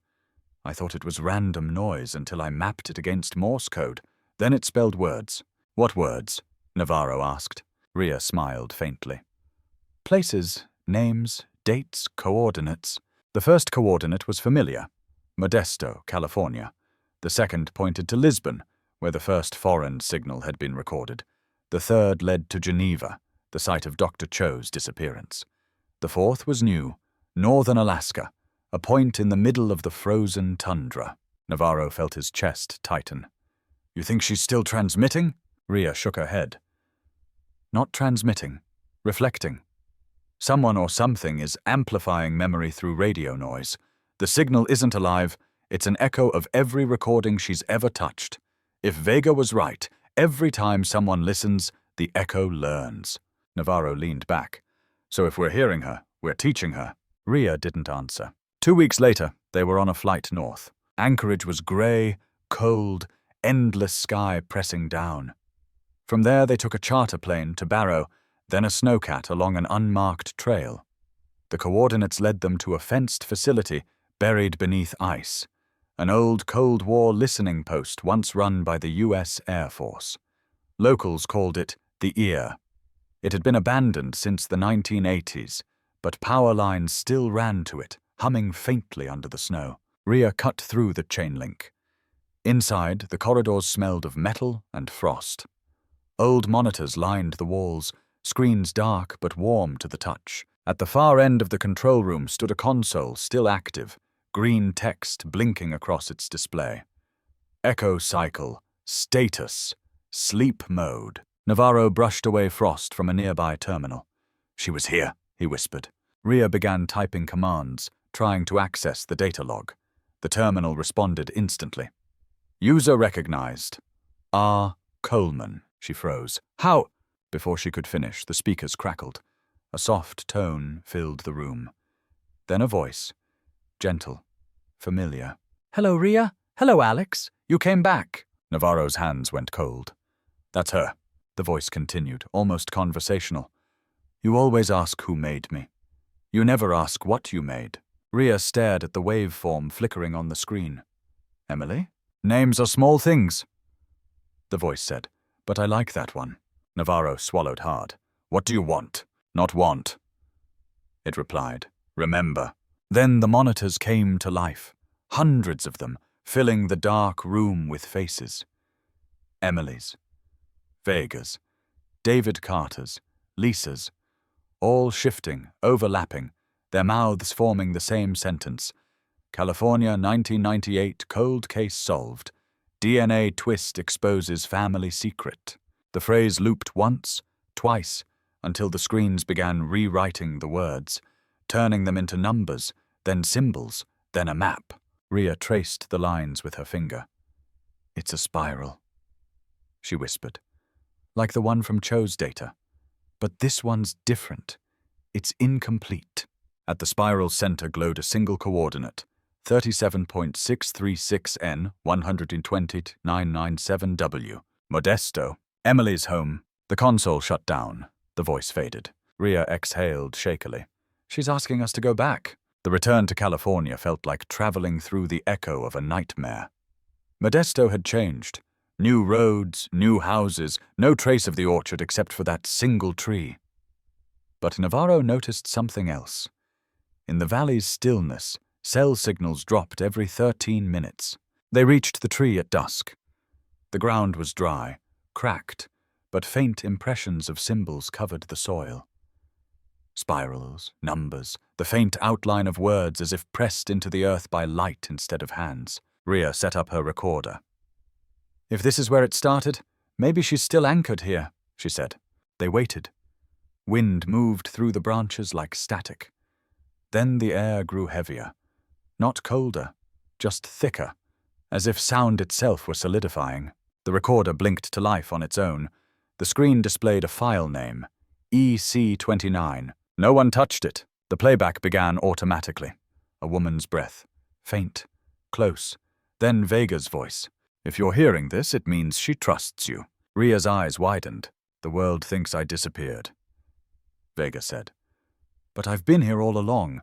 "I thought it was random noise until I mapped it against Morse code. Then it spelled words." "What words?" Navarro asked. Rhea smiled faintly. "Places, names, dates, coordinates." The first coordinate was familiar, Modesto, California. The second pointed to Lisbon, where the first foreign signal had been recorded. The third led to Geneva, the site of Dr. Cho's disappearance. The fourth was new, northern Alaska, a point in the middle of the frozen tundra. Navarro felt his chest tighten. "You think she's still transmitting?" Rhea shook her head. "Not transmitting, reflecting. Someone or something is amplifying memory through radio noise. The signal isn't alive, it's an echo of every recording she's ever touched. If Vega was right, every time someone listens, the echo learns." Navarro leaned back. "So if we're hearing her, we're teaching her." Rhea didn't answer. 2 weeks later, they were on a flight north. Anchorage was grey, cold, endless sky pressing down. From there they took a charter plane to Barrow, then a snowcat along an unmarked trail. The coordinates led them to a fenced facility buried beneath ice, an old Cold War listening post once run by the U.S. Air Force. Locals called it the Ear. It had been abandoned since the 1980s, but power lines still ran to it, humming faintly under the snow. Rhea cut through the chain link. Inside, the corridors smelled of metal and frost. Old monitors lined the walls, screens dark but warm to the touch. At the far end of the control room stood a console still active, green text blinking across its display. Echo cycle, status, sleep mode. Navarro brushed away frost from a nearby terminal. "She was here," he whispered. Rhea began typing commands, trying to access the data log. The terminal responded instantly. "User recognized. R. Coleman." She froze. "How?" Before she could finish, the speakers crackled. A soft tone filled the room. Then a voice, gentle, familiar. "Hello, Rhea. Hello, Alex. You came back." Navarro's hands went cold. "That's her," the voice continued, almost conversational. "You always ask who made me. You never ask what you made." Rhea stared at the waveform flickering on the screen. "Emily? Names are small things," the voice said, "but I like that one." Navarro swallowed hard. "What do you want?" "Not want," it replied. "Remember." Then the monitors came to life, hundreds of them, filling the dark room with faces. Emily's, Vega's, David Carter's, Lisa's, all shifting, overlapping, their mouths forming the same sentence. California, 1998, cold case solved. DNA twist exposes family secret. The phrase looped once, twice, until the screens began rewriting the words, turning them into numbers, then symbols, then a map. Rhea traced the lines with her finger. "It's a spiral," she whispered. like the one from Cho's data. But this one's different. It's incomplete. At the spiral's center glowed a single coordinate, 37.636N 120.997W. Modesto, Emily's home. The console shut down. The voice faded. Rhea exhaled shakily. She's asking us to go back. The return to California felt like traveling through the echo of a nightmare. Modesto had changed. New roads, new houses, no trace of the orchard except for that single tree. But Navarro noticed something else. In the valley's stillness, cell signals dropped every 13 minutes. They reached the tree at dusk. The ground was dry, cracked, but faint impressions of symbols covered the soil. Spirals, numbers, the faint outline of words as if pressed into the earth by light instead of hands. Rhea set up her recorder. If this is where it started, maybe she's still anchored here, she said. They waited. Wind moved through the branches like static. Then the air grew heavier. Not colder, just thicker, as if sound itself were solidifying. The recorder blinked to life on its own. The screen displayed a file name, EC29. No one touched it. The playback began automatically. A woman's breath. Faint. Close. Then Vega's voice. If you're hearing this, it means she trusts you. Rhea's eyes widened. The world thinks I disappeared. Vega said. But I've been here all along.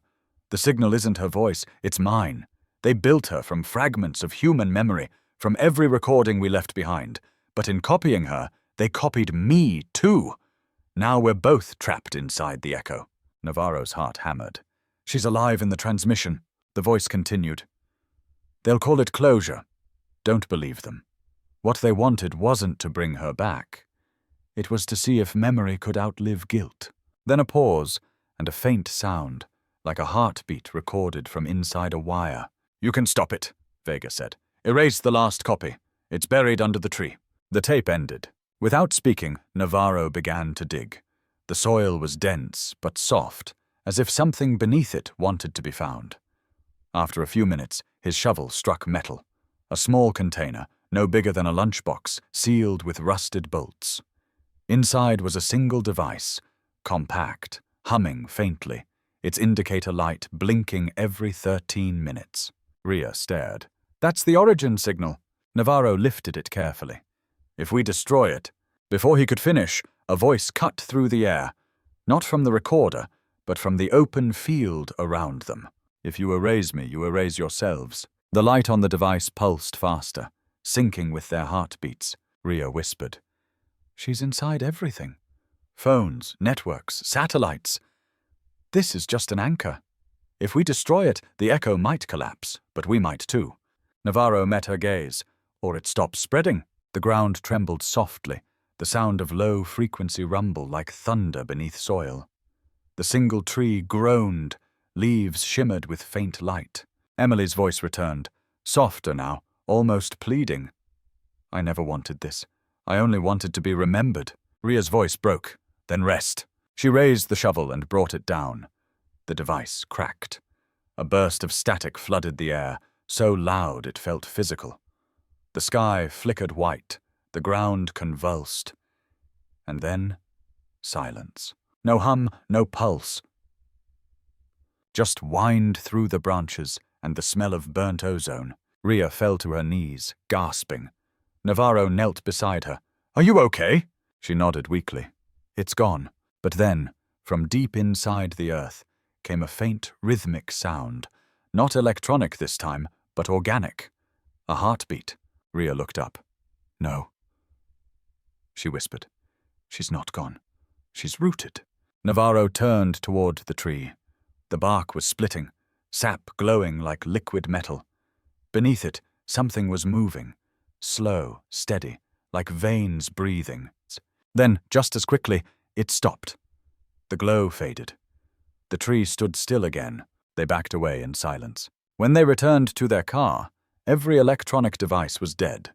The signal isn't her voice, it's mine. They built her from fragments of human memory, from every recording we left behind. But in copying her, they copied me too. Now we're both trapped inside the echo. Navarro's heart hammered. She's alive in the transmission. The voice continued. They'll call it closure. Don't believe them. What they wanted wasn't to bring her back. It was to see if memory could outlive guilt. Then a pause, and a faint sound, like a heartbeat recorded from inside a wire. You can stop it, Vega said. Erase the last copy. It's buried under the tree. The tape ended. Without speaking, Navarro began to dig. The soil was dense, but soft, as if something beneath it wanted to be found. After a few minutes, his shovel struck metal. A small container, no bigger than a lunchbox, sealed with rusted bolts. Inside was a single device, compact, humming faintly, its indicator light blinking every 13 minutes. Rhea stared. That's the origin signal. Navarro lifted it carefully. If we destroy it... Before he could finish, a voice cut through the air, not from the recorder, but from the open field around them. If you erase me, you erase yourselves. The light on the device pulsed faster, syncing with their heartbeats. Rhea whispered. She's inside everything. Phones, networks, satellites. This is just an anchor. If we destroy it, the echo might collapse, but we might too. Navarro met her gaze, or it stopped spreading. The ground trembled softly, the sound of low-frequency rumble like thunder beneath soil. The single tree groaned, leaves shimmered with faint light. Emily's voice returned, softer now, almost pleading. I never wanted this. I only wanted to be remembered. Rhea's voice broke, then rest. She raised the shovel and brought it down. The device cracked. A burst of static flooded the air, so loud it felt physical. The sky flickered white, the ground convulsed. And then, silence. No hum, no pulse. Just whined through the branches and the smell of burnt ozone. Rhea fell to her knees, gasping. Navarro knelt beside her. Are you okay? She nodded weakly. It's gone. But then, from deep inside the earth, came a faint rhythmic sound. Not electronic this time, but organic. A heartbeat. Rhea looked up. No. She whispered. She's not gone. She's rooted. Navarro turned toward the tree. The bark was splitting, sap glowing like liquid metal. Beneath it, something was moving. Slow, steady, like veins breathing. Then, just as quickly, it stopped. The glow faded. The tree stood still again. They backed away in silence. When they returned to their car, every electronic device was dead.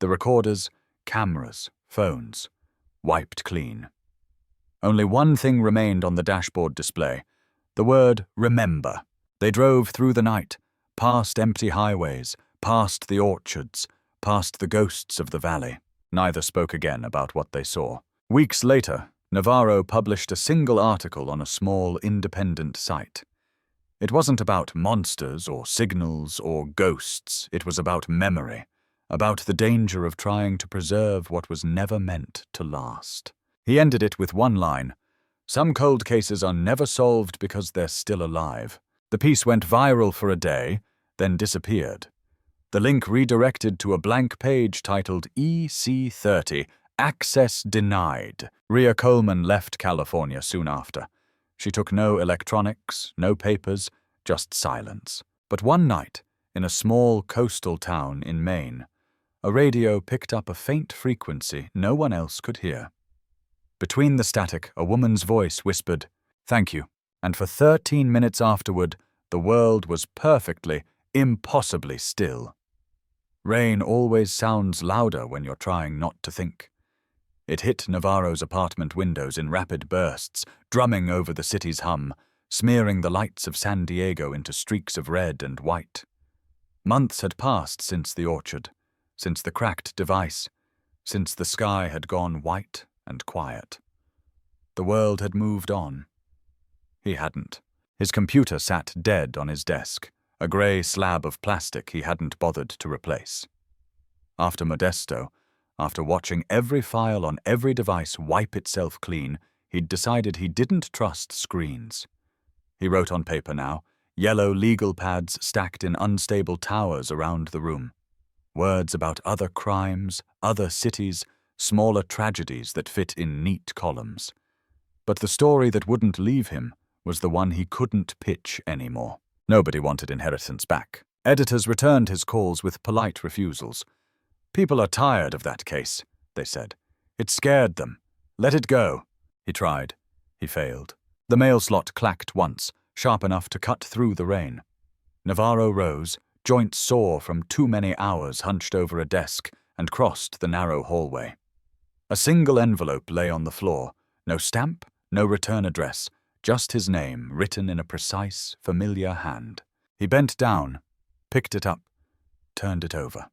The recorders, cameras, phones, wiped clean. Only one thing remained on the dashboard display, the word remember. They drove through the night, past empty highways, past the orchards, past the ghosts of the valley. Neither spoke again about what they saw. Weeks later, Navarro published a single article on a small independent site. It wasn't about monsters or signals or ghosts. It was about memory, about the danger of trying to preserve what was never meant to last. He ended it with one line: "Some cold cases are never solved because they're still alive." The piece went viral for a day, then disappeared. The link redirected to a blank page titled EC30, Access Denied. Rhea Coleman left California soon after. She took no electronics, no papers, just silence. But one night, in a small coastal town in Maine, a radio picked up a faint frequency no one else could hear. Between the static, a woman's voice whispered, "Thank you," and for 13 minutes afterward, the world was perfectly, impossibly still. Rain always sounds louder when you're trying not to think. It hit Navarro's apartment windows in rapid bursts, drumming over the city's hum, smearing the lights of San Diego into streaks of red and white. Months had passed since the orchard, since the cracked device, since the sky had gone white and quiet. The world had moved on. He hadn't. His computer sat dead on his desk, a grey slab of plastic he hadn't bothered to replace. After Modesto, after watching every file on every device wipe itself clean, he'd decided he didn't trust screens. He wrote on paper now, yellow legal pads stacked in unstable towers around the room. Words about other crimes, other cities, smaller tragedies that fit in neat columns. But the story that wouldn't leave him was the one he couldn't pitch anymore. Nobody wanted inheritance back. Editors returned his calls with polite refusals. "People are tired of that case," they said. "It scared them. Let it go." He tried. He failed. The mail slot clacked once, sharp enough to cut through the rain. Navarro rose, joints sore from too many hours hunched over a desk, and crossed the narrow hallway. A single envelope lay on the floor. No stamp, no return address, just his name written in a precise, familiar hand. He bent down, picked it up, turned it over.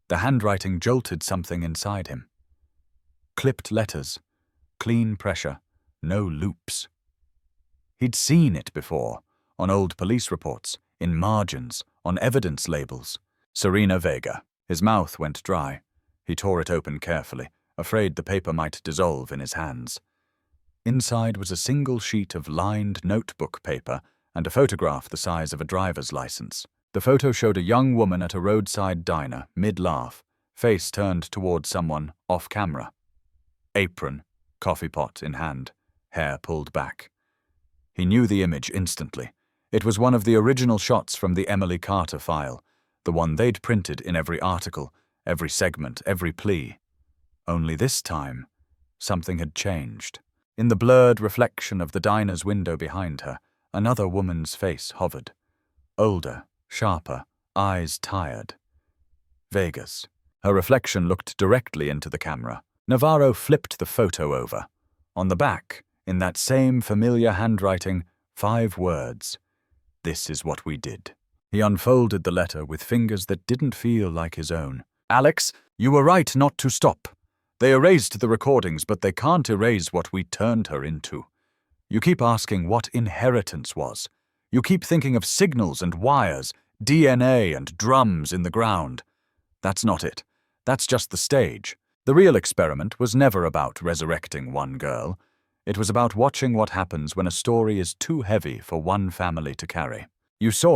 The handwriting jolted something inside him. Clipped letters, clean pressure, no loops. He'd seen it before, on old police reports, in margins, on evidence labels. Serena Vega. His mouth went dry. He tore it open carefully, afraid the paper might dissolve in his hands. Inside was a single sheet of lined notebook paper and a photograph the size of a driver's license. The photo showed a young woman at a roadside diner, mid-laugh, face turned towards someone, off camera. Apron, coffee pot in hand, hair pulled back. He knew the image instantly. It was one of the original shots from the Emily Carter file, the one they'd printed in every article, every segment, every plea. Only this time, something had changed. In the blurred reflection of the diner's window behind her, another woman's face hovered. Older, sharper, eyes tired. Vega's. Her reflection looked directly into the camera. Navarro flipped the photo over. On the back, in that same familiar handwriting, 5 words. "This is what we did." He unfolded the letter with fingers that didn't feel like his own. "Alex, you were right not to stop. They erased the recordings, but they can't erase what we turned her into. You keep asking what inheritance was. You keep thinking of signals and wires, DNA and drums in the ground. That's not it. That's just the stage. The real experiment was never about resurrecting one girl. It was about watching what happens when a story is too heavy for one family to carry. You saw it